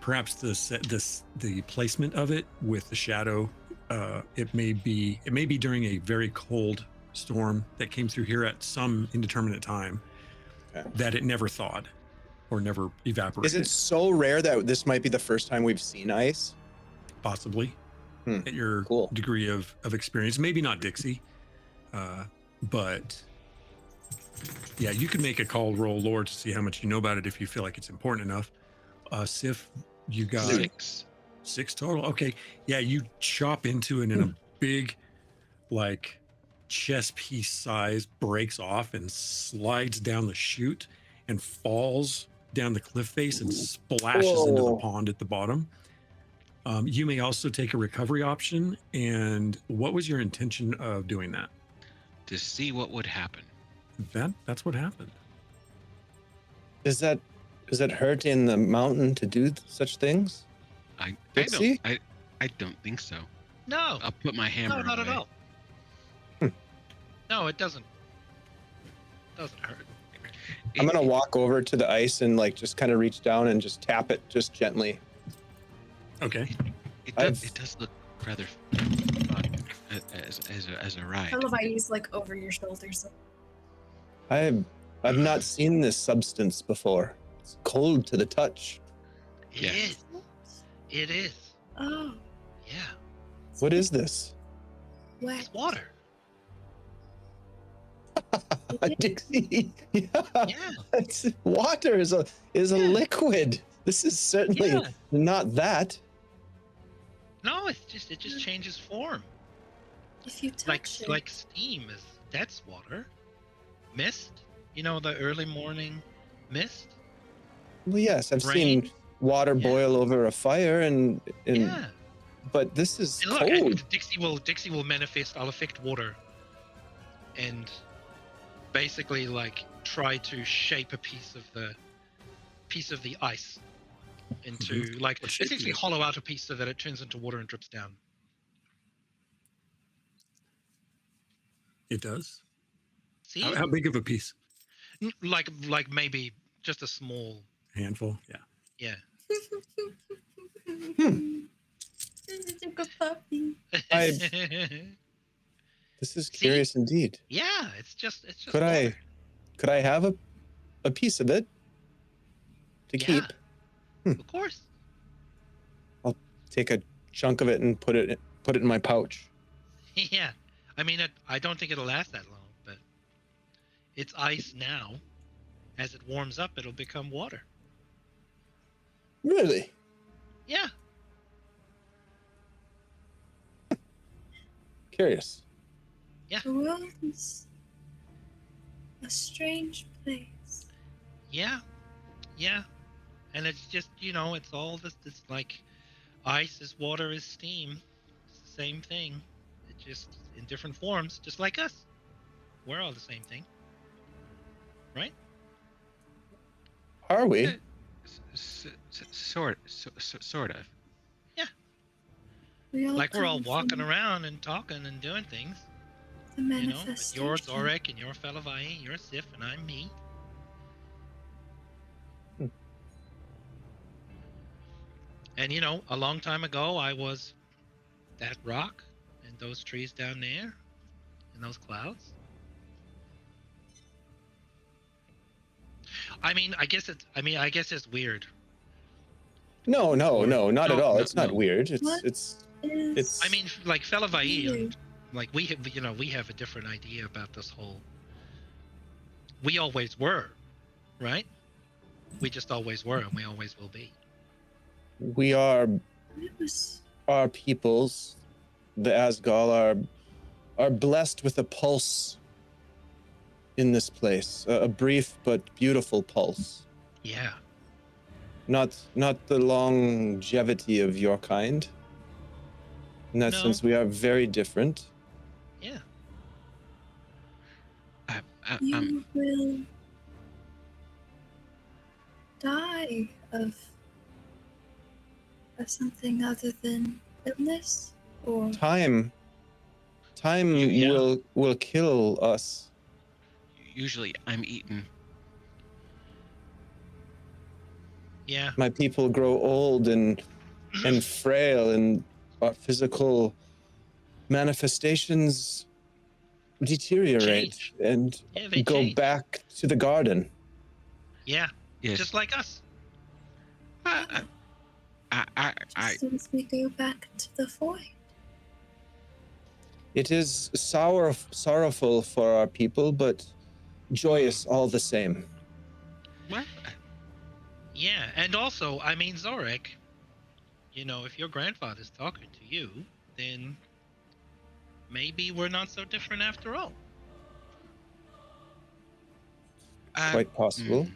S2: perhaps the placement of it with the shadow, it may be during a very cold storm that came through here at some indeterminate time,
S6: Okay.
S2: that it never thawed or never evaporated.
S6: Is it so rare that this might be the first time we've seen ice?
S2: Possibly
S6: Hmm,
S2: at your
S6: cool.
S2: degree of experience? Maybe not Dixie, but yeah, you could make a call roll lore to see how much you know about it if you feel like it's important enough. Sif, you got 6 total. Okay, yeah, you chop into it, and a big, like, chess piece size breaks off and slides down the chute and falls down the cliff face and splashes into the
S6: Whoa.
S2: pond at the bottom. You may also take a recovery option. And what was your intention of doing that?
S5: To see what would happen.
S2: That's what happened.
S6: Does that hurt in the mountain to do such things?
S5: I
S6: Dixie?
S5: don't think so.
S3: No,
S5: I'll put my hammer
S3: no, not
S5: away.
S3: at all. No, it doesn't. Doesn't hurt.
S6: I'm gonna walk over to the ice and like just kind of reach down and just tap it just gently.
S2: Okay.
S5: It
S6: I've-
S5: does look rather fun as a ride.
S4: Fellavaai like over your shoulders.
S6: I've not seen this substance before. It's cold to the touch.
S3: It
S5: Yeah.
S3: is. It is.
S4: Oh,
S3: Yeah.
S6: What is this?
S4: wet.
S3: It's water.
S6: Dixie. Yeah.
S3: Yeah.
S6: It's, water is a
S3: Yeah.
S6: liquid. This is certainly
S3: Yeah.
S6: not that.
S3: No, it just changes form.
S4: If you
S3: Like
S4: touch it,
S3: like steam that's water. Mist, the early morning mist.
S6: Well, yes, I've
S3: Rain.
S6: seen water
S3: Yeah.
S6: boil over a fire, and
S3: Yeah.
S6: but this is
S3: And look,
S6: cold.
S3: and Dixie will manifest. I'll affect water, and basically like try to shape a piece of the ice into like
S2: What shape
S3: essentially
S2: is it?
S3: hollow out a piece so that it turns into water and drips down.
S2: It does.
S3: See,
S2: How big of a piece?
S3: like maybe just a small,
S2: Handful? Yeah.
S3: yeah.
S4: this is a good puppy.
S6: This is
S3: See?
S6: curious indeed.
S3: Yeah, it's just.
S6: Could
S3: water.
S6: I have a piece of it to
S3: Yeah.
S6: keep?
S3: Of course.
S6: Take a chunk of it and put it in my pouch.
S3: Yeah, I mean, I don't think it'll last that long, but it's ice now. As it warms up, it'll become water.
S6: Really?
S3: Yeah.
S6: Curious.
S4: The world is a strange place.
S3: Yeah, and it's just it's all this like ice is water is steam. It's the same thing. It just in different forms, just like us. We're all the same thing, right?
S6: Are we?
S5: Sort of.
S4: We all
S3: Like we're all
S4: come
S3: walking
S4: from
S3: around and talking and doing things.
S4: the
S3: You're
S4: manifestation.
S3: Zorek and you're Fellavaai, you're Sif, and I'm me.
S6: Hmm.
S3: And a long time ago, I was that rock and those trees down there and those clouds. I guess it's weird.
S6: No, not at all.
S3: No,
S6: It's not
S3: no.
S6: weird.
S4: What?
S6: It's
S4: Is
S3: Like Fellavaai,
S4: weird.
S3: and like we have a different idea about this whole. We always were, right? We just always were, and we always will be.
S6: we are
S4: It was
S6: our peoples, the Asgal are blessed with a pulse in this place, a brief but beautiful pulse.
S3: Yeah.
S6: Not the longevity of your kind. In that
S3: No.
S6: sense, we are very different.
S3: Yeah.
S4: you will die of of something other than illness? Or
S6: Time
S5: Yeah.
S6: will kill us.
S5: Usually I'm eaten.
S3: Yeah.
S6: My people grow old and frail, and our physical manifestations deteriorate
S3: Change.
S6: and
S3: Yeah, they
S6: go
S3: change.
S6: back to the garden.
S3: Yeah.
S5: Yes.
S3: Just like us.
S5: I
S4: just as we go back to the void?
S6: It is sorrowful for our people, but joyous all the same.
S5: what?
S3: Yeah, and also, I mean, Zorek, if your grandfather's talking to you, then maybe we're not so different after all.
S6: Quite possible.
S5: mm,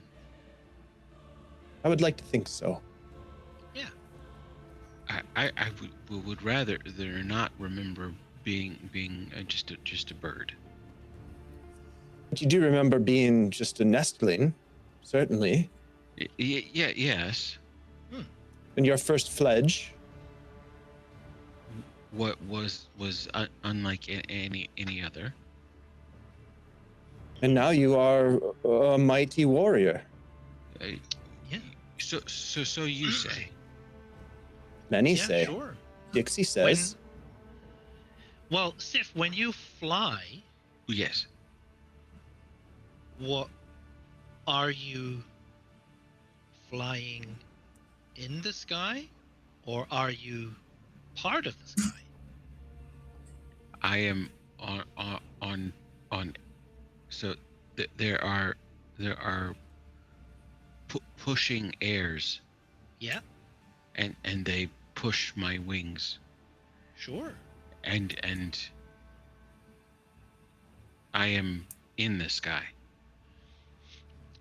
S6: I would like to think so.
S3: Yeah.
S5: I would rather not remember being just a bird.
S6: But you do remember being just a nestling, certainly.
S5: Yes.
S6: In your first fledge.
S5: What was unlike any other.
S6: And now you are a mighty warrior.
S3: Yeah.
S5: So you say.
S6: Many
S3: Yeah,
S6: say.
S3: sure.
S6: Dixie says.
S3: Well, Sif, when you fly,
S5: Yes.
S3: what are you flying in the sky, or are you part of the sky?
S5: I am on. So there are pushing airs.
S3: Yeah.
S5: And they push my wings.
S3: Sure.
S5: And I am in the sky.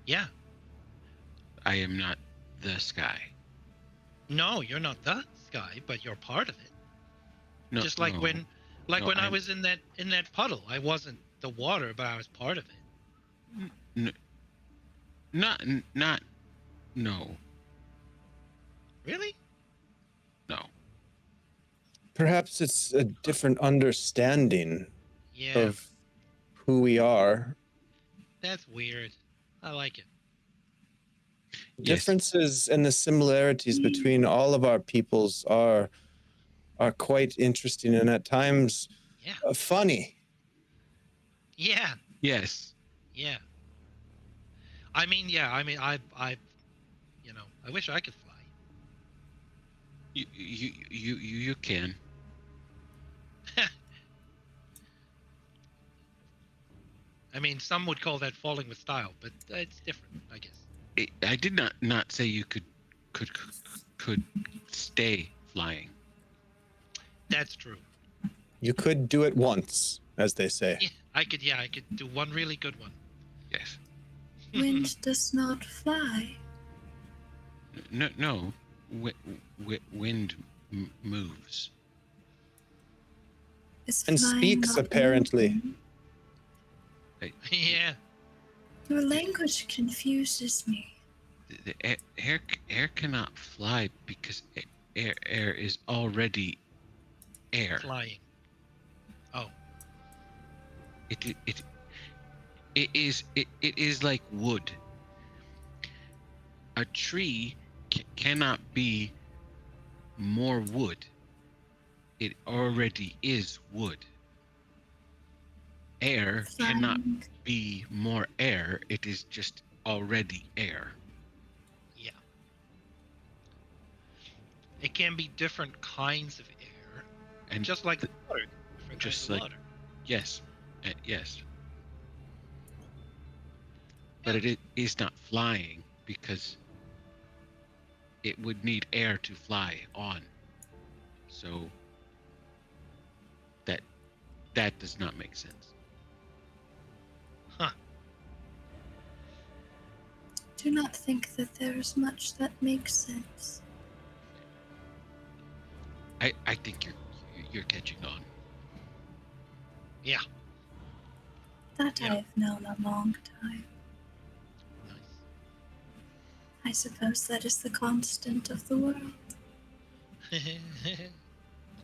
S3: Yeah.
S5: I am not the sky.
S3: No, you're not the sky, but you're part of it.
S5: No,
S3: Just like
S5: no,
S3: when
S5: no,
S3: I was in that puddle, I wasn't the water, but I was part of it.
S5: Not. No.
S3: Really?
S5: No.
S6: Perhaps it's a different understanding
S3: Yeah.
S6: of who we are.
S3: That's weird. I like it.
S5: Yes.
S6: Differences and the similarities between all of our peoples are quite interesting and at times funny.
S3: Yeah.
S5: Yes.
S3: Yeah. I mean, I wish I could fly.
S5: You can.
S3: I mean, some would call that falling with style, but it's different, I guess.
S5: I did not say you could stay flying.
S3: That's true.
S6: You could do it once, as they say.
S3: Yeah, I could do one really good one.
S5: Yes.
S4: Wind does not fly.
S5: No. Wind moves.
S6: And speaks, apparently.
S3: Yeah.
S4: Your language confuses me.
S5: The air cannot fly because air is already air.
S3: Flying. Oh.
S5: It is like wood. A tree cannot be more wood. It already is wood. Air cannot be more air. It is just already air.
S3: Yeah. It can be different kinds of air,
S5: And
S3: just like water. Different
S5: just
S3: kinds
S5: like
S3: of water.
S5: yes, yes. But it is not flying because it would need air to fly on. So that does not make sense.
S3: Huh.
S4: Do not think that there is much that makes sense.
S5: I think you're catching on.
S3: Yeah.
S4: That
S3: Yeah.
S4: I have known a long time.
S3: Nice.
S4: I suppose that is the constant of the world.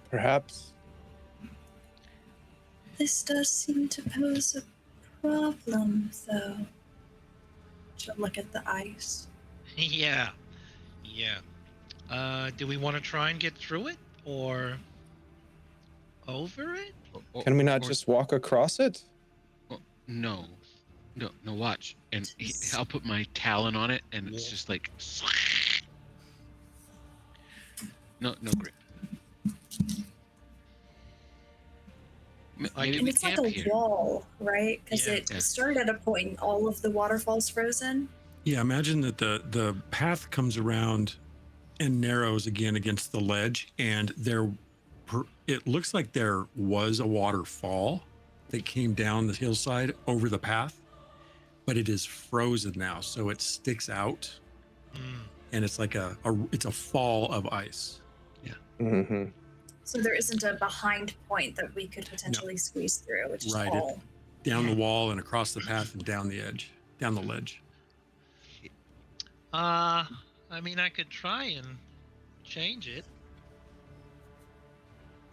S6: Perhaps.
S4: This does seem to pose a problem, though. She'll look at the ice.
S3: Yeah. Do we want to try and get through it or over it?
S6: Can we not just walk across it?
S5: No, watch. And I'll put my talon on it, and it's just like, no grip. Maybe
S4: And
S5: we
S4: it's like
S5: camp
S4: a
S5: here.
S4: wall, right? Because
S3: Yeah.
S4: it started at a point and all of the waterfall's frozen.
S2: Yeah, imagine that the path comes around and narrows again against the ledge, and it looks like there was a waterfall that came down the hillside over the path, but it is frozen now, so it sticks out, and it's like it's a fall of ice.
S6: Mm-hmm.
S4: So there isn't a behind point that we could potentially squeeze through. It's just
S2: Right,
S4: all.
S2: Down the wall and across the path and down the ledge.
S3: I mean, I could try and change it.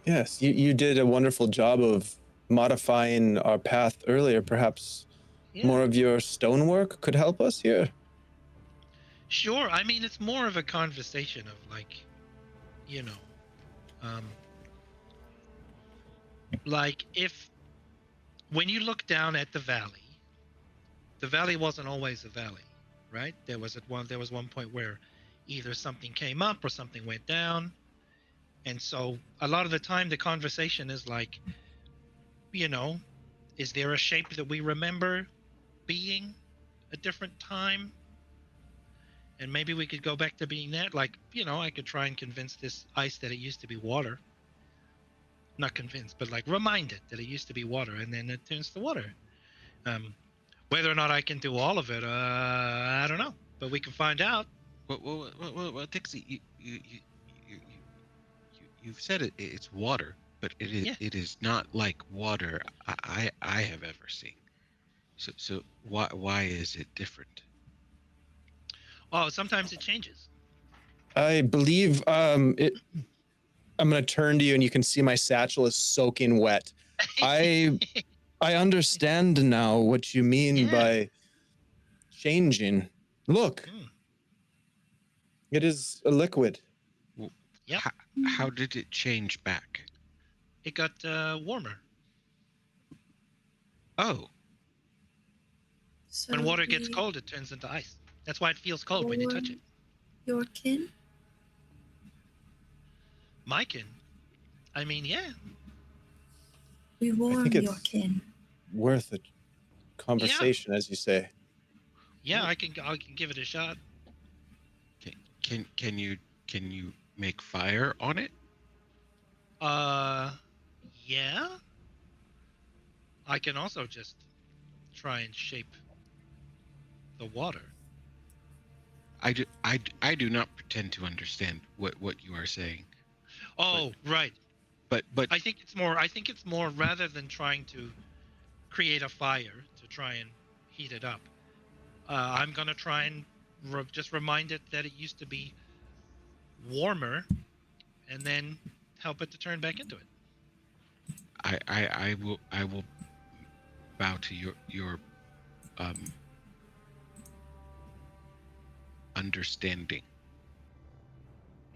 S6: Yes, you did a wonderful job of modifying our path earlier. Perhaps
S3: Yeah.
S6: more of your stonework could help us here.
S3: Sure. I mean, it's more of a conversation of like, like when you look down at the valley wasn't always a valley, right? There was one point where either something came up or something went down. And so a lot of the time the conversation is like, is there a shape that we remember being a different time? And maybe we could go back to being that. Like, I could try and convince this ice that it used to be water. Not convinced, but like remind it that it used to be water, and then it turns to water. Whether or not I can do all of it, I don't know, but we can find out.
S5: Well, Dixie, you've said it's water, but it is not like water I have ever seen. So why is it different?
S3: Oh, sometimes it changes.
S6: I believe I'm going to turn to you, and you can see my satchel is soaking wet. I understand now what you mean by changing. Look, it is a liquid.
S3: Yep.
S5: How did it change back?
S3: It got warmer.
S5: Oh,
S4: So
S3: When water gets cold, it turns into ice. That's why it feels cold when you touch it.
S4: Your kin?
S3: My kin. I mean, yeah.
S4: We warm
S6: think
S4: your
S6: it's-
S4: kin.
S6: Worth a conversation, as you say.
S3: Yeah, I can give it a shot.
S5: can you make fire on it?
S3: Yeah. I can also just try and shape the water.
S5: I do not pretend to understand what you are saying.
S3: Oh, right.
S5: But
S3: I think it's more rather than trying to create a fire to try and heat it up. I'm gonna try and just remind it that it used to be warmer, and then help it to turn back into it.
S5: I will bow to your understanding.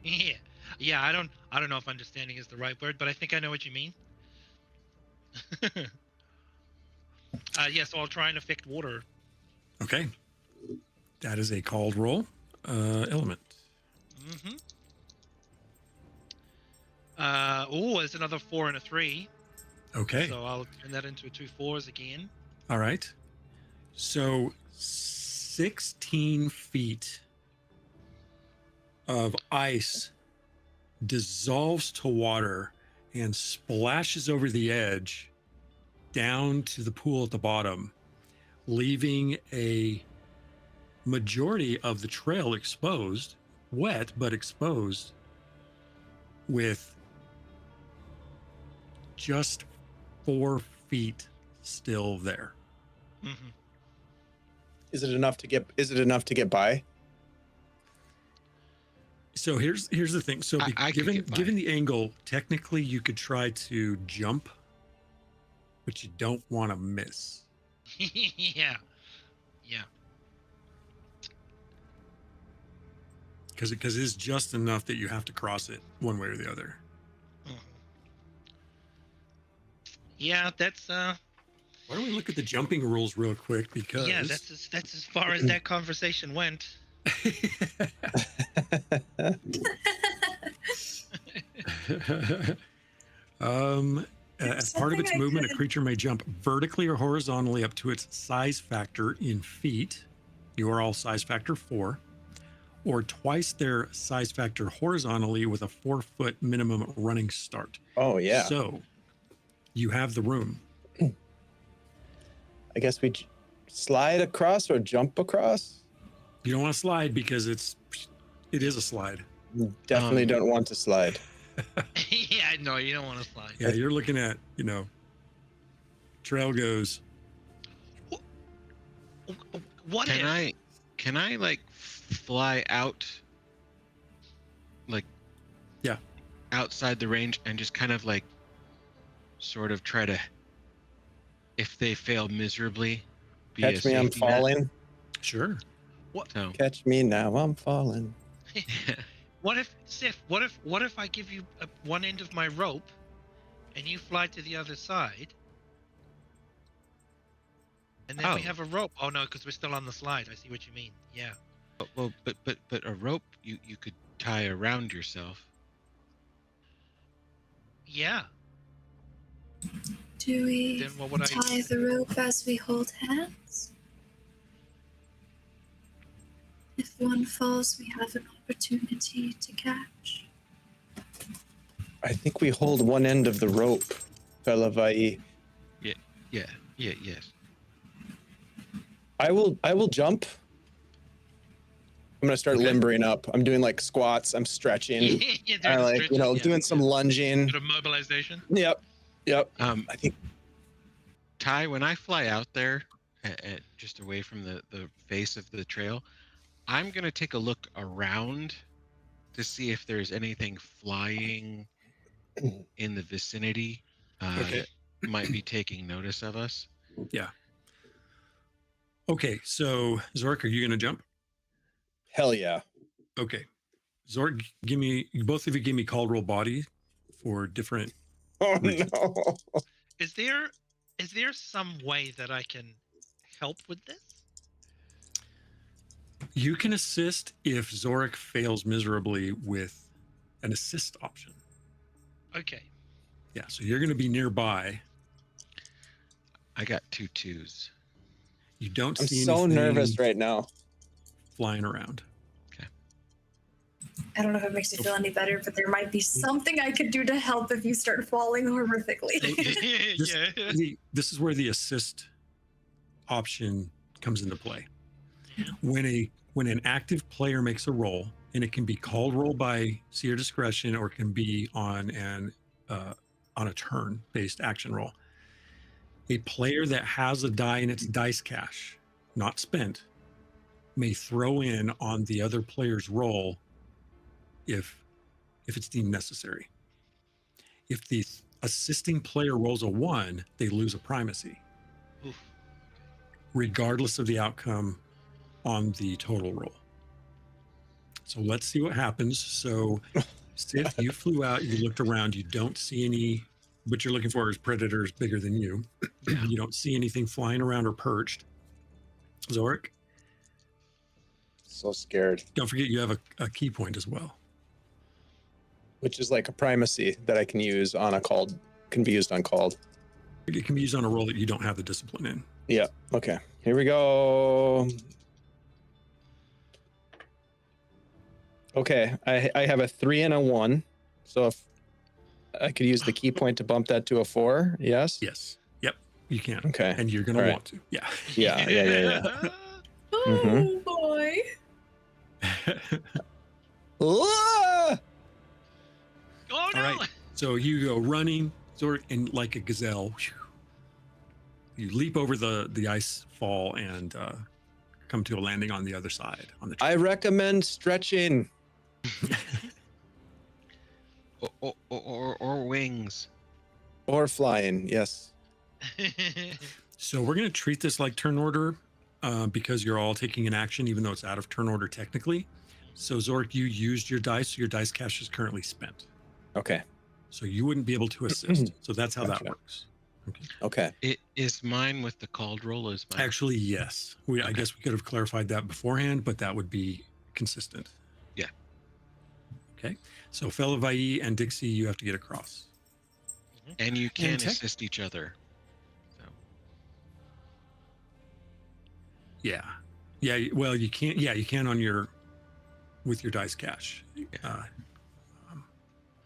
S3: Yeah. I don't know if understanding is the right word, but I think I know what you mean. So I'll try and affect water.
S2: Okay. That is a called roll. Element.
S3: Mm-hmm. It's another 4 and a 3.
S2: Okay.
S3: So I'll turn that into 2 4s again.
S2: All right. So 16 feet of ice dissolves to water and splashes over the edge down to the pool at the bottom, leaving a majority of the trail exposed, wet but exposed, with just 4 feet still there.
S3: Mm-hmm.
S6: Is it enough to get by?
S2: So here's the thing. So
S5: I could get by.
S2: given the angle, technically you could try to jump, but you don't want to miss.
S3: Yeah. Yeah.
S2: Because it is just enough that you have to cross it one way or the other.
S3: Mhm. Yeah, that's
S2: Why don't we look at the jumping rules real quick? Because
S3: yeah, that's as far as that conversation went.
S2: As part of its
S4: Something I
S2: movement, a
S4: could-
S2: creature may jump vertically or horizontally up to its size factor in feet. You are all size factor 4, or twice their size factor horizontally with a 4-foot minimum running start.
S6: Oh yeah.
S2: So you have the room.
S6: I guess we slide across or jump across.
S2: You don't want to slide because it is a slide.
S6: Definitely don't want to slide.
S3: Yeah, no, you don't want to slide.
S2: Yeah, you're looking at, trail goes.
S3: What if?
S5: Can I like fly out, like,
S2: Yeah,
S5: outside the range and just kind of like, sort of try to, if they fail miserably, be a
S6: Catch me, I'm
S5: safety net?
S6: falling.
S2: sure.
S5: So
S6: Catch me now, I'm falling.
S3: What if, Sif? What if I give you one end of my rope, and you fly to the other side, and then we
S5: Oh.
S3: have a rope? Oh no, because we're still on the slide. I see what you mean. Yeah.
S5: but a rope you could tie around yourself.
S3: Yeah.
S4: Do we
S3: Then what would I?
S4: tie the rope as we hold hands? If one falls, we have an opportunity to catch.
S6: I think we hold one end of the rope, Fellavaai.
S5: Yes.
S6: I will jump. I'm gonna start
S5: Okay.
S6: limbering up. I'm doing like squats. I'm stretching.
S3: Yeah,
S6: I like,
S3: stretches, yeah.
S6: doing some lunging.
S3: Bit of mobilization.
S6: Yep.
S5: I
S6: think
S5: Ty, when I fly out there, at just away from the face of the trail, I'm gonna take a look around to see if there's anything flying in the vicinity
S2: Okay.
S5: that might be taking notice of us.
S2: Yeah. Okay, so Zork, are you going to jump?
S6: hell yeah.
S2: Okay. Zork, both of you give me call roll body for different.
S6: Oh
S2: Reach.
S6: no.
S3: Is there some way that I can help with this?
S2: You can assist if Zorik fails miserably with an assist option.
S3: Okay.
S2: Yeah, so you're going to be nearby.
S5: I got 2 2s.
S2: You don't
S6: I'm
S2: see
S6: so
S2: anything
S6: nervous right now.
S2: flying around.
S4: I don't know if it makes you feel any better, but there might be something I could do to help if you start falling horrifically.
S2: This is where the assist option comes into play. When an active player makes a roll, and it can be called roll by seer discretion, or it can be on a turn-based action roll. A player that has a die in its dice cache, not spent, may throw in on the other player's roll if it's deemed necessary. If the assisting player rolls a 1, they lose a primacy,
S3: Oof.
S2: regardless of the outcome on the total roll. So let's see what happens. So, Sif, you flew out, you looked around, you don't see any. What you're looking for is predators bigger than you. You don't see anything flying around or perched. Zorik,
S6: So scared.
S2: don't forget you have a key point as well.
S6: Which is like a primacy that I can use on can be used on called.
S2: It can be used on a roll that you don't have the discipline in.
S6: Yeah. Okay. Here we go. Okay. I have a 3 and a 1. So if I could use the key point to bump that to a 4, yes?
S2: Yes. Yep. You can.
S6: Okay.
S2: And you're going to
S6: All right.
S2: want to. Yeah.
S6: Yeah.
S4: Oh boy.
S6: Ah!
S3: Oh no!
S2: All right. So you go running, Zorik, and like a gazelle, you leap over the ice fall and come to a landing on the other side on the trail.
S6: I recommend stretching.
S5: Or wings.
S6: Or flying, yes.
S2: So we're going to treat this like turn order because you're all taking an action, even though it's out of turn order technically. So Zork, you used your dice. So your dice cache is currently spent.
S6: Okay.
S2: So you wouldn't be able to assist. So that's how that
S6: Gotcha.
S2: works. Okay.
S6: Okay.
S5: It is mine with the called roll as mine.
S2: Actually, yes. I
S5: Okay.
S2: guess we could have clarified that beforehand, but that would be consistent.
S5: Yeah.
S2: Okay. So Fellavaai and Dixie, you have to get across.
S5: And you can
S2: And tech-
S5: assist each other. So
S2: Yeah. Yeah. Well, you can't. Yeah, you can on your with your dice cache.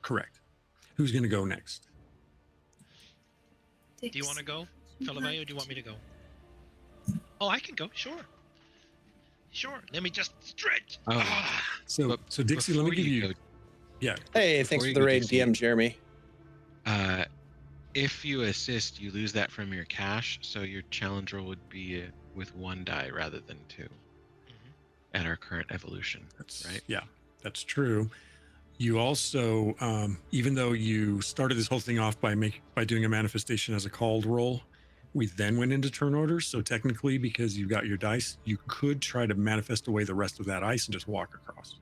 S2: Correct. Who's going to go next?
S3: Do you want to go, Fellavaai, or do you want me to go? Oh, I can go. Sure. Let me just stretch.
S5: Oh.
S2: So Dixie, let me
S5: before
S2: give you.
S5: go-
S2: Yeah.
S6: Hey,
S5: Before
S6: thanks
S5: you
S6: for the
S5: go,
S6: raid,
S5: Dixie.
S6: DM Jeremy.
S5: If you assist, you lose that from your cache, so your challenge roll would be with 1 die rather than 2 at our current evolution.
S2: That's
S5: right.
S2: Yeah, that's true. You also, even though you started this whole thing off by doing a manifestation as a called roll, we then went into turn order. So technically, because you've got your dice, you could try to manifest away the rest of that ice and just walk across.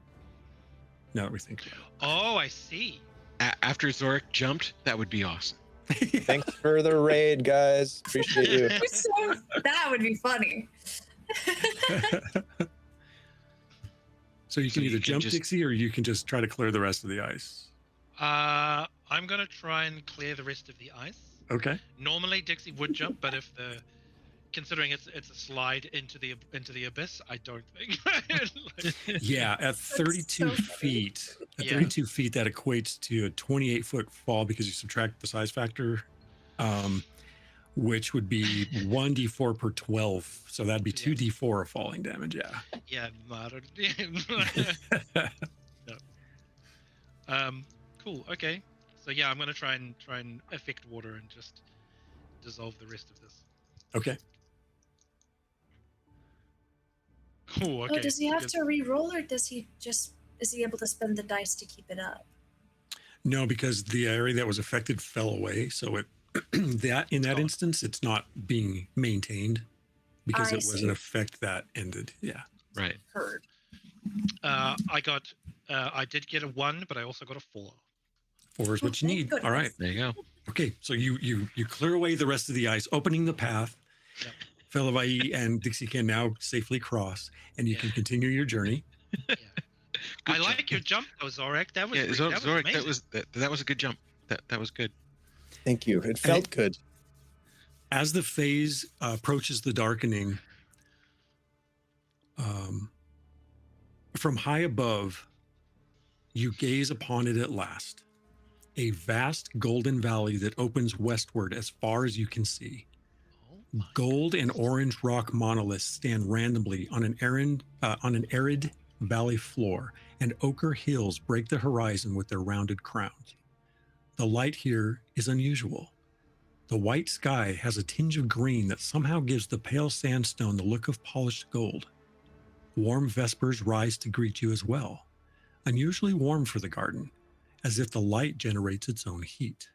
S2: Now that we think about
S3: Oh, I see.
S5: After Zorik jumped, that would be awesome.
S2: it.
S6: Thanks for the raid, guys. Appreciate you.
S4: That would be funny.
S2: So you can either
S5: you can
S2: jump,
S5: just-
S2: Dixie, or you can just try to clear the rest of the ice.
S3: I'm gonna try and clear the rest of the ice.
S2: Okay.
S3: Normally Dixie would jump, but if considering it's a slide into the abyss, I don't think.
S2: Yeah, at 32
S4: so funny.
S2: feet,
S3: Yeah.
S2: 32 feet, that equates to a 28-foot fall because you subtract the size factor, which would be 1d4 per 12. So that'd be 2d4 of falling damage. Yeah.
S3: Yeah, cool. Okay. So yeah, I'm gonna try and affect water and just dissolve the rest of this.
S2: Okay.
S3: Cool. Okay.
S4: Oh, does he have
S3: because-
S4: to re-roll, or is he able to spend the dice to keep it up?
S2: No, because the area that was affected fell away. So it in that
S3: gone.
S2: instance, it's not being maintained because
S4: I
S2: it was
S4: see.
S2: an effect that ended. Yeah.
S5: Right.
S4: Heard.
S3: I did get a 1, but I also got a 4.
S2: 4 is what you
S4: Thank
S2: need.
S4: goodness.
S2: All right.
S5: There you go.
S2: Okay. So you clear away the rest of the ice, opening the path.
S3: Yep.
S2: Fellavaai and Dixie can now safely cross, and you
S3: Yeah.
S2: can continue your journey.
S3: I like your jump, though, Zorik. That was
S5: Yeah,
S3: that was
S5: Zorik,
S3: amazing.
S5: that was a good jump. That was good.
S6: Thank you. It felt good.
S2: As the phase approaches the darkening, from high above, you gaze upon it at last. A vast golden valley that opens westward as far as you can see.
S3: Oh my
S2: Gold and orange rock monoliths stand randomly on an arid valley floor, and ochre hills break the horizon with their rounded crowns. The light here is unusual. The white sky has a tinge of green that somehow gives the pale sandstone the look of polished gold. Warm vespers rise to greet you as well, unusually warm for the garden, as if the light generates its own heat.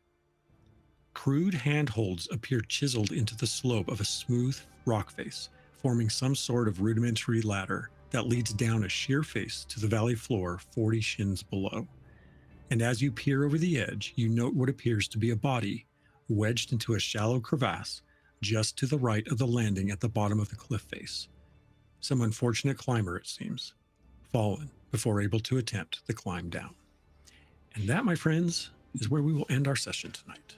S2: Crude handholds appear chiseled into the slope of a smooth rock face, forming some sort of rudimentary ladder that leads down a sheer face to the valley floor 40 shins below. And as you peer over the edge, you note what appears to be a body wedged into a shallow crevasse just to the right of the landing at the bottom of the cliff face. Some unfortunate climber, it seems, fallen before able to attempt the climb down. And that, my friends, is where we will end our session tonight.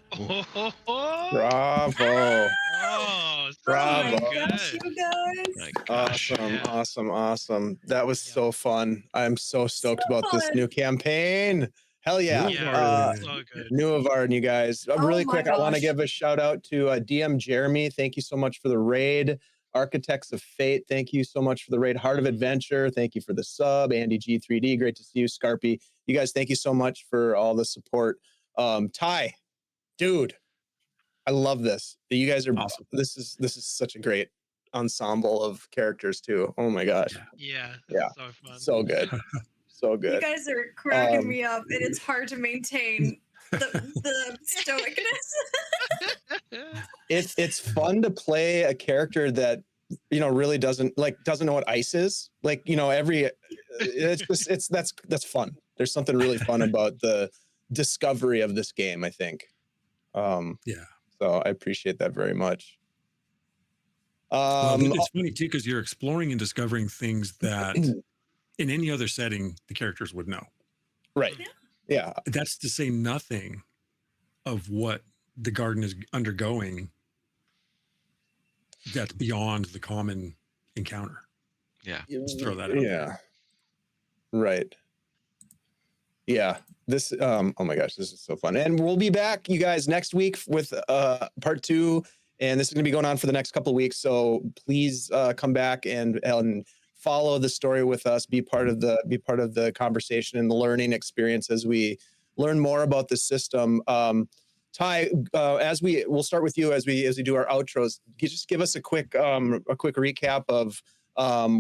S3: Oh,
S6: Bravo.
S3: oh, so
S6: Bravo.
S4: Gosh,
S3: good.
S4: you guys.
S5: My gosh.
S6: Awesome,
S3: Yeah.
S6: awesome. That was
S3: Yeah.
S6: so fun. I'm so stoked
S4: So
S6: about this
S4: fun.
S6: new campaign. Hell yeah.
S3: Yeah, so good.
S6: Nuovarden, you guys. Really
S4: Oh my
S6: quick, I want to
S4: gosh.
S6: give a shout out to DM Jeremy. Thank you so much for the raid. Architects of Fate, thank you so much for the raid. Heart of Adventure, thank you for the sub. Andy G3D, great to see you. Scarpy, you guys, thank you so much for all the support. Ty, dude, I love this. You guys are
S2: Awesome.
S6: This is such a great ensemble of characters too. Oh my gosh,
S3: Yeah,
S6: Yeah.
S3: so fun.
S6: so good. So
S4: You
S6: good.
S4: guys are cracking me up, and it's hard to maintain the stoicness.
S6: It's fun to play a character that really doesn't know what ice is. That's fun. There's something really fun about the discovery of this game, I think.
S2: Yeah.
S6: So I appreciate that very much.
S2: Well, it's funny too, because you're exploring and discovering things that in any other setting the characters would know.
S6: Right. Yeah.
S2: That's to say nothing of what the garden is undergoing that's beyond the common encounter.
S5: Yeah.
S2: Just throw that out.
S6: Yeah. Right. Yeah. This oh my gosh, this is so fun. And we'll be back, you guys, next week with part 2. And this is going to be going on for the next couple of weeks. So please come back and follow the story with us. Be part of the conversation and the learning experience as we learn more about the system. Ty, we'll start with you as we do our outros. Can you just give us a quick recap of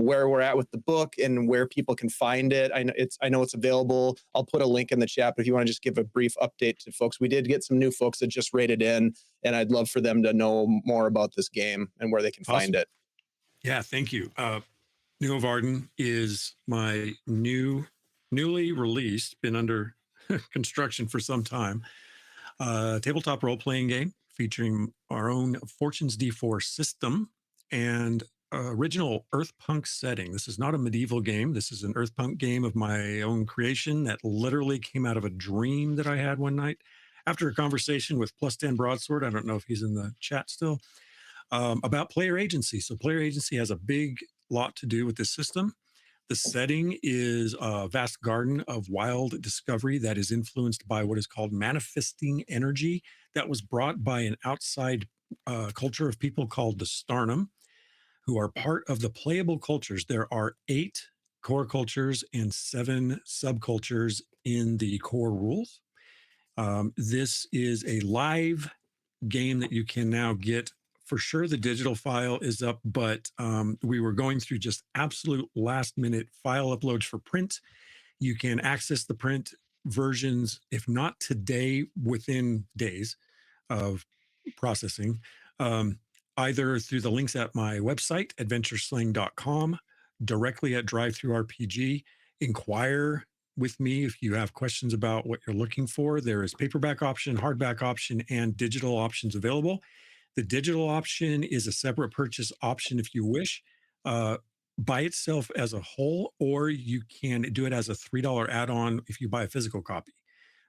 S6: where we're at with the book and where people can find it? I know it's available. I'll put a link in the chat, but if you want to just give a brief update to folks, we did get some new folks that just rated in, and I'd love for them to know more about this game and where they can find it.
S2: Yeah, thank you. Nuovarden is my newly released, been under construction for some time, tabletop role-playing game featuring our own Fortunes D4 system and original Earthpunk setting. This is not a medieval game. This is an Earthpunk game of my own creation that literally came out of a dream that I had one night after a conversation with Plus 10 Broadsword. I don't know if he's in the chat still, about player agency. So player agency has a big lot to do with this system. The setting is a vast garden of wild discovery that is influenced by what is called manifesting energy that was brought by an outside culture of people called the Starnum, who are part of the playable cultures. There are 8 core cultures and 7 subcultures in the core rules. This is a live game that you can now get. For sure, the digital file is up, but we were going through just absolute last-minute file uploads for print. You can access the print versions, if not today, within days of processing, either through the links at my website, adventuresling.com, directly at DriveThruRPG. Inquire with me if you have questions about what you're looking for. There is paperback option, hardback option, and digital options available. The digital option is a separate purchase option if you wish, by itself as a whole, or you can do it as a $3 add-on if you buy a physical copy.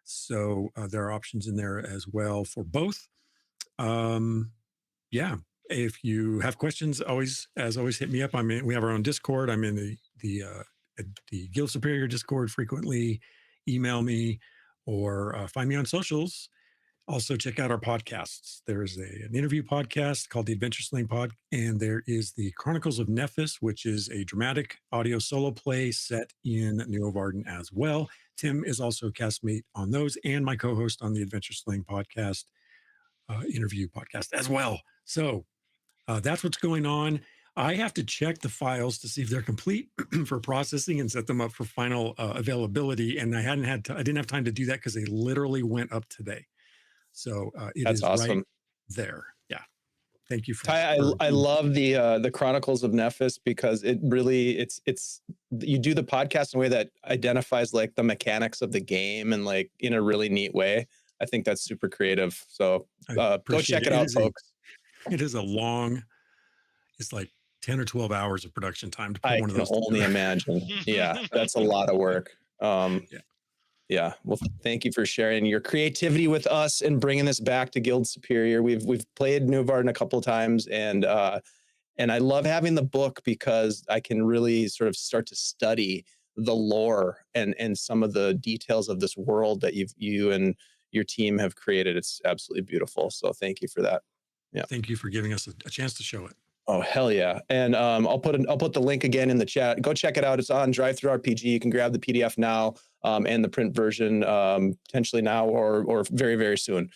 S2: So there are options in there as well for both. Yeah, if you have questions, always hit me up. We have our own Discord. I'm in the Guild Superior Discord frequently. Email me or find me on socials. Also, check out our podcasts. There is an interview podcast called the Adventure Sling Pod, and there is the Chronicles of Nephis, which is a dramatic audio solo play set in Nuovarden as well. Tim is also a castmate on those and my co-host on the Adventure Sling podcast, interview podcast as well. So that's what's going on. I have to check the files to see if they're complete for processing and set them up for final availability. And I didn't have time to do that because they literally went up today. So That's awesome. Right there. Yeah. Thank you for
S6: Ty, I love the Chronicles of Nephis because it really it's you do the podcast in a way that identifies like the mechanics of the game and like in a really neat way. I think that's super creative. So go check it out, folks.
S2: It is a long, it's like 10 or 12 hours of production time to put one of those.
S6: I can only imagine. Yeah, that's a lot of work. Yeah. Well, thank you for sharing your creativity with us and bringing this back to Guild Superior. We've played Nuovarden a couple of times, and I love having the book because I can really sort of start to study the lore and some of the details of this world that you and your team have created. It's absolutely beautiful. So thank you for that. Yeah.
S2: Thank you for giving us a chance to show it.
S6: Oh, hell yeah. And I'll put the link again in the chat. Go check it out. It's on DriveThruRPG. You can grab the PDF now and the print version potentially now or very, very soon.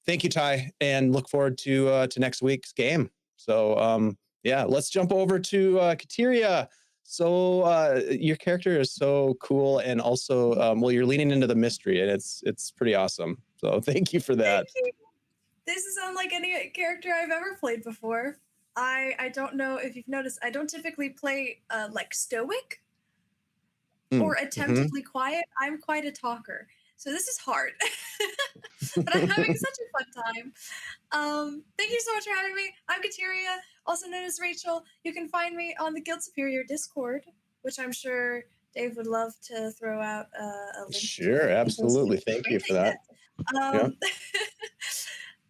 S6: Thank you, Ty, and look forward to next week's game. So yeah, let's jump over to Ktyria. So your character is so cool, and also, well, you're leaning into the mystery, and it's pretty awesome. So thank you for that.
S4: Thank you. This is unlike any character I've ever played before. I don't know if you've noticed, I don't typically play like stoic or attempt to be quiet. I'm quite a talker. So this is hard. But I'm having such a fun time. Thank you so much for having me. I'm Ktyria, also known as Rachel. You can find me on the Guild Superior Discord, which I'm sure Dave would love to throw out a link to.
S6: Sure, absolutely. Thank you for that.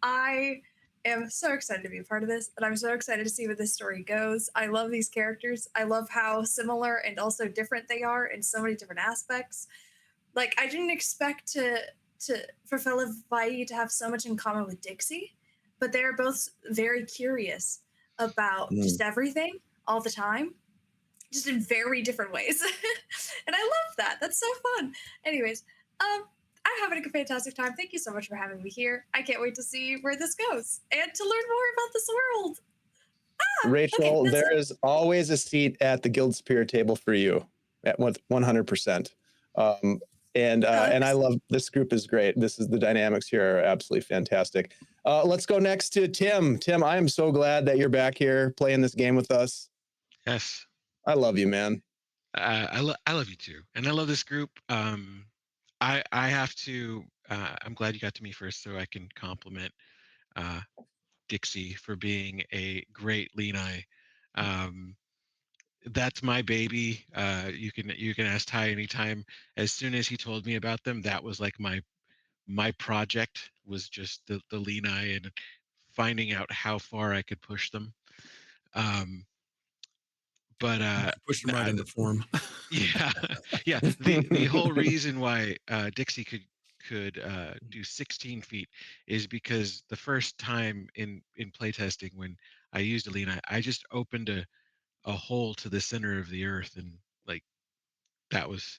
S4: I am so excited to be a part of this, and I'm so excited to see where this story goes. I love these characters. I love how similar and also different they are in so many different aspects. Like, I didn't expect for Fellavaai to have so much in common with Dixie, but they're both very curious about just everything all the time, just in very different ways. And I love that. That's so fun. Anyways, I'm having a fantastic time. Thank you so much for having me here. I can't wait to see where this goes and to learn more about this world.
S6: Rachel, there is always a seat at the Guild Superior table for you at 100%. And I love this group is great. The dynamics here are absolutely fantastic. Let's go next to Tim. Tim, I am so glad that you're back here playing this game with us.
S5: Yes.
S6: I love you, man.
S5: I love you too, and I love this group. I have to. I'm glad you got to me first, so I can compliment Dixie for being a great Lenai. That's my baby. You can ask Ty anytime. As soon as he told me about them, that was like my project was just the Lenai and finding out how far I could push them. But
S2: push them right into form.
S5: yeah. The whole reason why Dixie could do 16 feet is because the first time in playtesting when I used Alina, I just opened a hole to the center of the earth, and like that was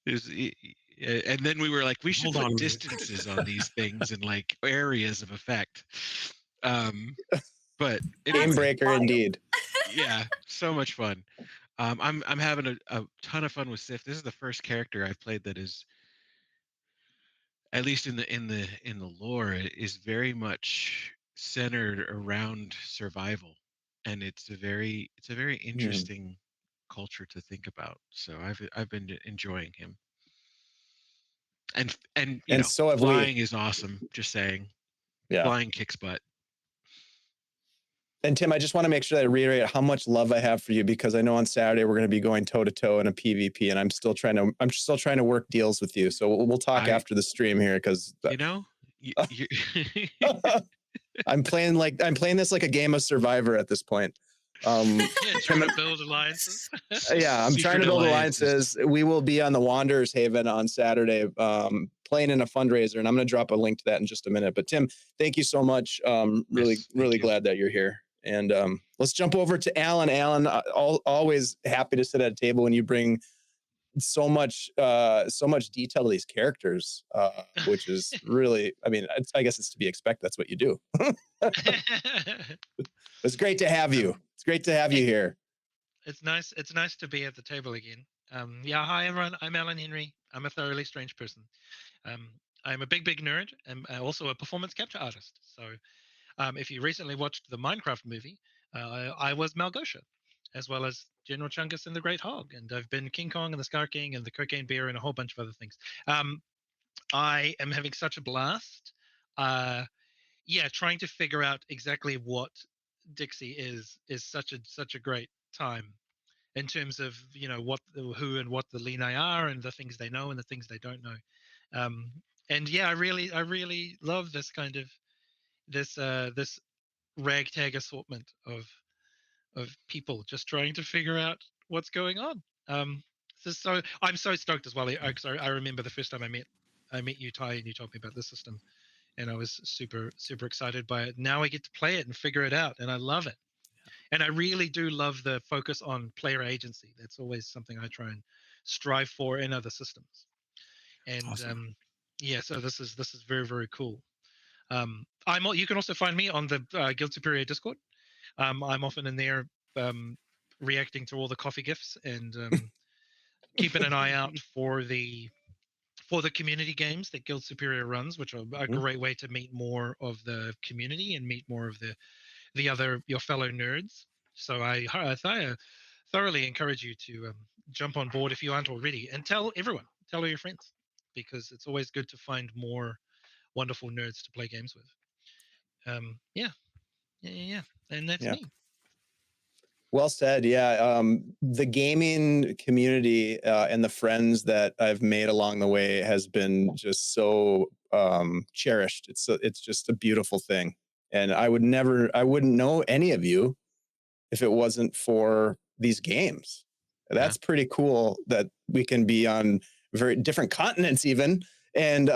S5: and then we were like, we should put distances on these things and like areas of effect. But
S6: Game breaker indeed.
S5: Yeah, so much fun. I'm having a ton of fun with Sif. This is the first character I've played that is, at least in the lore, is very much centered around survival, and it's a very interesting culture to think about. So I've been enjoying him. And you know,
S6: so have
S5: flying
S6: we.
S5: is awesome. Just saying,
S6: yeah,
S5: flying kicks butt.
S6: And Tim, I just want to make sure that I reiterate how much love I have for you, because I know on Saturday we're going to be going toe to toe in a PvP, and I'm still trying to work deals with you. So we'll talk after the stream here, because
S5: you know,
S6: I'm playing this like a game of Survivor at this point.
S3: Trying to build alliances.
S6: Yeah, I'm trying to build alliances. We will be on the Wanderer's Haven on Saturday, playing in a fundraiser, and I'm going to drop a link to that in just a minute. But Tim, thank you so much. Really glad that you're here. And let's jump over to Alan. Alan, always happy to sit at a table when you bring so much detail to these characters, which is really, I mean, I guess it's to be expected. That's what you do. It's great to have you. It's great to have you here.
S3: It's nice to be at the table again. Hi everyone. I'm Alan Henry. I'm a thoroughly strange person. I'm a big nerd. I'm also a performance capture artist. So if you recently watched the Minecraft movie, I was Malgosha, as well as General Chungus and the Great Hog, and I've been King Kong and the Scar King and the Cocaine Bear and a whole bunch of other things. I am having such a blast. Trying to figure out exactly what Dixie is such a great time in terms of, you know, who and what the Lenai are and the things they know and the things they don't know. I really love this kind of this ragtag assortment of people just trying to figure out what's going on. So I'm so stoked as well. I remember the first time I met you, Ty, and you told me about the system, and I was super excited by it. Now I get to play it and figure it out, and I love it. And I really do love the focus on player agency. That's always something I try and strive for in other systems. And awesome. So this is very, very cool. You can also find me on the Guild Superior Discord. I'm often in there reacting to all the coffee gifts and keeping an eye out for the community games that Guild Superior runs, which are a great way to meet more of the community and meet more of your fellow nerds. So I thoroughly encourage you to jump on board if you aren't already, and tell all your friends, because it's always good to find more wonderful nerds to play games with. Yeah, and that's me.
S6: Well said. Yeah. The gaming community and the friends that I've made along the way has been just so cherished. It's just a beautiful thing. And I wouldn't know any of you if it wasn't for these games. That's pretty cool that we can be on very different continents even and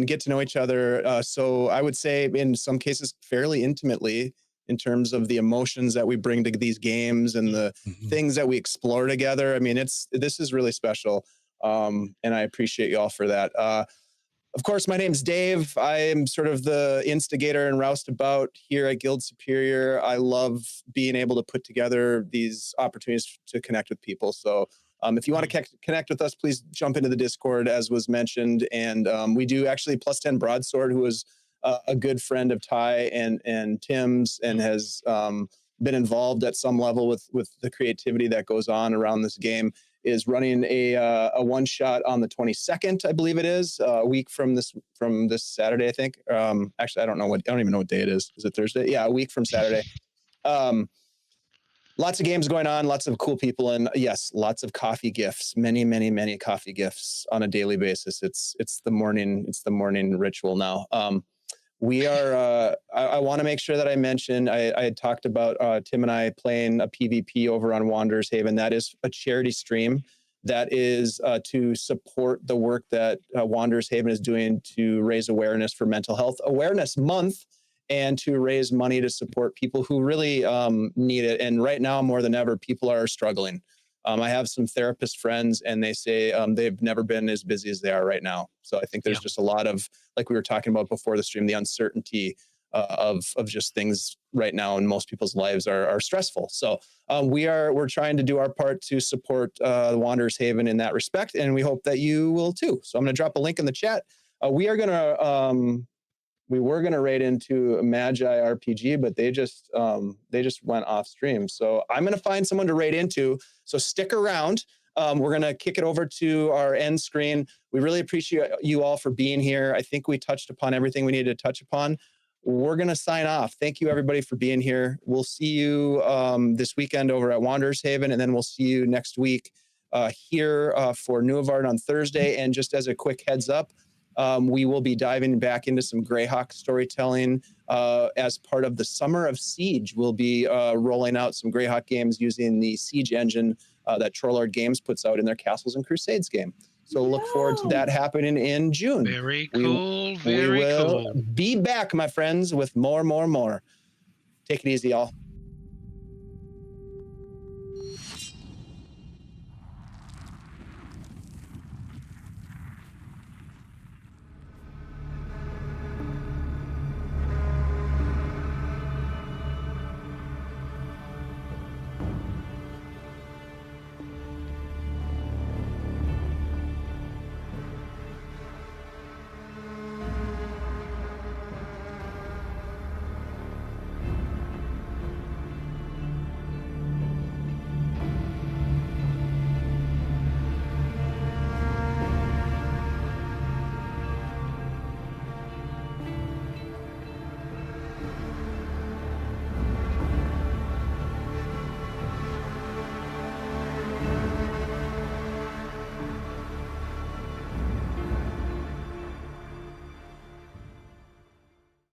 S6: get to know each other. So I would say in some cases fairly intimately, in terms of the emotions that we bring to these games and the things that we explore together. I mean, this is really special. And I appreciate you all for that. Of course, my name's Dave. I am sort of the instigator and roustabout here at Guild Superior. I love being able to put together these opportunities to connect with people. So if you want to connect with us, please jump into the Discord, as was mentioned. And we do actually Plus 10 Broadsword, who is a good friend of Ty and Tim's, and has been involved at some level with the creativity that goes on around this game, is running a one shot on the 22nd, I believe it is, a week from this Saturday, I think. Actually, I don't even know what day it is. Is it Thursday? Yeah, a week from Saturday. Lots of games going on, lots of cool people, and yes, lots of coffee gifts. Many, many, many coffee gifts on a daily basis. It's the morning ritual now. We are, I want to make sure that I mention, I had talked about Tim and I playing a PvP over on Wanderers Haven. That is a charity stream that is to support the work that Wanderers Haven is doing to raise awareness for Mental Health Awareness Month, and to raise money to support people who really need it. And right now, more than ever, people are struggling. I have some therapist friends, and they say they've never been as busy as they are right now. So I think there's just a lot of, like we were talking about before the stream, the uncertainty of just things right now in most people's lives are stressful. So we're trying to do our part to support the Wanderers Haven in that respect, and we hope that you will too. So I'm going to drop a link in the chat. We were gonna raid into Magi RPG, but they just went off stream. So I'm gonna find someone to raid into. So stick around. We're gonna kick it over to our end screen. We really appreciate you all for being here. I think we touched upon everything we needed to touch upon. We're gonna sign off. Thank you everybody for being here. We'll see you this weekend over at Wanderers Haven, and then we'll see you next week here for Nuovarden on Thursday. And just as a quick heads up, we will be diving back into some Greyhawk storytelling as part of the Summer of Siege. We'll be rolling out some Greyhawk games using the Siege engine that Trollard Games puts out in their Castles and Crusades game. So look forward to that happening in June.
S3: Very cool.
S6: We will be back, my friends, with more. Take it easy, y'all.